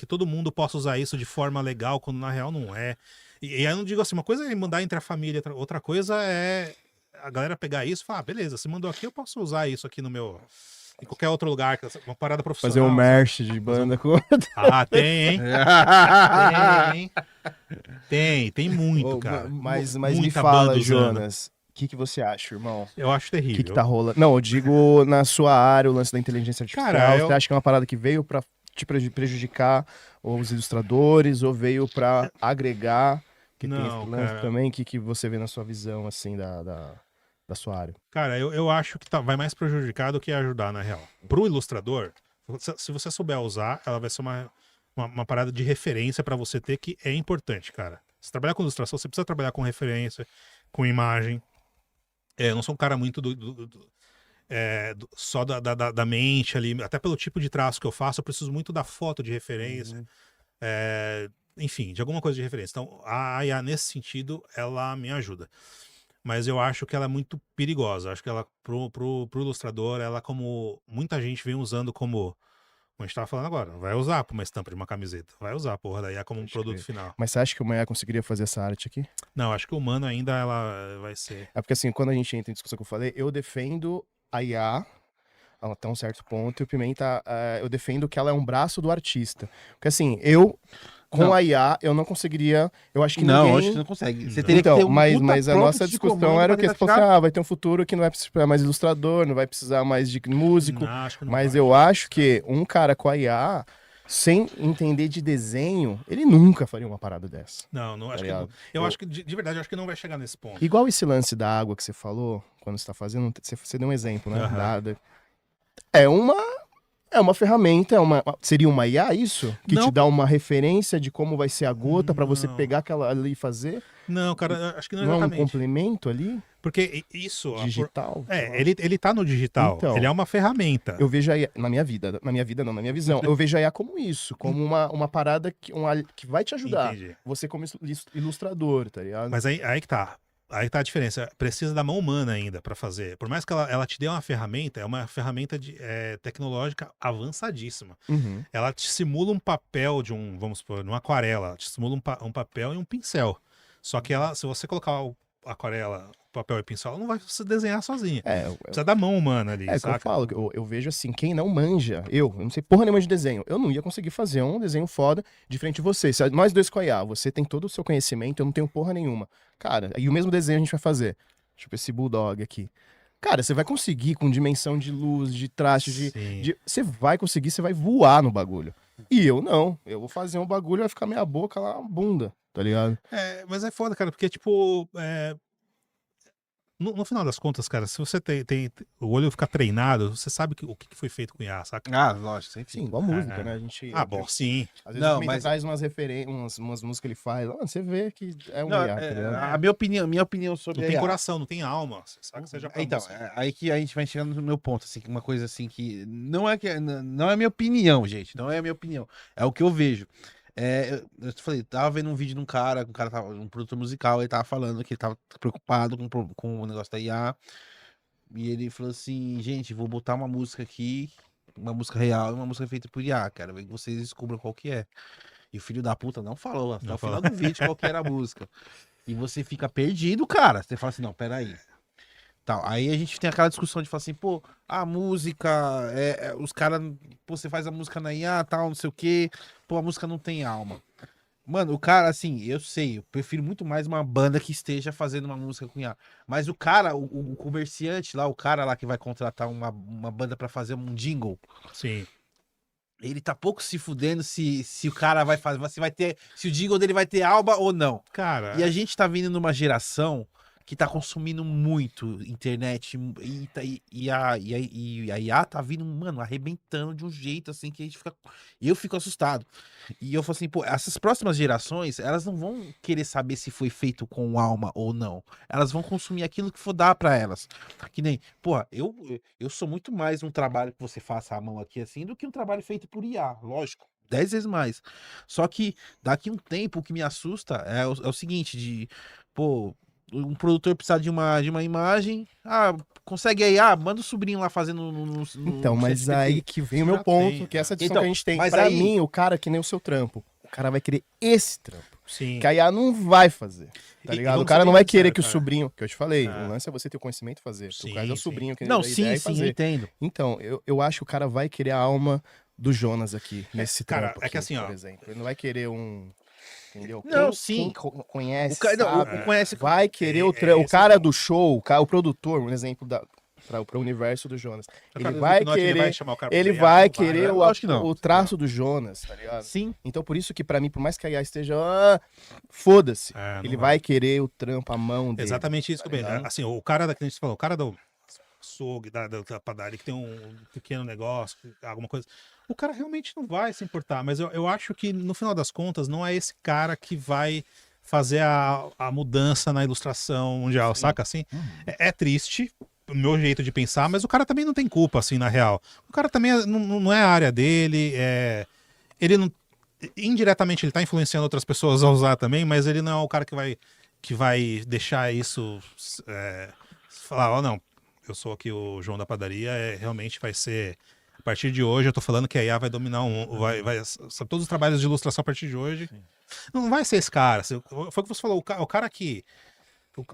todo mundo possa usar isso de forma legal, quando na real não é. E aí eu não digo assim, uma coisa é mandar entre a família, outra coisa é a galera pegar isso e falar, beleza, você mandou aqui, eu posso usar isso aqui em qualquer outro lugar, uma parada profissional. Fazer um merch de banda com. Tem, hein? Tem muito, cara. Mas Muita me fala, banda usando. Jonas, que você acha, irmão? Eu acho O terrível. que tá rolando? Não, eu digo na sua área, o lance da inteligência artificial. Cara, Você acha que é uma parada que veio pra te prejudicar os ilustradores ou veio pra agregar? Que tem Não, esse lance cara. também. O que você vê na sua visão, assim, da sua área? Cara, eu acho que vai mais prejudicar do que ajudar, na real. Pro ilustrador, se você souber usar, ela vai ser uma parada de referência pra você ter, que é importante, cara. Se trabalhar com ilustração, você precisa trabalhar com referência, com imagem. Eu não sou um cara muito só da mente ali, até pelo tipo de traço que eu faço, eu preciso muito da foto de referência. Enfim, de alguma coisa de referência. Então, a IA, nesse sentido, ela me ajuda. Mas eu acho que ela é muito perigosa. Acho que ela, pro ilustrador, ela, como muita gente vem usando como a gente tava falando agora, vai usar pra uma estampa de uma camiseta. Vai usar a porra da IA como um Pode produto crer. final. Mas você acha que o Maia conseguiria fazer essa arte aqui? Não, acho que o humano ainda ela vai ser. É porque assim, quando a gente entra em discussão que eu falei, eu defendo a IA até um certo ponto, e o Pimenta, eu defendo que ela é um braço do artista. Porque assim, com Não. a IA, eu não conseguiria, eu acho que Não, ninguém... acho que você não consegue. Você Não. teria Então, que ter um puta mas a prompt nossa de discussão comando era pra o que você tentar falou assim, tirar. vai ter um futuro que não vai precisar mais de ilustrador, não vai precisar mais de músico, Não, acho que não mas vai. eu acho que um cara com a IA, sem entender de desenho, ele nunca faria uma parada dessa. Não, acho que ligado? não. Eu acho que, de verdade, eu acho que não vai chegar nesse ponto. Igual esse lance da água que você falou, quando você tá fazendo, você deu um exemplo, né? Aham. É uma ferramenta, seria uma IA isso? Que Não. te dá uma referência de como vai ser a gota pra você Não. pegar aquela ali e fazer? Não, cara, eu acho que não Não é um exatamente. complemento ali? Porque isso. Digital? sei lá. Ele tá no digital. Então, Ele é uma ferramenta. Eu vejo a IA, na minha vida não, na minha visão, eu vejo a IA como isso, como uma parada que vai te ajudar. Entendi. Você como ilustrador, tá ligado? Mas aí que tá. Aí tá a diferença. Precisa da mão humana ainda pra fazer. Por mais que ela te dê uma ferramenta, é uma ferramenta tecnológica avançadíssima. Uhum. Ela te simula um papel vamos supor, numa aquarela. Ela te simula um papel e um pincel. Só que ela, se você colocar a aquarela, papel e pincel, ela não vai se desenhar sozinha. Precisa da mão humana ali, É o que eu saca? falo, eu vejo assim, quem não manja, eu não sei porra nenhuma de desenho, eu não ia conseguir fazer um desenho foda de frente de você. Se nós dois com a IA, você tem todo o seu conhecimento, eu não tenho porra nenhuma. Cara, e o mesmo desenho a gente vai fazer. Tipo esse bulldog aqui. Cara, você vai conseguir com dimensão de luz, de traço, Sim. você vai conseguir, você vai voar no bagulho. E eu não, eu vou fazer um bagulho, vai ficar minha boca lá, bunda, tá ligado? Mas é foda, cara, porque, tipo, no final das contas, cara, se você tem o olho ficar treinado, você sabe o que foi feito com IA, saca? Ah, lógico, sempre. Sim, igual música, né? A gente... Bom, sim. Às vezes Não, o mas- traz umas referências, umas músicas que ele faz. Você vê que é um Não, IA, tá ligado? a minha opinião sobre Não a tem IA. coração, não tem alma, saca? Seja pra Então, música. aí que a gente vai chegando no meu ponto, assim, que uma coisa assim que não é a minha opinião, gente, não é a minha opinião, é o que eu vejo. Eu te falei, tava vendo um vídeo de um cara tava, um produtor musical, ele tava falando que ele tava preocupado com o negócio da IA, e ele falou assim, gente, vou botar uma música aqui, uma música real e uma música feita por IA, quero ver que vocês descubram qual que é. E o filho da puta não falou, até Não o final falou. do vídeo qual que era a música. E você fica perdido, cara. Você fala assim, não, peraí. Tal. Aí a gente tem aquela discussão de falar assim, pô, a música, os caras, pô, você faz a música na IA, tal, não sei o quê, pô, a música não tem alma. Mano, o cara, assim, eu sei, eu prefiro muito mais uma banda que esteja fazendo uma música com IA. Mas o cara, o comerciante lá, o cara lá que vai contratar uma banda pra fazer um jingle, Sim. ele tá pouco se fudendo se o cara vai fazer, se o jingle dele vai ter alma ou não. Cara, E a gente tá vindo numa geração que tá consumindo muito internet e a IA tá vindo, mano, arrebentando de um jeito assim que eu fico assustado. E eu falo assim, pô, essas próximas gerações, elas não vão querer saber se foi feito com alma ou não. Elas vão consumir aquilo que for dar pra elas. Que nem, porra, eu sou muito mais um trabalho que você faça à mão aqui assim do que um trabalho feito por IA, lógico. 10 vezes mais. Só que daqui um tempo o que me assusta é o seguinte, pô, um produtor precisa de uma imagem, consegue aí, manda o sobrinho lá fazendo no Então, mas ChatGPT. aí que vem o meu Já ponto, tem, que é essa discussão Então, que a gente tem. mas Pra aí- mim, o cara que nem o seu trampo, o cara vai querer esse trampo. sim. Que a IA não vai fazer, tá E ligado? O vamos cara ser não bem vai querer sinceros, que o cara. sobrinho, que eu te falei, É. o lance é você ter o conhecimento e fazer. Sim, O caso é o sim. sobrinho que Não, dá a sim, ideia e sim, eu fazer. entendo. Então, eu acho que o cara vai querer a alma do Jonas aqui, nesse Cara, trampo é que aqui, assim, por ó, exemplo. Ele não vai querer um Entendeu? Não, sim. Conhece, O cara, não, sabe, conhece. vai querer o esse cara é do show, o produtor, um exemplo para o universo do Jonas. O Ele cara do vai Slipknot, ele vai querer, chamar o cara pra ele fazer vai IA, não querer né? Lógico que não. o traço do Jonas, tá ligado? Sim. Então por isso que pra mim, por mais que a IA esteja, foda-se, É, não ele vai. vai querer o trampo, a mão dele. Exatamente isso tá que eu ligado? assim, o cara que a gente falou, o cara do açougue, da padaria, que tem um pequeno negócio, alguma coisa, o cara realmente não vai se importar, mas eu acho que no final das contas não é esse cara que vai fazer a mudança na ilustração mundial, saca assim? É triste, o meu jeito de pensar, mas o cara também não tem culpa, assim, na real. O cara também não é a área dele, ele não... Indiretamente ele tá influenciando outras pessoas a usar também, mas ele não é o cara que vai deixar isso falar, ó, não, eu sou aqui o João da padaria, realmente vai ser, a partir de hoje eu tô falando que a IA vai dominar sabe, todos os trabalhos de ilustração a partir de hoje. Não vai ser esse cara, foi o que você falou, o cara que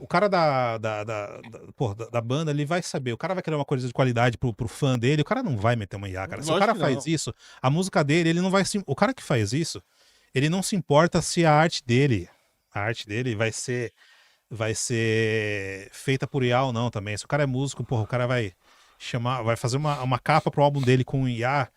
o cara da banda, ele vai saber. O cara vai querer uma coisa de qualidade pro fã dele. O cara não vai meter uma IA, cara. Se o Lógico cara que faz não. isso, a música dele, ele não vai se. O cara que faz isso, ele não se importa se a arte dele vai ser feita por IA ou não também. Se o cara é músico, porra, o cara vai fazer uma capa pro álbum dele com IA.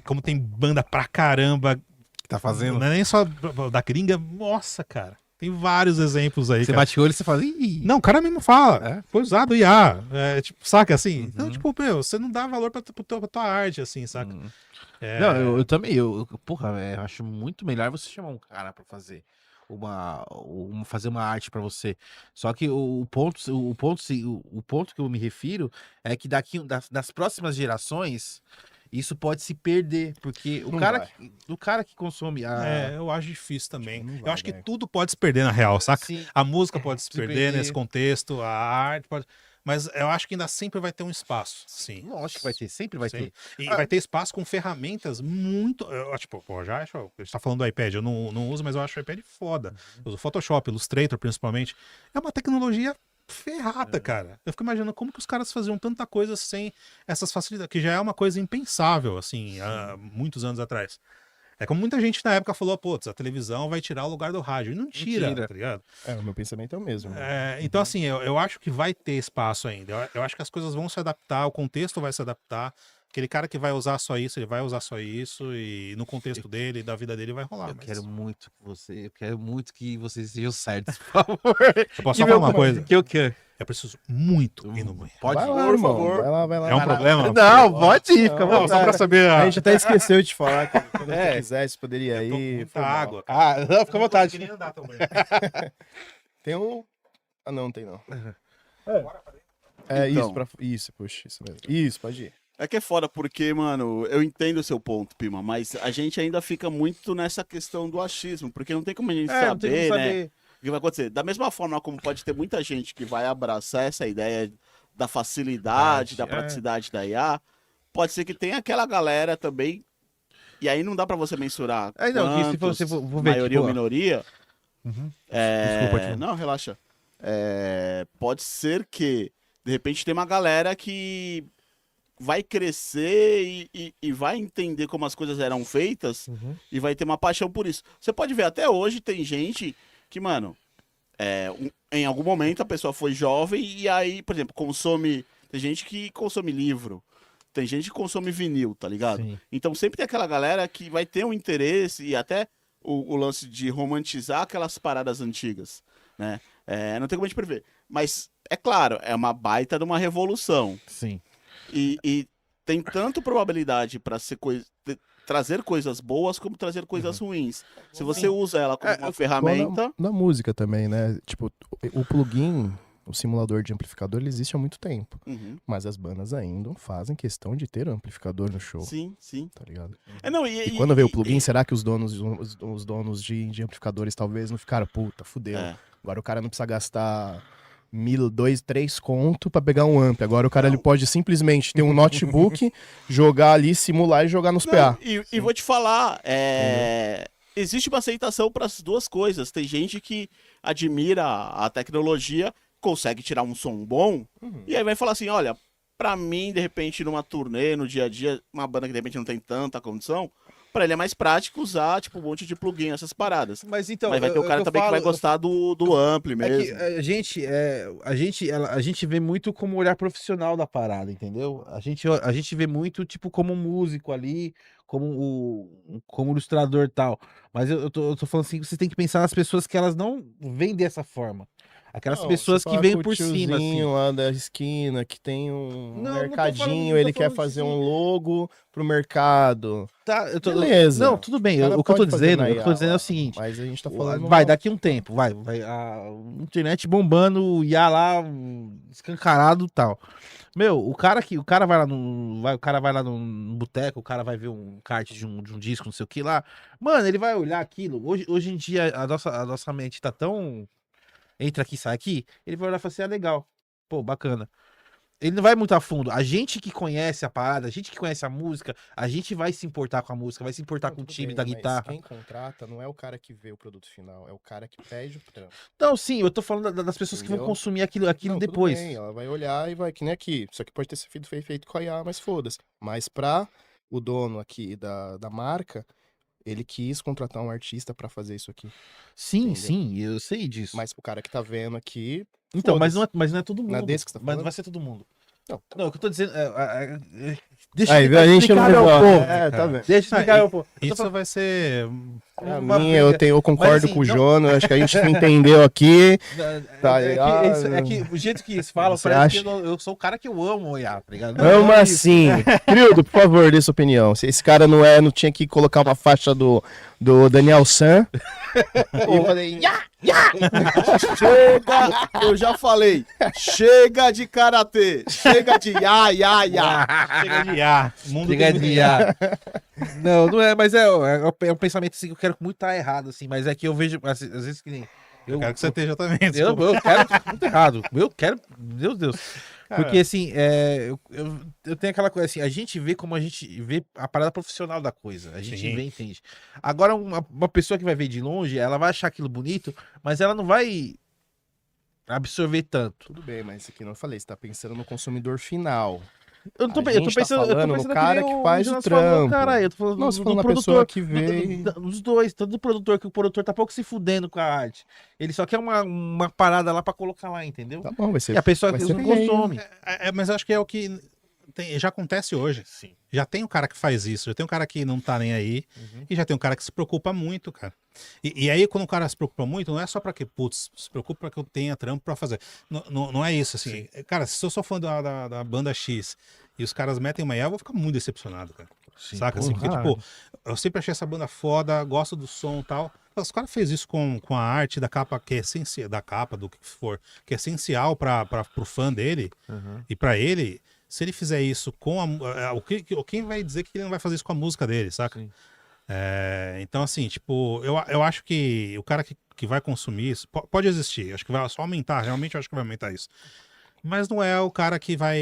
Como tem banda pra caramba. Que tá fazendo. Não é nem só da gringa. Nossa, cara. Tem vários exemplos aí, Você cara. bate o olho e você fala, ih. Não, o cara mesmo fala. É? Foi usado IA. Tipo, saca assim? Então, tipo, meu, você não dá valor pra tua arte, assim, saca? Não, eu também, porra, eu acho muito melhor você chamar um cara pra fazer fazer uma arte pra você. Só que o ponto que eu me refiro é que das próximas gerações isso pode se perder, porque o cara que consome Eu acho difícil também. não Eu vai, acho que velho. tudo pode se perder na real, saca? Sim. A música pode se perder perder. nesse contexto, a arte pode. Mas eu acho que ainda sempre vai ter um espaço, sim. Lógico que vai ter, sempre vai Sim. ter. E vai ter espaço com ferramentas muito. Tipo, pô, já acho. A gente tá falando do iPad, eu não uso, mas eu acho o iPad foda. Eu uso Photoshop, Illustrator principalmente. É uma tecnologia ferrada, cara. Eu fico imaginando como que os caras faziam tanta coisa sem essas facilidades, que já é uma coisa impensável, assim, há muitos anos atrás. É como muita gente na época falou, putz, a televisão vai tirar o lugar do rádio. E não tira. Tá ligado? O meu pensamento é o mesmo. Então, assim, eu acho que vai ter espaço ainda. Eu acho que as coisas vão se adaptar, o contexto vai se adaptar. Aquele cara que vai usar só isso, ele vai usar só isso, e no contexto dele, da vida dele, vai rolar. Eu mas quero muito que vocês sejam certos, por favor. eu posso só falar uma coisa? Que eu quero. Eu preciso muito ir no banheiro. Pode Vai ir. lá, por irmão. favor. Vai lá. É um Vai lá. problema? Não, pode ir, fica à Não, só vontade. pra saber. A gente até esqueceu de falar que quando você É. quisesse, poderia Eu tô com ir. muita foi mal. água. Ah, não, fica à vontade. Eu não tô conseguindo andar também. Tem um. Ah, não tem não. Então. Isso, puxa, isso mesmo. Isso, pode ir. É que é foda, porque, mano, eu entendo o seu ponto, Pima, mas a gente ainda fica muito nessa questão do achismo, porque não tem como a gente Não tem como saber, né? saber. O que vai acontecer. Da mesma forma como pode ter muita gente que vai abraçar essa ideia da facilidade, da praticidade da IA, pode ser que tenha aquela galera também, e aí não dá pra você mensurar Não, que se quantos, você for ver, maioria tipo, ou minoria. Desculpa, Timo. Não, relaxa. Pode ser que, de repente, tem uma galera que vai crescer e vai entender como as coisas eram feitas e vai ter uma paixão por isso. Você pode ver, até hoje tem gente que, mano, em algum momento a pessoa foi jovem e aí, por exemplo, tem gente que consome livro, tem gente que consome vinil, tá ligado? Sim. Então sempre tem aquela galera que vai ter um interesse e até o lance de romantizar aquelas paradas antigas, né? Não tem como a gente prever. Mas, é claro, é uma baita de uma revolução. Sim. E tem tanto probabilidade para trazer coisas boas como trazer coisas ruins. Se você usa ela como uma ferramenta. Na música também, né? Tipo, o plugin, o simulador de amplificador, ele existe há muito tempo. Uhum. Mas as bandas ainda fazem questão de ter amplificador no show. Sim, sim. Tá ligado? Não, E quando veio o plugin, será que os donos de amplificadores talvez não ficaram, puta, fudeu. Agora o cara não precisa gastar 1.000, 2, 3 conto pra pegar um amp. Agora o cara ele pode simplesmente ter um notebook, jogar ali, simular e jogar nos PA. E vou te falar, existe uma aceitação para as duas coisas. Tem gente que admira a tecnologia, consegue tirar um som bom, e aí vai falar assim, olha, pra mim, de repente, numa turnê, no dia a dia, uma banda que de repente não tem tanta condição, Pra ele é mais prático usar, tipo, um monte de plugin, essas paradas. Mas então. Mas vai ter o cara também que vai gostar do ampli É mesmo. que a gente vê muito como olhar profissional da parada, entendeu? A gente vê muito, tipo, como um músico ali, como ilustrador e tal. Mas eu tô falando assim, você tem que pensar nas pessoas que elas não vêm dessa forma. Aquelas Não, pessoas você que fala vêm com o por cima, assim. tiozinho lá da esquina, que tem um Não, não tô mercadinho, falando- não tô ele quer falando fazer assim. um logo pro mercado. Tá, Beleza. Não, tudo bem. O cara O que eu tô pode fazer dizendo, na o que eu tô IA dizendo é lá, o seguinte. Mas a gente tá falando... Vai, daqui um tempo, vai. A internet bombando, o IA lá, escancarado e tal. Meu, o cara vai lá o cara vai lá no boteco, o cara vai ver um kart de um disco, não sei o que lá. Mano, ele vai olhar aquilo. Hoje em dia, a nossa mente tá tão. Entra aqui, sai aqui. Ele vai olhar e falar assim: ah, legal. Pô, bacana. Ele não vai muito a fundo. A gente que conhece a parada, a gente que conhece a música, a gente vai se importar com a música, vai se importar Não, com o tudo timbre bem, da mas guitarra. quem contrata não é o cara que vê o produto final, é o cara que pede o trampo. Então, sim, eu tô falando das pessoas que vão Entendeu? consumir aquilo Não, tudo depois. bem, ela vai olhar e vai, que nem aqui. Isso aqui pode ter sido feito com a IA, mas foda-se. Mas pra o dono aqui da marca, ele quis contratar um artista pra fazer isso aqui. Sim, Entendeu? sim, eu sei disso. Mas pro cara que tá vendo aqui. Então, foda-se. mas não é todo mundo. Não é desse que você tá Mas não falando? vai ser todo mundo. Não. Não, o que eu tô dizendo. Deixa Aí, eu a gente explicar não meu vai povo. É, tá vendo? Deixa eu explicar meu povo. Eu tô Isso falando vai ser. Pra uma mim, briga. eu concordo assim, com o não- Jono, acho que a gente se entendeu aqui. Tá é que o jeito que eles falam, Você parece acha? que eu sou o cara que eu amo olhar, tá ligado? Ama é isso. assim. Trildo, por favor, dê sua opinião. Se esse cara não tinha que colocar uma faixa do Daniel San. E eu falei, Chega, eu já falei. Chega de karatê. Chega de ya. Chega de IA. O mundo Chega tem de muito IA. Não é, mas é um pensamento assim que eu quero muito estar errado, assim, mas é que eu vejo, às vezes que nem. Eu quero que você esteja também. Eu Desculpa. quero muito errado. Eu quero. Meu Deus. Cara. Porque assim, eu tenho aquela coisa assim, a gente vê como a gente vê a parada profissional da coisa. A gente Sim. vê e entende. Agora, uma pessoa que vai ver de longe, ela vai achar aquilo bonito, mas ela não vai absorver tanto. tudo bem, mas isso aqui não falei, você tá pensando no consumidor final. Eu não tô, A eu tô gente tá pensando, eu tô falando no pensando cara nem que faz o Jonas falou, trampo. caralho, eu tô falando Não, do, você do falando na produtor. pessoa que vê. Dos dois, tanto do produtor, que o produtor tá pouco se fudendo com a arte. Ele só quer uma parada lá pra colocar lá, entendeu? Tá bom, vai ser. E a pessoa vai que ser não feio. consome. Mas eu acho que é o que já acontece hoje. Sim. Já tem um cara que faz isso, já tem um cara que não tá nem aí, e já tem um cara que se preocupa muito, cara. E aí, quando o cara se preocupa muito, não é só pra que, putz, se preocupa pra que eu tenha trampo pra fazer. Não é isso, assim. Cara, se eu sou fã da banda X e os caras metem uma IA, eu vou ficar muito decepcionado, cara. Sim, Saca? Assim, porque, caralho. tipo, eu sempre achei essa banda foda, gosto do som e tal. Os caras fez isso com a arte da capa, que é essencial, da capa, do que for, que é essencial pro fã dele e pra ele. Se ele fizer isso com quem vai dizer que ele não vai fazer isso com a música dele, saca? Sim. Então, assim, tipo, eu acho que o cara que vai consumir isso pode existir. Acho que vai só aumentar, realmente eu acho que vai aumentar isso. Mas não é o cara que vai.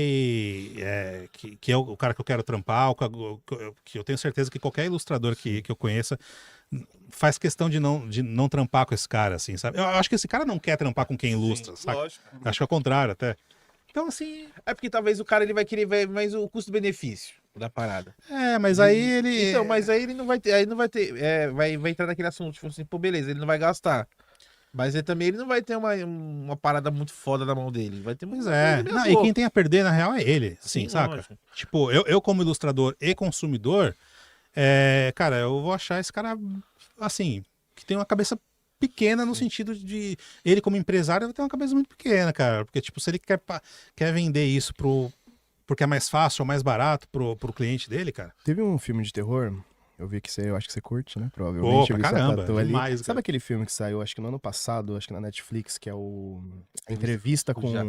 Que é o cara que eu quero trampar, que eu tenho certeza que qualquer ilustrador que eu conheça faz questão de não trampar com esse cara, assim, sabe? Eu acho que esse cara não quer trampar com quem ilustra, sabe? Lógico. Acho que é o contrário até. Então, assim. É porque talvez o cara ele vai querer ver mais o custo-benefício da parada. Mas aí ele. Então, mas aí ele não vai ter. Aí não vai ter. Vai entrar naquele assunto, tipo assim, pô, beleza, ele não vai gastar. Mas ele não vai ter uma parada muito foda na mão dele. Vai ter Pois é. Não, e quem tem a perder, na real, é ele. Sim, saca? lógico. Tipo, eu como ilustrador e consumidor, cara, eu vou achar esse cara, assim, que tem uma cabeça pequena no sentido de... Ele como empresário vai ter uma cabeça muito pequena, cara. Porque, tipo, se ele quer vender isso porque é mais fácil ou mais barato pro cliente dele, cara. Teve um filme de terror, eu vi que eu acho que você curte, né? Pô, Provavelmente. pra eu vi essa caramba, tatu ali. demais, Sabe cara. aquele filme que saiu, acho que no ano passado, acho que na Netflix, que é a entrevista com a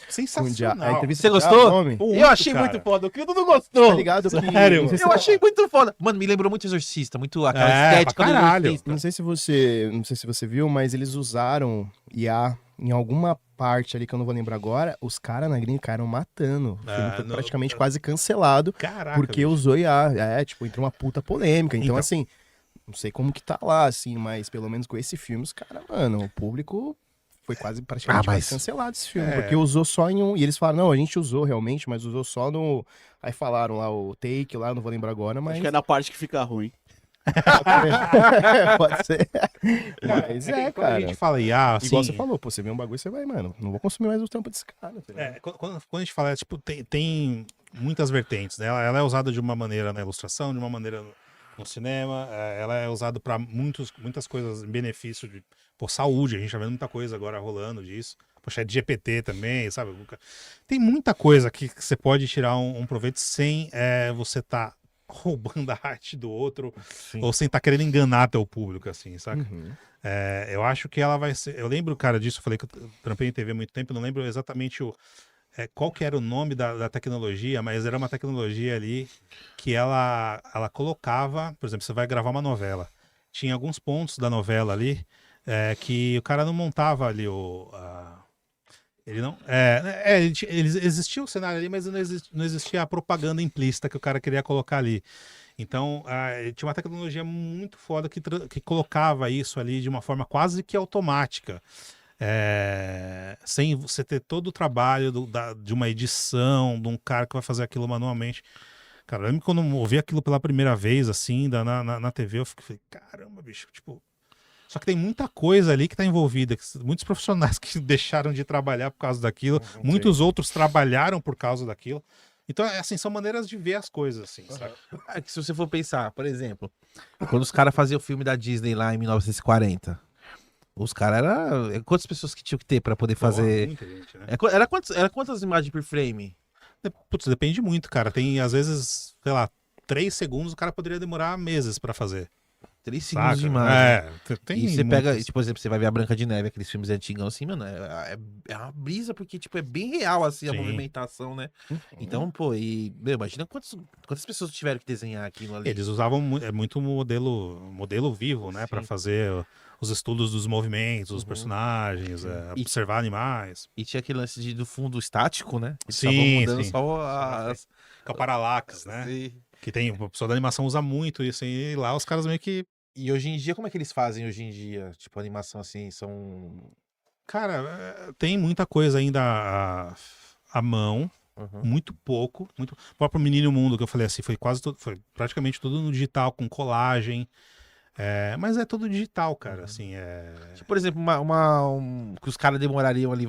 Sensacional. entrevista Você com gostou? o nome? Eu achei cara. muito foda. O que tu não gostou? Tá ligado que... Sério? Não sei se Eu você- achei muito foda. Mano, me lembrou muito Exorcista, muito aquela estética pra do caralho. Exorcista. Não sei se você viu, mas eles usaram IA em alguma parte ali que eu não vou lembrar agora. Os caras na gringa caíram matando. O filme foi não- praticamente quase cancelado Caraca. porque bicho. usou IA. Tipo, entrou uma puta polêmica. Então, Então. assim, não sei como que tá lá, assim, mas pelo menos com esse filme, os caras, mano, o público foi praticamente mas- quase cancelado esse filme. É. Porque usou só em um. E eles falaram, não, a gente usou realmente, mas usou só no. Aí falaram lá o take lá, não vou lembrar agora, mas. Acho que é na parte que fica ruim. Pode ser. Mas Quando a cara. gente fala IA, assim... Igual você falou, pô, você vê um bagulho, você vai, mano. Não vou consumir mais o trampo desse cara. Tá ligado? Quando a gente fala, tipo, tem muitas vertentes, né? Ela é usada de uma maneira na ilustração, de uma maneira no cinema, ela é usada para muitas coisas em benefício de saúde, a gente tá vendo muita coisa agora rolando disso. Poxa, é de GPT também, sabe? Tem muita coisa que você pode tirar um proveito sem você tá roubando a arte do outro, ou sem tá querendo enganar teu público, assim, saca? Uhum. Eu acho que ela vai ser... Eu lembro, cara, disso, eu falei que eu trampei em TV há muito tempo, eu não lembro exatamente qual que era o nome da tecnologia, mas era uma tecnologia ali que ela colocava, por exemplo, você vai gravar uma novela, tinha alguns pontos da novela ali que o cara não montava ali ele não. Existia o cenário ali, mas não existia a propaganda implícita que o cara queria colocar ali. Então, tinha uma tecnologia muito foda que colocava isso ali de uma forma quase que automática. Sem você ter todo o trabalho de uma edição, de um cara que vai fazer aquilo manualmente. Cara, eu lembro quando eu ouvi aquilo pela primeira vez, assim, na TV, eu falei, caramba, bicho, tipo. Só que tem muita coisa ali que tá envolvida, muitos profissionais que deixaram de trabalhar por causa daquilo, muitos outros trabalharam por causa daquilo. Então, assim, são maneiras de ver as coisas, assim, sabe? É que se você for pensar, por exemplo, quando os caras faziam o filme da Disney lá em 1940, os caras eram... Quantas pessoas que tinham que ter pra poder fazer... Muita gente, né? Era quantas imagens por frame? Putz, depende muito, cara. Tem, às vezes, sei lá, 3 segundos o cara poderia demorar meses pra fazer. 3 segundos de Saca? imagem. Tem E você pega, muitas. tipo, por exemplo, você vai ver a Branca de Neve, aqueles filmes antigos assim, mano, é uma brisa, porque, tipo, é bem real, assim, a Sim. movimentação, né? Então, pô, imagina quantas pessoas tiveram que desenhar aquilo ali. Eles usavam muito modelo vivo, né? Pra Sim. fazer os estudos dos movimentos, dos Uhum. personagens, E- observar animais. E tinha aquele lance do fundo estático, né? Eles Sim, estavam mudando sim. só as... Que é o parallax, né? Sim. Que tem, o pessoal da animação usa muito isso aí, e lá os caras meio que... E hoje em dia, como é que eles fazem hoje em dia? Tipo, animação assim, são... Cara, tem muita coisa ainda à mão, Uhum. muito pouco. O próprio Menino Mundo, que eu falei assim, foi praticamente tudo no digital, com colagem. Mas é tudo digital, cara, assim, Tipo, por exemplo, que os caras demorariam ali,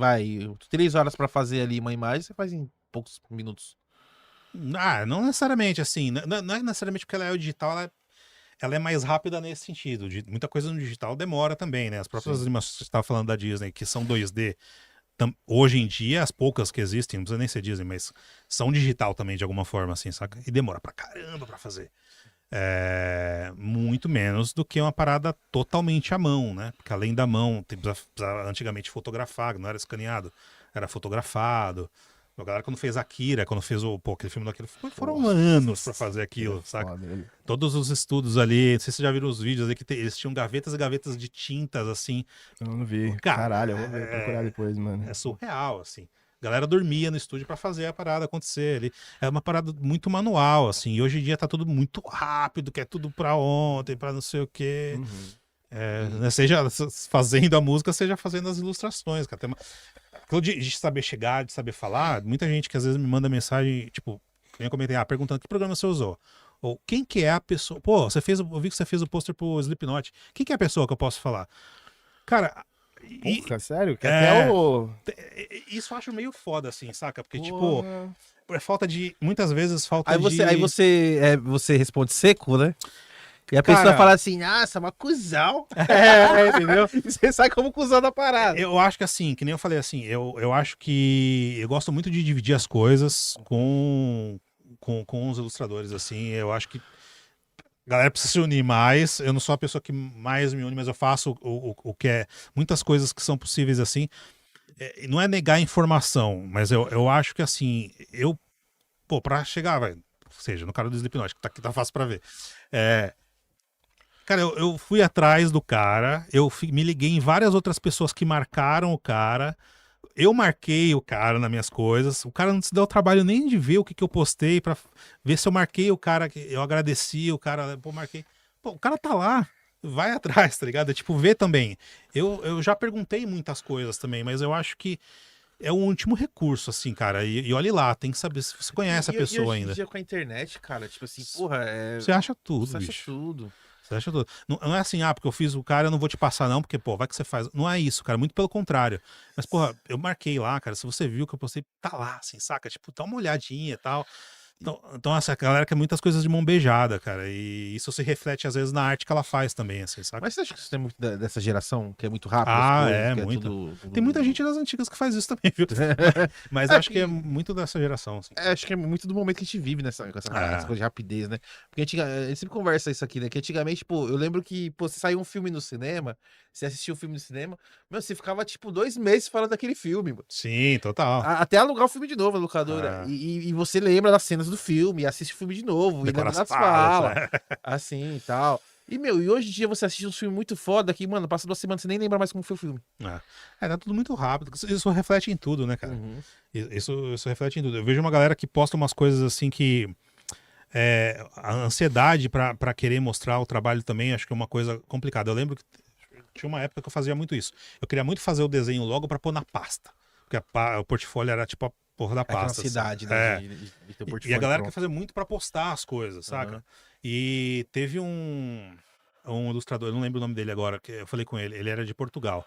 3 horas pra fazer ali uma imagem, você faz em poucos minutos. Não necessariamente, assim, não é necessariamente porque ela é o digital, ela é mais rápida nesse sentido. Muita coisa no digital demora também, né? As próprias animações que você estava falando da Disney, que são 2D, hoje em dia, as poucas que existem, não precisa nem ser Disney, mas são digital também, de alguma forma, assim, saca? E demora pra caramba pra fazer. Muito menos do que uma parada totalmente à mão, né? Porque além da mão, precisava antigamente fotografar, não era escaneado, era fotografado. A galera quando fez Akira, quando fez aquele filme daquilo, foram anos pra fazer aquilo, saca? Foda, ele. Todos os estudos ali, não sei se você já viram os vídeos ali, eles tinham gavetas e gavetas de tintas, assim. Eu não vi. Cara, Caralho, eu vou ver, procurar depois, mano. É surreal, assim. A galera dormia no estúdio pra fazer a parada acontecer ali. É uma parada muito manual, assim. E hoje em dia tá tudo muito rápido, que é tudo pra ontem, pra não sei o quê. Né, seja fazendo a música, seja fazendo as ilustrações, cara. Aquilo de saber chegar, de saber falar, muita gente que às vezes me manda mensagem, tipo, eu comentei, perguntando que programa você usou. Ou quem que é a pessoa. Pô, eu vi que você fez o pôster pro Slipknot. Quem que é a pessoa que eu posso falar? Cara. Porra, sério? Que até o... Isso eu acho meio foda, assim, saca? Porque, Porra. tipo, é falta de. Muitas vezes falta Aí você responde seco, né? E a Cara, pessoa fala assim, você é uma cuzão. Entendeu? E você sai como cuzão da parada. Eu acho que assim, que nem eu falei assim, eu acho que eu gosto muito de dividir as coisas com os ilustradores, assim. Eu acho que a galera precisa se unir mais. Eu não sou a pessoa que mais me une, mas eu faço o que é. Muitas coisas que são possíveis assim. Não é negar informação, mas eu acho que assim, pra chegar, ou seja, no cara do Slipknot, que tá fácil pra ver. Cara, eu fui atrás do cara, me liguei em várias outras pessoas que marcaram o cara. Eu marquei o cara nas minhas coisas. O cara não se deu o trabalho nem de ver o que eu postei pra ver se eu marquei o cara, que eu agradeci o cara, marquei. O cara tá lá, vai atrás, tá ligado? Tipo, vê também. Eu já perguntei muitas coisas também, mas eu acho que é o último recurso, assim, cara. E olhe lá, tem que saber se você conhece a pessoa hoje em ainda. dia com a internet, cara, tipo assim, porra, Você acha tudo, você acha bicho. tudo. Fecha tudo. Não é assim, porque eu fiz o cara, eu não vou te passar não, porque, pô, vai que você faz. Não é isso, cara, muito pelo contrário. Mas, porra, eu marquei lá, cara, se você viu que eu postei, tá lá, assim, saca? Tipo, dá uma olhadinha e tal. Então, essa galera quer muitas coisas de mão beijada, cara, e isso se reflete, às vezes, na arte que ela faz também, assim, saca? Mas você acha que você tem muito dessa geração que é muito rápido as coisas, que é muito. tudo... Tem muita gente das antigas que faz isso também, viu? Mas É acho que é que- muito dessa geração, assim. Acho que é muito do momento que a gente vive com essa coisa de rapidez, né? Porque a gente sempre conversa isso aqui, né? Que antigamente, pô, eu lembro que, pô, você saiu um filme no cinema, você assistiu um filme no cinema, meu, você ficava, tipo, 2 meses falando daquele filme, mano. Sim, total. Até alugar o filme de novo, a locadora. Ah. E você lembra das cenas do filme, assiste o filme de novo, e Decora lembra as das falas, falas, assim e tal. E, meu, e hoje em dia você assiste um filme muito foda que, mano, passa 2 semanas você nem lembra mais como foi o filme. Tá tudo muito rápido. Isso reflete em tudo, né, cara? Uhum. Isso reflete em tudo. Eu vejo uma galera que posta umas coisas assim que. A ansiedade pra querer mostrar o trabalho também, acho que é uma coisa complicada. Eu lembro que tinha uma época que eu fazia muito isso. Eu queria muito fazer o desenho logo pra pôr na pasta. Porque o portfólio era tipo a porra da Aquela pasta. ansiedade, assim. né, de ter o E a portfólio galera pronto. quer fazer muito pra postar as coisas, saca? Aham. E teve um ilustrador, eu não lembro o nome dele agora, que eu falei com ele era de Portugal.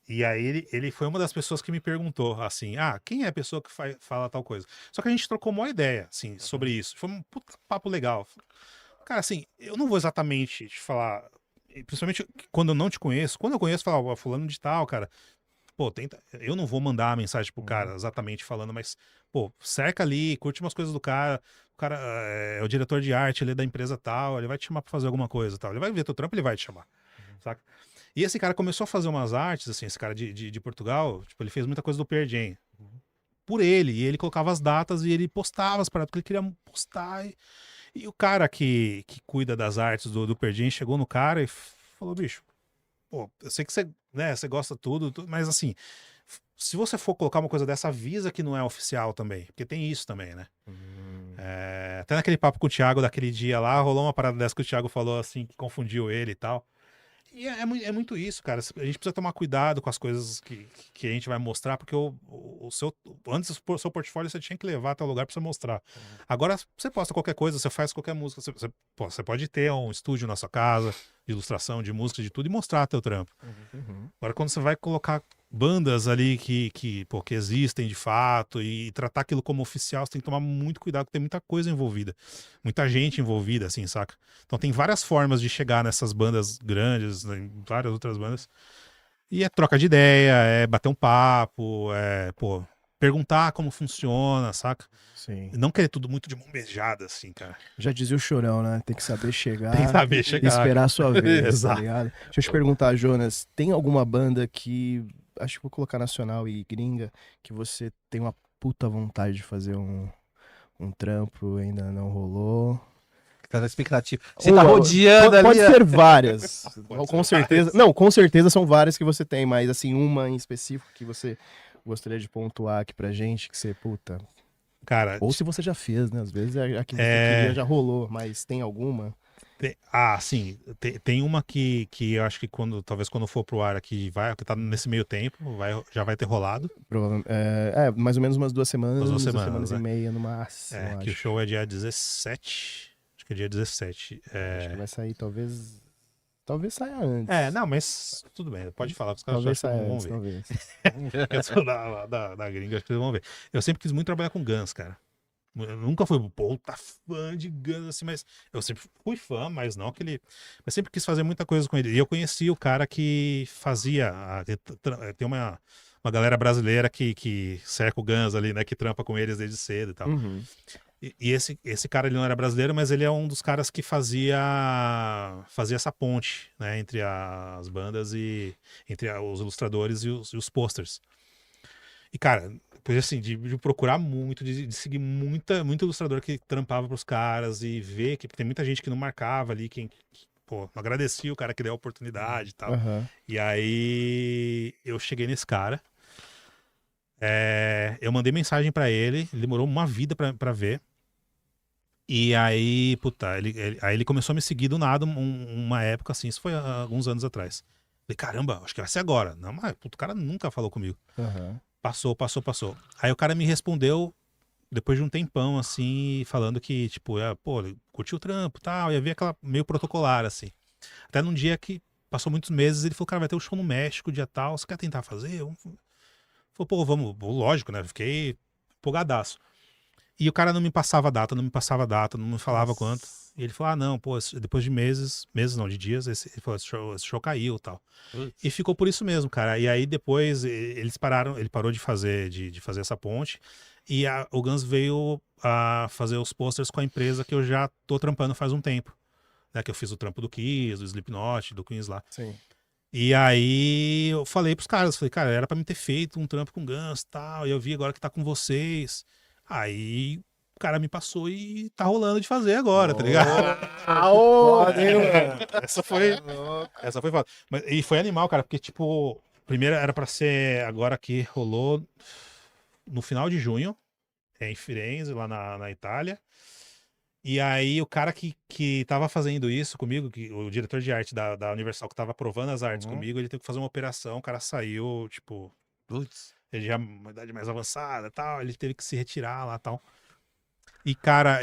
E aí ele foi uma das pessoas que me perguntou assim, quem é a pessoa que fala tal coisa? Só que a gente trocou uma ideia, assim, sobre isso. Foi um puta papo legal. Cara, assim, eu não vou exatamente te falar, principalmente quando eu não te conheço. Quando eu conheço, falar, fulano de tal, cara, pô, tenta. Eu não vou mandar a mensagem pro cara exatamente falando, mas, pô, cerca ali, curte umas coisas do cara. O cara é o diretor de arte, ele é da empresa tal, ele vai te chamar pra fazer alguma coisa tal. Ele vai ver teu trampo, ele vai te chamar, saca? E esse cara começou a fazer umas artes, assim, esse cara de Portugal, tipo, ele fez muita coisa do Pearl Jam. Por ele, e ele colocava as datas e ele postava as paradas, porque ele queria postar. E o cara que cuida das artes do Pearl Jam chegou no cara e falou, bicho, pô, eu sei que você, né, você gosta tudo, mas assim, se você for colocar uma coisa dessa, avisa que não é oficial também, porque tem isso também, né? Até naquele papo com o Thiago daquele dia lá, rolou uma parada dessa que o Thiago falou assim, que confundiu ele e tal. E é muito isso, cara. A gente precisa tomar cuidado com as coisas que a gente vai mostrar, porque antes o seu portfólio você tinha que levar até o lugar pra você mostrar. Agora você posta qualquer coisa, você faz qualquer música. Você pode ter um estúdio na sua casa, de ilustração, de música, de tudo, e mostrar teu trampo. Agora, quando você vai colocar bandas ali que existem de fato e tratar aquilo como oficial, você tem que tomar muito cuidado, porque tem muita coisa envolvida. Muita gente envolvida, assim, saca? Então tem várias formas de chegar nessas bandas grandes, né, em várias outras bandas. E é troca de ideia, é bater um papo, perguntar como funciona, saca? Sim. E não querer tudo muito de mão beijada, assim, cara. Já dizia o Chorão, né? Tem que saber chegar. Tem que saber e chegar. esperar a sua vez, tá Exato. ligado? Deixa eu te perguntar, Jonas, tem alguma banda que, acho que vou colocar nacional e gringa, que você tem uma puta vontade de fazer um trampo, ainda não rolou? Tá na expectativa. Você tá rodeando ali. Pode ser várias. Pode Com ser certeza. várias. Não, com certeza são várias que você tem, mas assim, uma em específico que você gostaria de pontuar aqui pra gente, que você, puta. Cara, Ou se você já fez, né? Às vezes a que você queria já rolou, mas tem alguma? sim. Tem uma que eu acho que talvez quando for pro ar aqui, porque tá nesse meio tempo, já vai ter rolado. Provavelmente. Mais ou menos umas 2 semanas, Umas 2 2 semanas, semanas e né? meia no máximo. Que o acho. show é dia 17. Acho que é dia 17. Acho que vai sair, talvez saia antes. Não, mas tudo bem, pode falar, os caras Talvez acho que saia não vão antes, ver. talvez. Eu sou da gringa, acho que eles vão ver. Eu sempre quis muito trabalhar com Guns, cara. Eu nunca fui puta fã de Guns, assim, mas eu sempre fui fã, mas não aquele. Mas sempre quis fazer muita coisa com ele. E eu conheci o cara que fazia. Tem uma galera brasileira que cerca o Guns ali, né? Que trampa com eles desde cedo e tal. Uhum. E esse cara, ele não era brasileiro, mas ele é um dos caras que fazia essa ponte, né, entre as bandas e entre os ilustradores e os posters. E, cara, depois assim, de procurar muito, de seguir muito ilustrador que trampava pros caras e ver que tem muita gente que não marcava ali, pô, não agradecia o cara que deu a oportunidade e tal. Aham. E aí eu cheguei nesse cara. Eu mandei mensagem pra ele demorou uma vida pra ver. E aí, puta, aí ele começou a me seguir do nada uma época assim, isso foi há alguns anos atrás. Falei, caramba, acho que vai ser agora. Não, mas puta, o cara nunca falou comigo. Aham. Passou. Aí o cara me respondeu depois de um tempão, assim, falando que, tipo, pô, curtiu o trampo e tal, e havia aquela meio protocolar, assim. Até num dia que passou muitos meses, ele falou, cara, vai ter um show no México, dia tal, você quer tentar fazer? Falei, pô, vamos, lógico, né? Fiquei empolgadaço. E o cara não me passava data, não me falava quanto. E ele falou, não, pô, depois de meses não, de dias, ele falou, esse show caiu e tal. E ficou por isso mesmo, cara. E aí depois ele parou de fazer, de fazer essa ponte. E o Guns veio a fazer os posters com a empresa que eu já tô trampando faz um tempo. Né, que eu fiz o trampo do Kiss, do Slipknot, do Queens lá. Sim. E aí eu falei pros caras, falei, cara, era pra me ter feito um trampo com Guns e tal, e eu vi agora que tá com vocês. Aí o cara me passou e tá rolando de fazer agora, tá ligado? Essa foi foda. E foi animal, cara, porque tipo, primeiro era pra ser agora que rolou no final de junho, em Firenze, lá na Itália. E aí o cara que tava fazendo isso comigo, o diretor de arte da Universal que tava aprovando as artes comigo, ele teve que fazer uma operação, o cara saiu, tipo, ele já uma idade mais avançada e tal, ele teve que se retirar lá e tal. E, cara,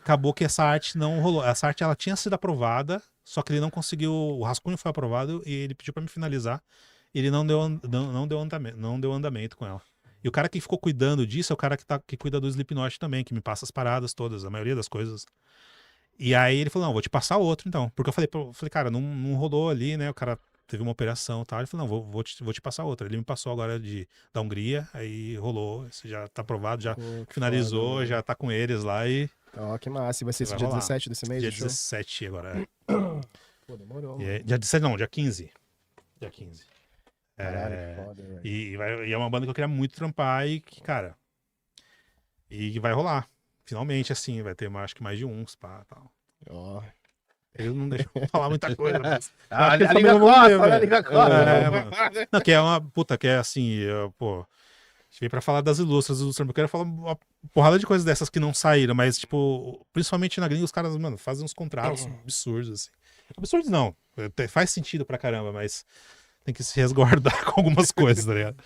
acabou que essa arte não rolou. Essa arte, ela tinha sido aprovada, só que ele não conseguiu, o rascunho foi aprovado e ele pediu pra me finalizar, e ele não deu andamento com ela. E o cara que ficou cuidando disso é o cara que cuida do Slipknot também, que me passa as paradas todas, a maioria das coisas. E aí ele falou, não, vou te passar outro então. Porque eu falei, cara, não rodou ali, né? O cara teve uma operação e tal. Ele falou, não, vou te passar outra. Ele me passou agora da Hungria, aí rolou, isso já tá aprovado, já finalizou, foda, já tá com eles lá e... Ó, que massa. E vai ser esse Vai dia rolar. 17 desse mês? Dia o show? 17 agora, Pô, demorou, E mano. dia 17 não, dia 15. Dia 15. Caralho, que foda, velho. E é uma banda que eu queria muito trampar e que, cara... E vai rolar. Finalmente, assim, vai ter acho que mais de uns, pá, tal. Ó. Eles não deixam eu falar muita coisa, mas... Ah, acho que eles a também liga não vão costa, ver, olha a velho. liga costa. Mano. Não, que é uma puta, que é assim, pô... A gente veio pra falar das ilustras, eu quero falar uma porrada de coisas dessas que não saíram, mas, tipo, principalmente na gringa, os caras, mano, fazem uns contratos absurdos, assim. Absurdos não, faz sentido pra caramba, mas tem que se resguardar com algumas coisas, tá ligado?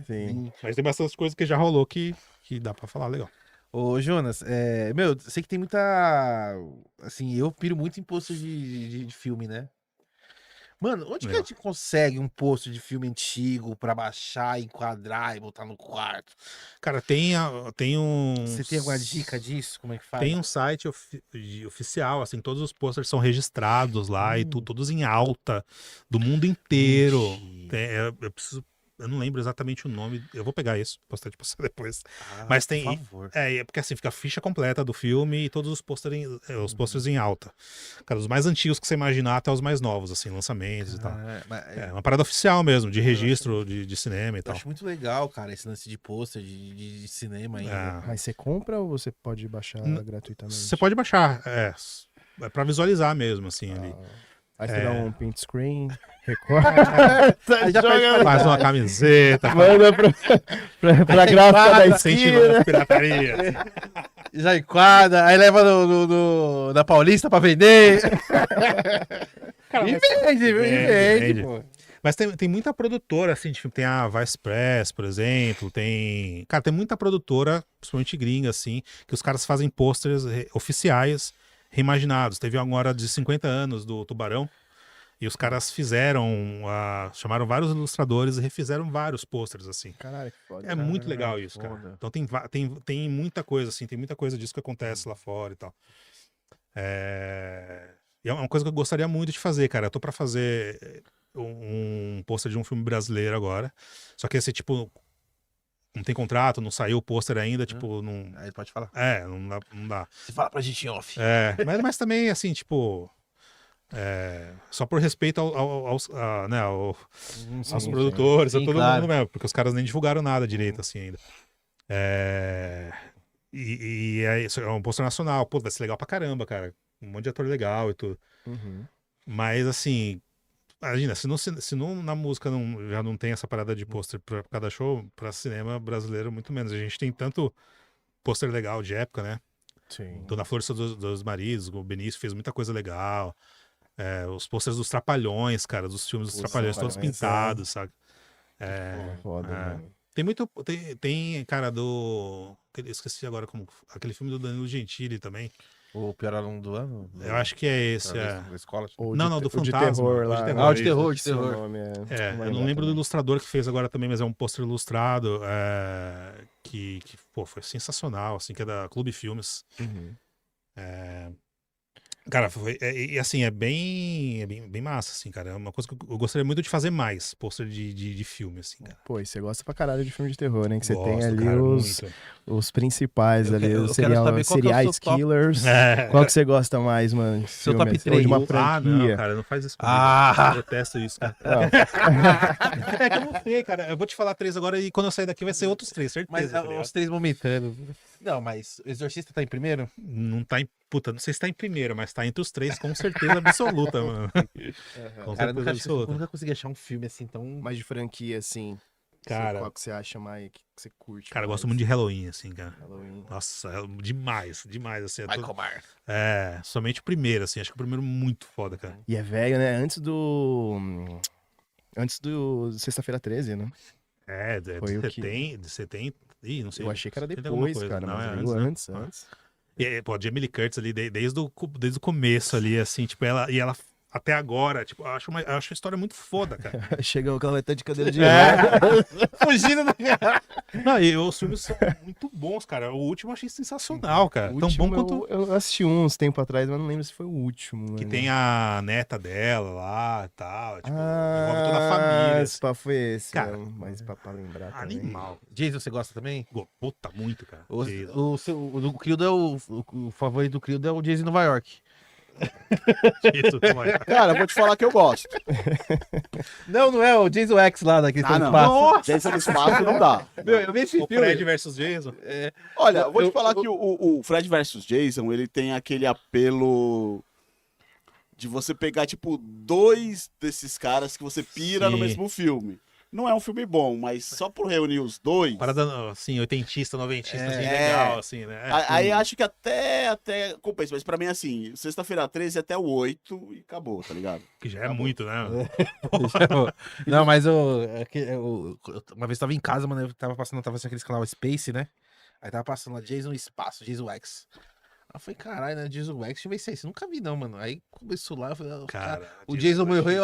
Sim. Mas tem bastante coisa que já rolou que dá pra falar legal. Ô, Jonas, meu, sei que tem muita. Assim, eu piro muito em posto de filme, né? Mano, onde que a Legal. gente consegue um posto de filme antigo pra baixar, enquadrar e botar no quarto? Cara, tem um... Você tem alguma dica disso? Como é que faz? Tem um site oficial, assim, todos os posters são registrados lá e todos em alta, do mundo inteiro. Mentira. Eu não lembro exatamente o nome, eu vou pegar isso, posso até te passar depois. Ah, Mas por tem. favor. É porque assim, fica a ficha completa do filme e todos os posters em alta. Cara, os mais antigos que você imaginar até os mais novos, assim, lançamentos e tal. É uma parada oficial mesmo, de registro de cinema e Eu tal. acho muito legal, cara, esse lance de pôster de cinema ainda. É. Mas você compra ou você pode baixar N- gratuitamente? Você pode baixar, é pra visualizar mesmo, assim, ali. Aí você dá um print screen, recorta, Aí já perde Faz uma camiseta, manda pra gráfica da incentivando esquina. a pirataria. já enquadra, aí leva na Paulista pra vender. E vende, pô. Mas tem muita produtora, assim, de filme. Tem a Vice Press, por exemplo. Cara, tem muita produtora, principalmente gringa, assim, que os caras fazem posters oficiais reimaginados. Teve agora de 50 anos do Tubarão. E os caras chamaram vários ilustradores e refizeram vários posters, assim. Caralho, que foda. É muito legal isso, foda. cara. Então tem muita coisa, assim, tem muita coisa disso que acontece lá fora e tal. E é uma coisa que eu gostaria muito de fazer, cara. Eu tô pra fazer um pôster de um filme brasileiro agora. Só que esse, tipo, não tem contrato, não saiu o pôster ainda, tipo, não... Aí pode falar. Não dá. Você fala pra gente em off. Mas também, assim, tipo... só por respeito né, aos produtores, a Sim, todo claro. mundo mesmo, porque os caras nem divulgaram nada direito, assim, ainda. Isso é um pôster nacional, pô, vai ser legal pra caramba, cara. Um monte de ator legal e tudo. Uhum. Mas, assim, imagina, se não na música já não tem essa parada de pôster pra cada show, pra cinema brasileiro, muito menos. A gente tem tanto pôster legal de época, né? Sim. Dona Flor dos Maridos, o Benício fez muita coisa legal. Os pôsteres dos Trapalhões, cara, dos filmes dos Putz, Trapalhões, todos Trapalhões, pintados, sabe? Pô, foda, mano. Tem muito. Tem, cara, esqueci agora como. Aquele filme do Danilo Gentili também. O pior aluno do ano? Eu acho que é esse. Da escola. Ou Não, de não, do o de Fantasma. terror o lá. Ah, o de isso. terror, de Seu terror. nome Eu não lembro do ilustrador que fez agora também, mas é um pôster ilustrado que pô, foi sensacional, assim, que é da Clube Filmes. Uhum. Cara, e assim, é bem massa, assim, cara. É uma coisa que eu gostaria muito de fazer mais, pôster de filme, assim, cara. Pô, e você gosta pra caralho de filme de terror, né? Que você tem Gosto, ali cara, os, muito. os principais ali, eu os quero saber qual que é o serial seu top. killers. É. Qual que você gosta mais, mano? de Seu filme, top assim? Ou de uma três. Ah, não, franquia? cara, não faz isso comigo. Ah! Eu detesto isso, cara. Não. É que eu não sei, cara. Eu vou te falar 3 agora e quando eu sair daqui vai ser outros 3, Mas certeza. tá ligado? os 3 momentâneos. Não, mas o Exorcista tá em primeiro? Não tá em. Puta, não sei se tá em primeiro, mas tá entre os 3 com certeza absoluta, mano. Com Cara, certeza nunca, absoluta. nunca consegui achar um filme assim tão. Mais de franquia, assim. Cara, Qual que você acha mais, que você curte? cara, eu mais? gosto muito de Halloween, assim, cara. Halloween. Nossa, demais, assim. Michael Myers. Somente o primeiro, assim. Acho que o primeiro é muito foda, cara. E é velho, né? Antes do Sexta-feira 13, né? Foi o que- Você tem. Ih, não sei. Eu achei que era 70 alguma depois, coisa. cara, Não, mas é veio antes, né? antes. E, pô, a Jamie Lee Curtis ali, desde o começo ali, assim, tipo, ela até agora, tipo, eu acho a história muito foda, cara. Chegou que ela vai estar de cadeira de Fugindo da. Não, e os filmes são muito bons, cara. O último eu achei sensacional, cara. O Tão bom último quanto eu assisti uns tempo atrás, mas não lembro se foi o último. que mano. tem a neta dela lá e tal. Tipo, envolve toda a família. Esse papo foi esse. Cara, mas pra lembrar também. Animal. Jason, você gosta também? Puta, muito, cara. O do Crildo é o favorito do Crildo é o Jason em Nova York. Isso, vai. Cara, vou te falar que eu gosto. Não é o Jason X lá daquele Ah, não. espaço. Jason no espaço não dá. Meu, eu vi esse O filme. Fred versus Jason. Olha, eu vou te falar que o Fred vs Jason, ele tem aquele apelo de você pegar, tipo, 2 desses caras que você pira no Sim. mesmo filme. Não é um filme bom, mas só por reunir os 2... Parada, assim, oitentista, noventista, assim, É. legal, assim, né? Aí acho que até compensa, mas pra mim, assim, sexta-feira 13 até o 8 e acabou, tá ligado? Que já é muito, né? Não, mas uma vez eu tava em casa, mano, eu tava passando aquele canal Space, né? Aí tava passando lá Jason Espaço, Jason X. Aí eu falei, caralho, né? Jason X, deixa eu ver se é isso. Nunca vi, não, mano. Aí começou lá, eu falei, Cara, o Jason morreu,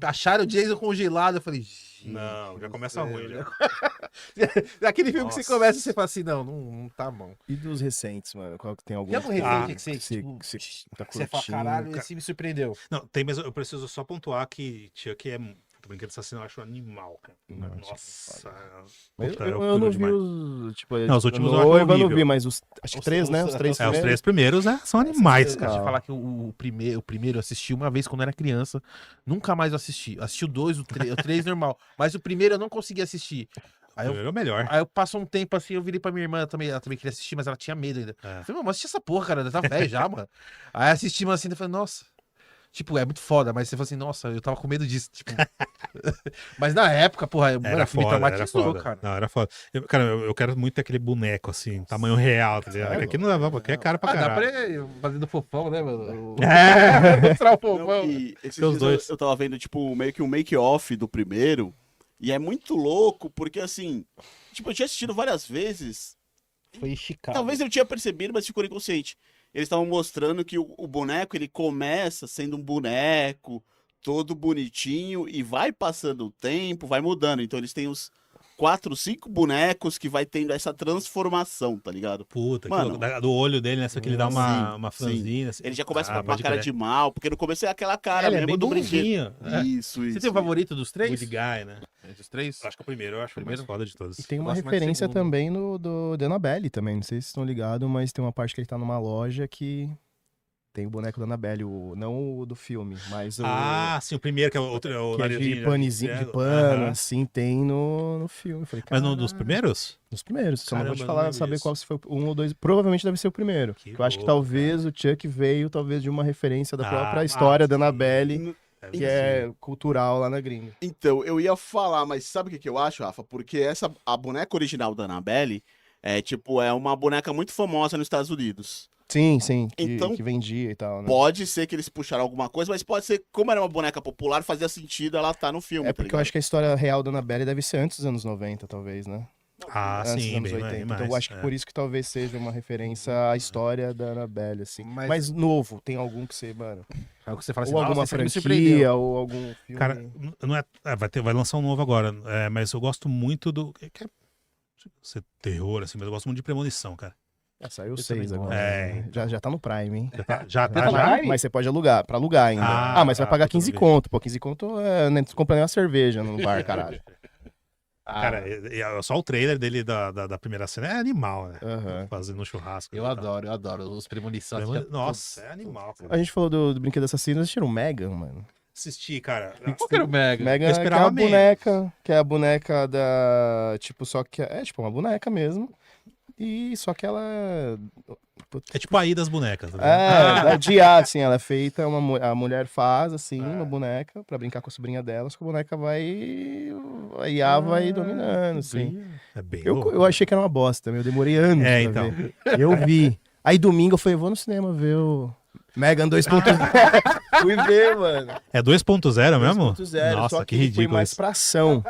acharam o Jason congelado. Eu falei, gente. Não, já começa ruim, já. Aquele filme que Nossa. você começa, você fala assim, não tá bom. E dos recentes, mano? Qual que tem algum? Tem algum recente que você, que tipo, você tá você fala, curtindo? caralho, esse me surpreendeu. Não, tem, mas eu preciso só pontuar que Chuck é. Brinquedo assassino eu acho animal, cara. Nossa. Mas puta, eu não vi demais. os. Tipo, Não, os últimos eu no acho Noiva eu não horrível. vi, mas acho que Os- 3, né? Os 3 Os 3 primeiros, né? São animais, Deixa cara. eu falar que o primeiro eu assisti uma vez quando eu era criança. Nunca mais eu assisti. Assisti o 2, o 3 normal. Mas o primeiro eu não consegui assistir. O primeiro é o melhor. Aí eu passo um tempo assim, eu virei pra minha irmã, ela também queria assistir, mas ela tinha medo ainda. É. Eu falei, mano, assiste essa porra, cara, ela tá velho já, mano. Aí assistimos assim, eu falei, nossa. Tipo, é muito foda, mas você fala assim, nossa, eu tava com medo disso. Tipo... mas na época, porra, Era me foda, era traumatizou, foda. cara. Não, era foda. Cara, eu quero muito ter aquele boneco, assim, tamanho real, tá ligado? Aqui não leva qualquer cara pra Ah, dá caralho. pra ir fazendo fofão, né, mano? É. Mostrar o Não, fofão. e esses Os dias dois. eu tava vendo, tipo, meio que um make-off do primeiro, e é muito louco, porque, assim, tipo, eu tinha assistido várias vezes, Foi esticado. talvez eu tinha percebido, mas ficou inconsciente. Eles estavam mostrando que o boneco, ele começa sendo um boneco, todo bonitinho, e vai passando o tempo, vai mudando. Então eles têm uns 4, 5 bonecos que vai tendo essa transformação, tá ligado? Puta, que Mano. louco. Do olho dele, né? Só que ele dá uma Sim, franzina. Assim. Ele já começa com uma pode cara crer. de mal, porque no começo é aquela cara Ele é mesmo bem do brinquedo. bonzinho. É. Isso. Você tem o favorito dos três? Woody Guy, né? Dos três? Acho que o primeiro, eu acho o mais Primeiro? foda de todos. E tem uma Gosto mais do referência segundo. também do Annabelle também. Não sei se vocês estão ligados, mas tem uma parte que ele tá numa loja que tem o boneco da Annabelle, não o do filme, mas o Ah, sim, o primeiro, que é o que é narizinho de panezinho, de pano, assim, tem no filme. Eu falei, Mas no "Caralho." dos primeiros? Nos primeiros, só não vou te Caramba, falar, não lembro saber disso. qual se foi um ou dois. Provavelmente deve ser o primeiro. Que Eu acho que louco, talvez o Chuck veio talvez de uma referência da própria Ah, história da sim. Annabelle, que Sim. é cultural lá na gringa. Então, eu ia falar, mas sabe o que eu acho, Rafa? Porque a boneca original da Annabelle é uma boneca muito famosa nos Estados Unidos. Sim, Então, que vendia e tal, né? Pode ser que eles puxaram alguma coisa, mas pode ser, como era uma boneca popular, fazia sentido ela estar no filme. É porque eu acho que a história real da Annabelle deve ser antes dos anos 90, talvez, né? Ah, antes dos sim, anos bem 80. mais. Então eu acho que por isso que talvez seja uma referência à história da Annabelle, assim. Mas- Mas novo, tem algum que você, mano... É o que você fala assim, Ou nossa, alguma esse aqui me surpreendeu. franquia, ou algum filme... Cara, não é, vai lançar um novo agora, mas eu gosto muito do. Que é ser terror, assim, mas eu gosto muito de Premonição, cara. Ah, saiu Eu 6 também agora. gosto. né? Já tá no Prime, hein? Já tá, tá já? Prime? Mas você pode alugar, pra alugar ainda. Ah, Mas você vai tá, pagar eu 15 também. conto. Pô, 15 conto é, né, tu compra nem uma cerveja no bar, caralho. Cara, só o trailer dele da primeira cena é animal, né? Aham. Fazendo um churrasco. Eu e tal. adoro os premonições. Nossa, é animal, cara. A gente falou do Brinquedo Assassino, vocês assistiram Megan, mano? Assisti, cara. Qual que era o Mega? Megan Eu que é esperava a boneca, que é a boneca da... Tipo, só que é tipo uma boneca mesmo. E só que ela... É tipo a Aí das bonecas, tá ligado? De ar, assim, ela é feita, a mulher faz, assim, uma boneca pra brincar com a sobrinha dela, só que a boneca a IA vai dominando, assim. É bem Eu louco. achei que era uma bosta, eu demorei anos pra então. ver. Eu vi. Aí domingo eu falei, vou no cinema ver o Megan 2.0. Fui ver, mano. É 2.0 mesmo? 2.0, Nossa, só que ele foi ridículo mais isso. pra ação.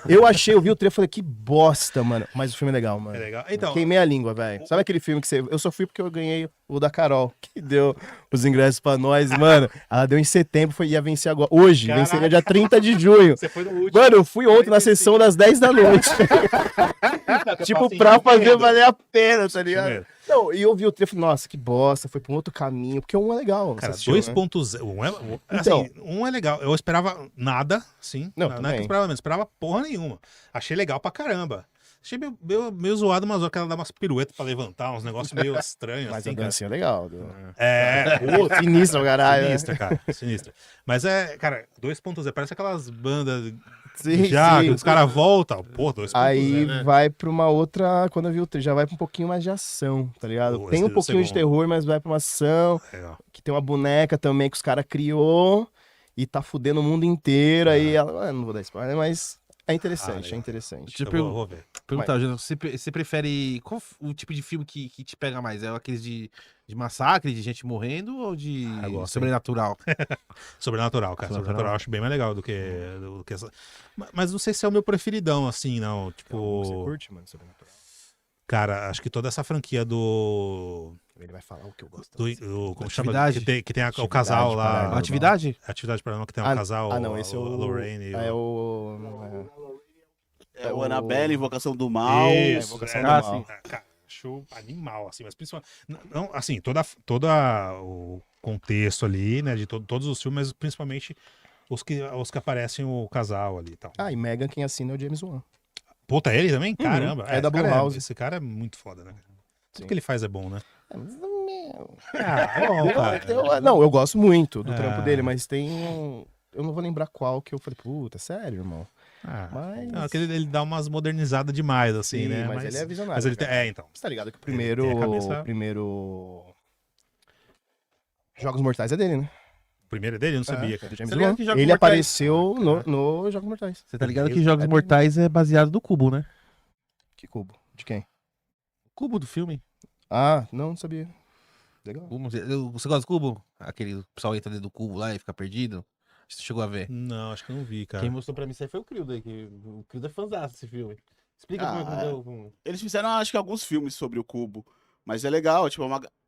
Eu vi o trailer e falei, que bosta, mano. Mas o filme é legal, mano. É legal. Então, Queimei a língua, velho. Sabe aquele filme que você... Eu só fui porque eu ganhei o da Carol, que deu os ingressos pra nós, mano. Ela deu em setembro, ia vencer agora. Hoje, Caraca. venceria dia 30 de junho. você foi no último. Mano, eu fui ontem na sessão das 10 da noite. Tipo, pra fazer valer a pena, tá ligado? mesmo. Não, e eu vi o trailer e falei, nossa, que bosta, foi pra um outro caminho, porque um é legal. Cara, você assistiu, né? 2.0. Então. Assim, um é legal. Eu esperava nada, sim. Não, Não é que também. eu esperava mesmo. Esperava porra nenhuma. Achei legal pra caramba. Achei meio zoado, mas que ela dá umas piruetas pra levantar, uns negócios meio estranhos, Mas assim, a cara. dancinha é legal. É, Sinistra, caralho. sinistra, cara. Sinistra. Mas cara, 2.0, parece aquelas bandas Sim, já, sim. que os caras voltam. Pô, 2.0. Aí né? vai pra uma outra, quando eu vi o trailer, já vai pra um pouquinho mais de ação, tá ligado? Pô, Tem esse um pouquinho de segundo. terror, mas vai pra uma ação, Legal. que tem uma boneca também que os caras criou e tá fudendo o mundo inteiro. Aí ela, não vou dar spoiler, mas é interessante, legal. é interessante. Tipo, Eu vou ver. perguntar, Júnior, você prefere. Qual o tipo de filme que te pega mais? É aqueles de massacre, de gente morrendo ou de eu gosto, sobrenatural? Sobrenatural, cara. Sobrenatural. Sobrenatural eu acho bem mais legal do que essa. Mas não sei se é o meu preferidão, assim, não. Tipo. Você curte, mano, Sobrenatural? Cara, acho que toda essa franquia do. Ele vai falar o que eu gosto. Como chama? Atividade? Que tem o Atividade casal lá. Paranormal. Atividade? Atividade Paranormal, que tem um casal. não, esse é a o... Lorraine. e É o... É o Annabelle, Invocação do Mal. Isso, Invocação do Mal. Mal. Cara, acho animal, assim, mas principalmente. Não, assim, todo o contexto ali, né, de todos os filmes, mas principalmente os que aparecem o casal ali e tal. E Megan quem assina é o James Wan. Puta, ele também? Caramba. É da esse cara Blumhouse. Esse cara é muito foda, né? Tudo Sim. que ele faz é bom, né? É bom, cara. Não, eu gosto muito do Ah. trampo dele, mas tem um... Eu não vou lembrar qual que eu falei, puta, sério, irmão? Mas... Não, que ele dá umas modernizadas demais, assim, Sim, né? mas ele é visionário, Mas ele cara. então. Você tá ligado que o Ele tem a cabeça- primeiro... Jogos Mortais é dele, né? O primeiro é dele, eu não sabia, É cara. do James Tá ligado Wan. que Jogos Ele Mortais- apareceu no Jogos Mortais. Você tá ligado que Meu Jogos Deus. Mortais é baseado no Cubo, né? Que cubo? De quem? O Cubo do filme. Não sabia. Legal. Cubo, você gosta do Cubo? Aquele o pessoal entra dentro do cubo lá e fica perdido? Você chegou a ver? Não, acho que eu não vi, cara. Quem mostrou pra mim isso aí foi o Crildo aí, que o Crildo é fãzaço desse filme. Explica como é que deu. Eles fizeram, acho que, alguns filmes sobre o Cubo. Mas é legal, tipo,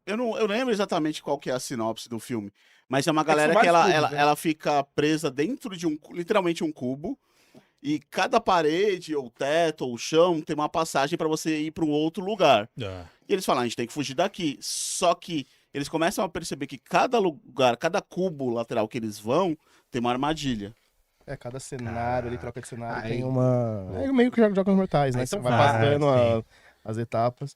eu lembro exatamente qual que é a sinopse do filme. Mas é uma galera são que vários cubos, né? ela fica presa dentro de literalmente um cubo. E cada parede, ou teto, ou chão, tem uma passagem pra você ir pra um outro lugar. Ah, E eles falam, a gente tem que fugir daqui. Só que eles começam a perceber que cada lugar, cada cubo lateral que eles vão, tem uma armadilha. Cada cenário, ele troca de cenário, Aí- tem uma... É meio que Jogos Mortais, né? Aí Você são vai vários, passando sim. as etapas.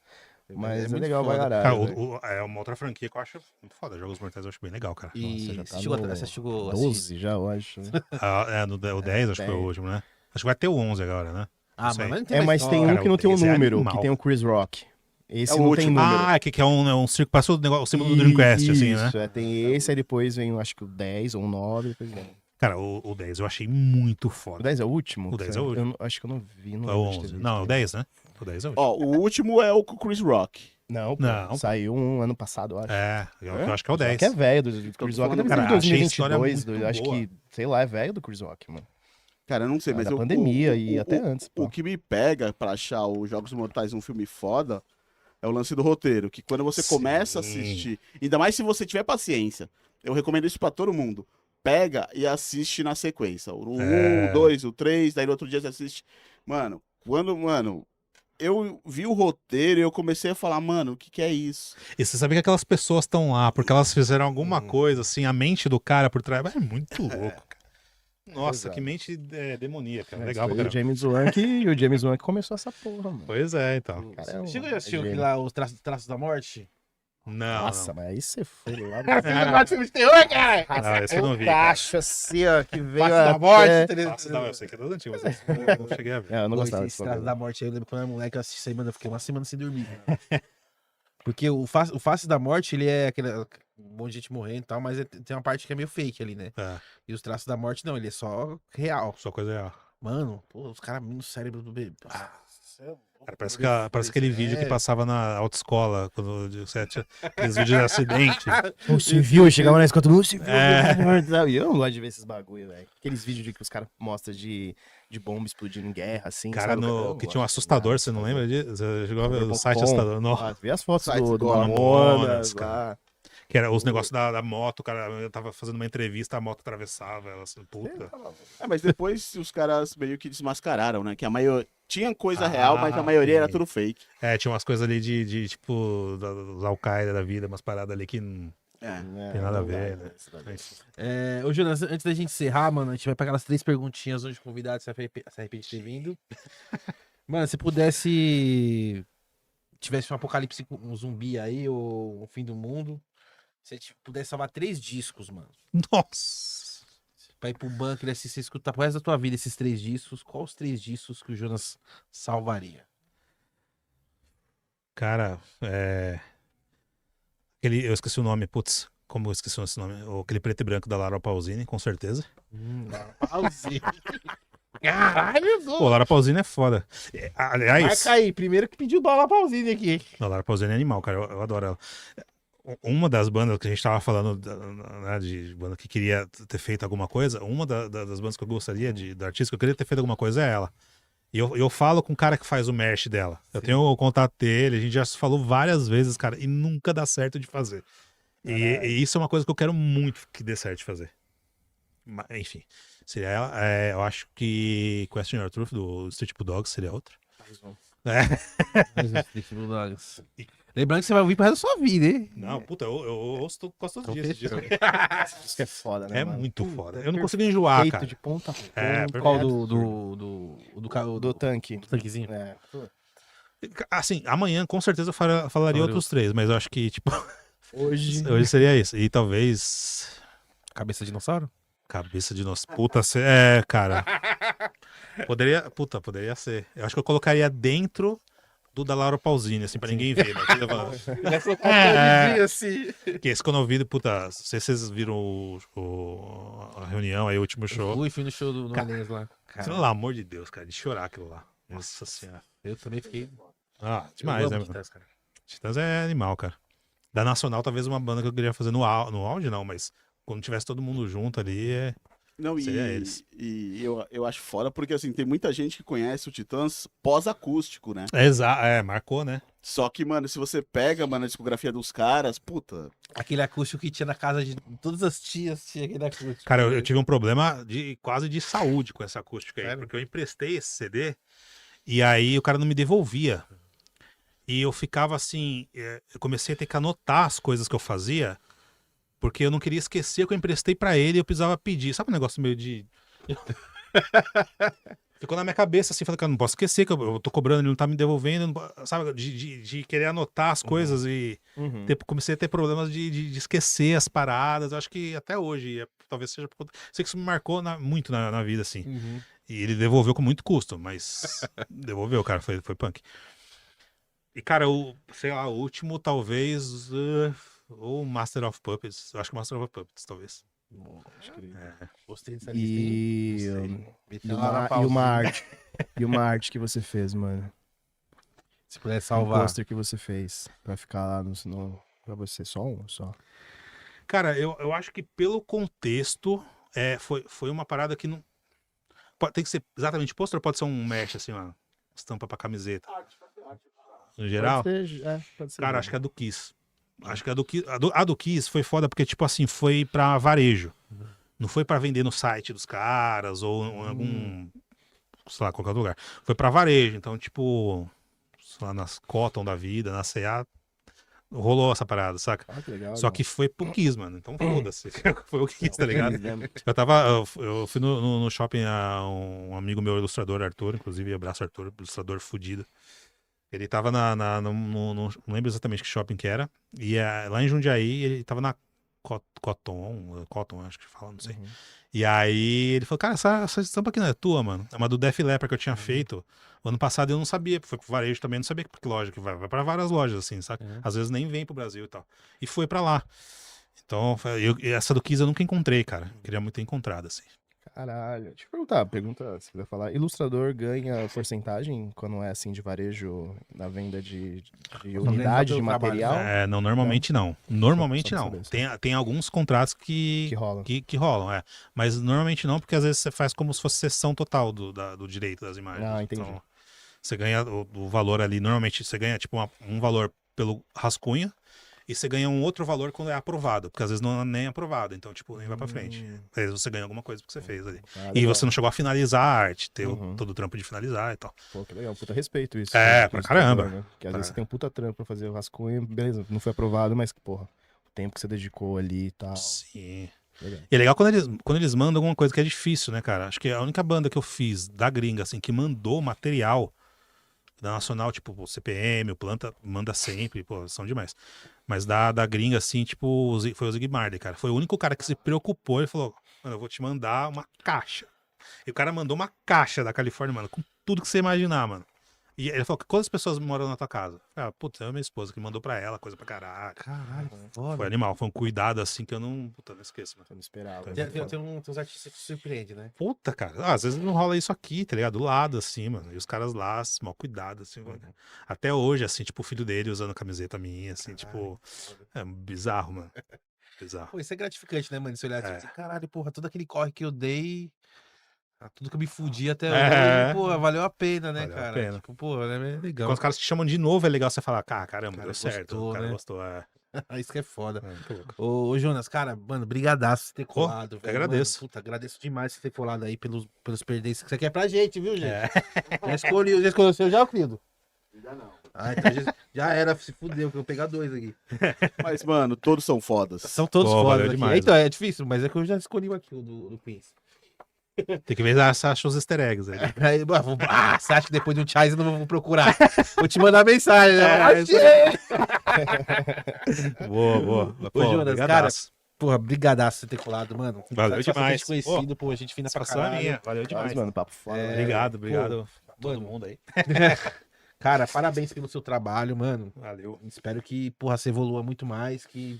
Mas é muito legal pra foda. caralho. Cara, velho. é uma outra franquia que eu acho muito foda. Jogos Mortais eu acho bem legal, cara. E Nossa, já tá você chegou, no você chegou a assistir? 12 já, eu acho. O 10 acho que foi o 10. último, né? Acho que vai ter o 11 agora, né? Ah, sei. mas não tem É, mais mas tem Cara, um que não tem um esse é número, animal. que tem o Chris Rock. Esse É o não tem último. número. Que é um circo, passou o símbolo do Dreamcast, assim, né? Isso, tem esse, aí depois vem, acho que o 10 ou o 9, depois vem. Cara, o 10 eu achei muito O foda. 10 é o último? O 10 é Eu o último. acho que eu não vi. Não É o lembro de ter 11. visto. Não, é o 10, né? O 10 é o último. Ó, o último é o Chris Rock. Não, pô, Não. saiu um ano passado, eu acho. Eu acho que é o 10. Que é velho do Chris Rock. falando, Deve cara, ser de achei a história 2022. muito Acho boa. que, sei lá, é velho do Chris Rock, mano. Cara, eu não sei, mas Da pandemia e até antes, O pô. que me pega pra achar os Jogos Mortais um filme foda é o lance do roteiro. Que quando você começa a Sim. assistir, ainda mais se você tiver paciência, eu recomendo isso pra todo mundo. Pega e assiste na sequência. O 1, o 2, o 3, daí no outro dia você assiste. Mano, mano, eu vi o roteiro e eu comecei a falar, mano, o que é isso? E você sabe que aquelas pessoas estão lá porque elas fizeram alguma coisa, assim, a mente do cara por trás é muito louco, cara. Nossa, Exato. que mente demoníaca. Mas Legal pra foi o caramba. James Wan e o James Wan que começou essa porra, mano. Pois é, então. O cara é um- Chegou a assistir é aquele gênio. lá, os traços da morte? Não, Nossa, não. mas aí você foi lá Filho do mato, filme de terror, cara! Ah, esse eu não vi, cara. Tacho assim, ó, que veio Face da morte, até... tá ligado? Nossa, não, eu sei que é das antigas, mas eu não cheguei a ver. É, eu não Pô, gostava esse desse traço bagulho. da morte aí, eu lembro quando eu era moleque, eu assisti isso aí, mano, eu fiquei uma semana sem dormir. Porque o Face da Morte, ele é aquele. Um monte de gente morrendo e tal, mas tem uma parte que é meio fake ali, né? É, E os traços da morte, não, ele é só real. só coisa real. Mano, pô, os caras no cérebro do bebê. Cara, parece aquele vídeo que passava na autoescola, quando você tinha aqueles vídeos de acidente. Você viu? Eu chegava na escola, você viu? É. E eu não gosto de ver esses bagulho, velho. Aqueles vídeos de que os caras mostram de bomba explodindo em guerra, assim. Cara, sabe? Eu não que tinha um gosto assustador, nada você não desse lembra disso? Você chegou a ver o bagulho. site .com. assustador? Não. Ah, vê as fotos Sites do Mamonas, Mamonas, cara. lá. Que era os negócios da moto, o cara, eu tava fazendo uma entrevista, a moto atravessava ela, assim, puta. Mas depois os caras meio que desmascararam, né? Que a maioria. Tinha coisa real, mas a maioria era sim. tudo fake. É, tinha umas coisas ali de tipo, dos Al-Qaeda da vida, umas paradas ali que não É. tem nada a ver, né? Ô, Jonas, antes da gente encerrar, mano, a gente vai pegar as 3 perguntinhas onde o convidado se arrepende de ter vindo. Mano, se pudesse. Tivesse um apocalipse, um zumbi aí, ou um fim do mundo. Se você pudesse salvar 3 discos, mano. Nossa! Pra ir pro bunker e você escutar pro resto da tua vida esses 3 discos, quais os 3 discos que o Jonas salvaria? Cara, eu esqueci o nome, putz, como eu esqueci esse nome? Aquele preto e branco da Laura Pausini, com certeza. Pause. Caralho, Pô, Laura Pausini é foda. Aliás, marca aí, primeiro que pediu dólar pauzinho aqui. a Laura Pausini é animal, cara, eu adoro ela. Uma das bandas que a gente tava falando, né, de banda que queria ter feito alguma coisa, uma das bandas que eu gostaria, da artista que eu queria ter feito alguma coisa é ela. E eu falo com o cara que faz o merch dela. Eu tenho o contato dele, a gente já se falou várias vezes, cara, e nunca dá certo de fazer. E isso é uma coisa que eu quero muito que dê certo de fazer. Enfim, seria ela. Eu acho que Question Your Truth, do Street Bulldogs, seria outra. Lembrando que você vai ouvir pro resto da sua vida, hein? Não, puta, eu ouço quase todos os dias. fechou. Isso que é foda, né, É mano? muito Puta, foda. é Eu não consigo enjoar, Feito cara. de ponta a ponta. Qual absurdo. do tanque. do tanquezinho? É. Assim, amanhã com certeza eu falaria outros 3, mas eu acho que, tipo, Hoje... hoje seria isso. E talvez. Cabeça de dinossauro? Cabeça de nosso. Puta, cara. Poderia ser. Eu acho que eu colocaria dentro do da Laura Pausini, assim, pra ninguém ver. Mas eu falava, assim. que esse quando eu vi, puta, não sei se vocês viram a reunião aí, o último show. Fui no show do Allianz lá. Cara, Pelo amor de Deus, cara, de chorar aquilo lá. Nossa senhora. eu também fiquei. Ah, demais, eu né, amo mano? Titãs, cara. Titãs é animal, cara. Da Nacional, talvez uma banda que eu queria fazer no áudio, não, mas quando tivesse todo mundo junto ali, Não, seria eles. e eu acho foda porque, assim, tem muita gente que conhece o Titãs pós-acústico, né? Marcou, né? Só que, mano, se você pega, mano, a discografia dos caras, puta... Aquele acústico que tinha na casa de todas as tias, tinha aquele acústico. Cara, eu tive um problema quase de saúde com essa acústica aí, Sério? porque eu emprestei esse CD e aí o cara não me devolvia. E eu ficava assim, eu comecei a ter que anotar as coisas que eu fazia, porque eu não queria esquecer que eu emprestei pra ele e eu precisava pedir. Sabe um negócio meio de... Ficou na minha cabeça assim, falei, cara, não posso esquecer que eu tô cobrando, ele não tá me devolvendo, sabe? De querer anotar as coisas e Uhum. comecei a ter problemas de esquecer as paradas. Eu acho que até hoje, talvez seja... Sei que isso me marcou muito na vida, assim. Uhum. E ele devolveu com muito custo, mas devolveu, cara, foi punk. E, cara, sei lá, o último talvez, ou Master of Puppets. Eu acho que Master of Puppets, talvez. Gostei dessa lista, hein? E, Gostei. e, Meteu lá na uma, e pausa. uma arte. E uma arte que você fez, mano. Se puder Um salvar. pôster que você fez. Pra ficar lá pra você, só um, só. Cara, eu acho que pelo contexto, foi uma parada que não... tem que ser exatamente pôster ou pode ser um mesh, assim, uma estampa pra camiseta? No geral? Pode ser. Cara, acho que é do Kiss. Acho que a do Kiss, a do Kiss foi foda porque, tipo assim, foi pra varejo. Não foi pra vender no site dos caras ou em algum, sei lá, qualquer outro lugar. Foi pra varejo. Então, tipo, sei lá, nas Cotton da vida, na C&A, rolou essa parada, saca? Ah, que legal. Só que foi pro Kiss, mano. Então foda-se. Foi o Kiss, tá ligado? Né? Eu fui no shopping, um amigo meu, ilustrador, Arthur, inclusive, abraço Arthur, ilustrador fudido. Ele tava não lembro exatamente que shopping que era. E lá em Jundiaí, ele tava na Cotton, acho que fala, não sei. E aí ele falou, cara, essa estampa aqui não é tua, mano. É uma do Def Leppard que eu tinha feito. O ano passado eu não sabia, foi pro varejo também, não sabia, porque lógico, vai pra várias lojas, assim, saca? Às vezes nem vem pro Brasil e tal. E foi pra lá. Então, essa do Kiss eu nunca encontrei, cara. Queria muito ter encontrado, assim. Caralho. Deixa eu perguntar, pergunta se quiser falar. Ilustrador ganha porcentagem quando é assim de varejo na venda de unidade de pelo trabalho, material? Não, normalmente não. Normalmente Só pra não. saber, só. Tem alguns contratos Que que rola. que rolam, Mas normalmente não, porque às vezes você faz como se fosse cessão total do direito das imagens. Ah, entendi. Então, você ganha o valor ali, normalmente você ganha tipo um valor pelo rascunho e você ganha um outro valor quando é aprovado, porque às vezes não é nem aprovado, então tipo, nem vai pra frente. Às vezes você ganha alguma coisa que você fez ali. Ah, E legal. você não chegou a finalizar a arte, ter Uhum. todo o trampo de finalizar e tal. Pô, que legal, puta respeito isso. É, do pra ilustrador, caramba. Né? Porque às Pra- vezes você tem um puta trampo pra fazer o rascunho, beleza, não foi aprovado, mas, porra, o tempo que você dedicou ali e tal. Sim. Legal. E é legal quando eles mandam alguma coisa que é difícil, né, cara? Acho que a única banda que eu fiz da gringa, assim, que mandou material da nacional, tipo, o CPM, o Planta, manda sempre, pô, são demais. Mas da gringa, assim, tipo, foi o Zig Marley, cara. Foi o único cara que se preocupou e falou, mano, eu vou te mandar uma caixa. E o cara mandou uma caixa da Califórnia, mano, com tudo que você imaginar, mano. E ele falou, quantas pessoas moram na tua casa? Ah, putz, é a minha esposa que mandou pra ela, coisa pra caralho. Caralho, Foi foda. animal, foi um cuidado assim que eu não, puta, não esqueço, mano. Eu não esperava. Tem- Tem uns artistas que surpreendem, né? Puta, cara. Às vezes não rola isso aqui, tá ligado? Do lado, assim, mano. E os caras lá, mal cuidado, assim, mano. Até hoje, assim, tipo, o filho dele usando camiseta minha, assim, tipo. É bizarro, mano. Bizarro. Pô, isso é gratificante, né, mano? Você olhar tipo É. assim, caralho, porra, todo aquele corre que eu dei, tudo que eu me fudi até É. hoje, porra, valeu a pena, né, Valeu a cara? pena. Tipo, porra, é legal. Quando os caras te chamam de novo, é legal você falar, caramba, cara deu certo. gostou, O cara né? gostou, Isso que é foda. Muito louco. Ô, Jonas, cara, mano, brigadaço por ter Pô, colado, eu velho. agradeço. Mano, puta, agradeço demais por ter colado aí pelos perdentes que você quer pra gente, viu, gente? É. Já escolheu o seu já, Clido? Ainda não. Ah, então já era, se fudeu, que eu vou pegar 2 aqui. Mas, mano, todos são fodas. São todos Pô, fodas valeu aqui. demais, Então, é difícil, mas é que eu já escolhi o aqui, o do Queens. Tem que ver se acha os easter eggs aí. Aí, você acha que depois de um chás eu não vou procurar? Vou te mandar mensagem, né? Achei! Boa. Ô, Jonas, brigadaço. Porra, brigadaço por ter colado, mano. Valeu Satisfação demais. ter te conhecido, pô, a gente fina pra Satisfação é caralho. minha. Valeu demais. Mas, mano, papo foda. né? Obrigado a todo mano. mundo aí. Cara, parabéns pelo seu trabalho, mano. Valeu. Espero que, porra, você evolua muito mais, que...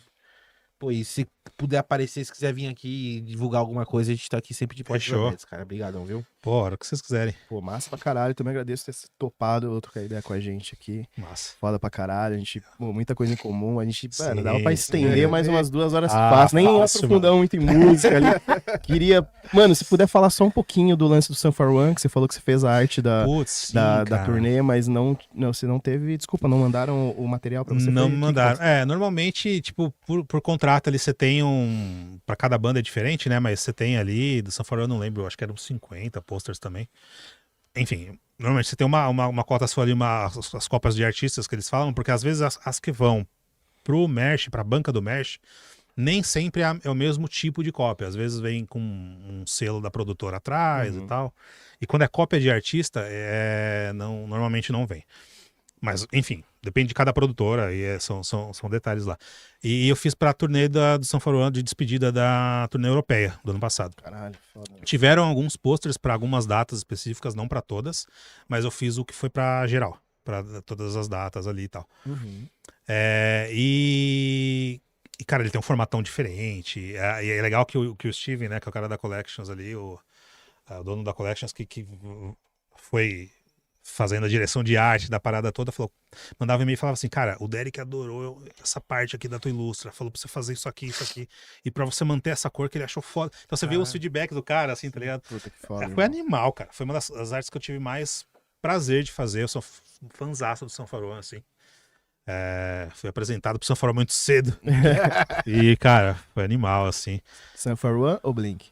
Pô, e se puder aparecer, se quiser vir aqui e divulgar alguma coisa, a gente tá aqui sempre de portas Fechou. abertas, cara. Obrigadão, viu? Pô, a hora que vocês quiserem. Pô, massa pra caralho. Também agradeço ter topado trocar ideia com a gente aqui. Massa. Foda pra caralho. A gente, pô, muita coisa em comum. A gente, mano, Sim, dava pra sim. estender mais umas 2 horas Ah, fácil. Nem fácil, aprofundar muito em música ali. Queria, mano, se puder falar só um pouquinho do lance do Sun for One, que você falou que você fez a arte Putz, sim, da cara. turnê, mas você não teve, desculpa, não mandaram o material pra você? Não Foi- me que mandaram. aconteceu? Normalmente, tipo, por contrato ali você tem pra cada banda é diferente, né? Mas você tem ali, do Sanfona eu não lembro, eu acho que eram 50 posters também. Enfim, normalmente você tem uma cota sua ali, as copas de artistas que eles falam, porque às vezes as que vão pro merch, pra banca do merch, nem sempre é o mesmo tipo de cópia. Às vezes vem com um selo da produtora atrás e tal. E quando é cópia de artista, normalmente não vem. Mas, enfim, depende de cada produtora, e são detalhes lá. E eu fiz pra turnê do Sun For One de despedida da turnê europeia do ano passado. Caralho, foda. Tiveram alguns posters pra algumas datas específicas, não pra todas, mas eu fiz o que foi pra geral, pra todas as datas ali e tal. E, cara, ele tem um formatão diferente. E é legal que o Steven, né, que é o cara da Collections ali, o dono da Collections, que foi fazendo a direção de arte da parada toda, falou, mandava e-mail e falava assim, cara, o Derek adorou essa parte aqui da tua ilustra, falou pra você fazer isso aqui, e pra você manter essa cor que ele achou foda. Então você vê os feedbacks do cara, assim, tá ligado? Puta que foda. Foi animal, cara. Foi uma das artes que eu tive mais prazer de fazer. Eu sou fãzaço do Sanfarone, assim. Fui apresentado pro Sanfarone muito cedo. E, cara, foi animal, assim. Sanfarone ou Blink?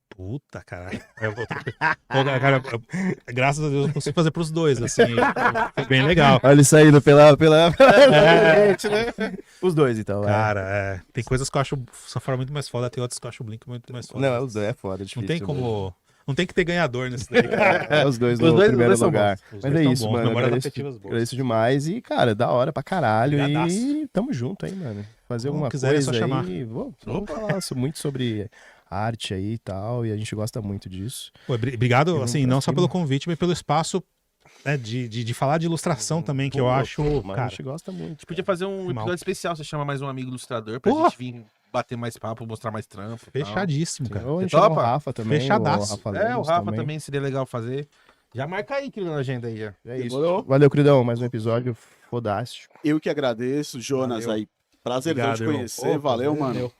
Puta, caralho. Pô, cara, graças a Deus eu consigo fazer pros dois, assim. Foi bem legal. Olha isso aí pela É. gente, né? Os dois, então. Cara, tem coisas que eu acho o Sanfarone muito mais foda, tem outras que eu acho o Blink muito mais foda. Não, os dois é foda, difícil. Não tem como... Não tem que ter ganhador nesse daí, cara. Os dois Os no dois primeiro são lugar. Os Mas dois é tão isso, bons, mano. memórias Agradeço, afetivas boas. agradeço demais. E, cara, da hora pra caralho. Brigadaço. E tamo junto aí, mano. Fazer Quando alguma quiser, é só coisa chamar. aí. Vamos falar muito sobre arte aí e tal. E a gente gosta muito disso. Pô, obrigado, Vamos assim, pra não só cima. pelo convite, mas pelo espaço, né, de falar de ilustração também, que eu acho, Mas a cara, gente gosta muito. A gente podia fazer um Mal. episódio especial, você chama mais um amigo ilustrador pra Porra! gente vir bater mais papo, mostrar mais trampo. e tal. fechadíssimo, cara. Ou a gente Você chama o topa? Rafa também. Fechadaço. O Rafa É, o Lemos Rafa também seria legal fazer. Já marca aí, querido, na agenda aí. Ó. É isso. Demorou? Valeu, queridão. Mais um episódio fodástico. Eu que agradeço, Jonas Valeu. aí. Prazerzão Obrigado, te irmão. conhecer, Pô, valeu, prazer é mano. meu.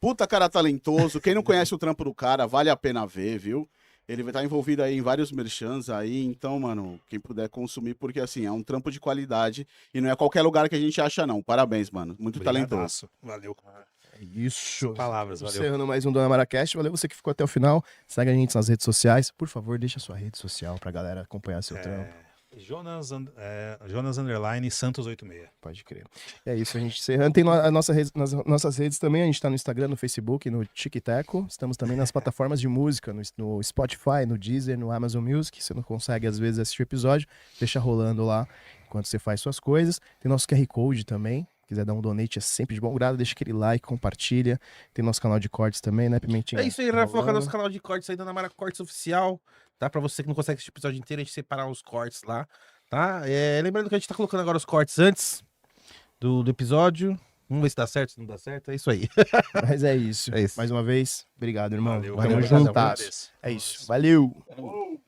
Puta cara talentoso. Quem não conhece o trampo do cara, vale a pena ver, viu? Ele vai estar envolvido aí em vários merchans aí, então, mano, quem puder consumir, porque assim, é um trampo de qualidade e não é qualquer lugar que a gente acha, não. Parabéns, mano. Muito talentoso. Brigadaço. Valeu, cara. É isso. Palavras, valeu. Encerrando mais um Dona Maracast. Valeu você que ficou até o final. Segue a gente nas redes sociais. Por favor, deixa a sua rede social pra galera acompanhar seu trampo. Jonas _ Santos 86. Pode crer. É isso, a gente encerrando. Tem nas nossas redes também. A gente tá no Instagram, no Facebook, no TikTok. Estamos também nas plataformas de música, no Spotify, no Deezer, no Amazon Music. Você não consegue, às vezes, assistir o episódio. Deixa rolando lá enquanto você faz suas coisas. Tem nosso QR Code também. Quiser dar um donate, é sempre de bom grado. Deixa aquele like, compartilha. Tem nosso canal de cortes também, né, Pimentinha? É isso aí, Tá Rafa. Coloca rolando. nosso canal de cortes aí, Dona Mara Cortes Oficial. Tá? Pra você que não consegue assistir o episódio inteiro, a gente separar os cortes lá. Tá? Lembrando que a gente tá colocando agora os cortes antes do episódio. Vamos ver se dá certo, se não dá certo. É isso aí. Mas é isso. É isso. Mais uma vez, obrigado, irmão. Valeu, Vamos obrigado a juntar. vocês. É isso. Valeu. Valeu.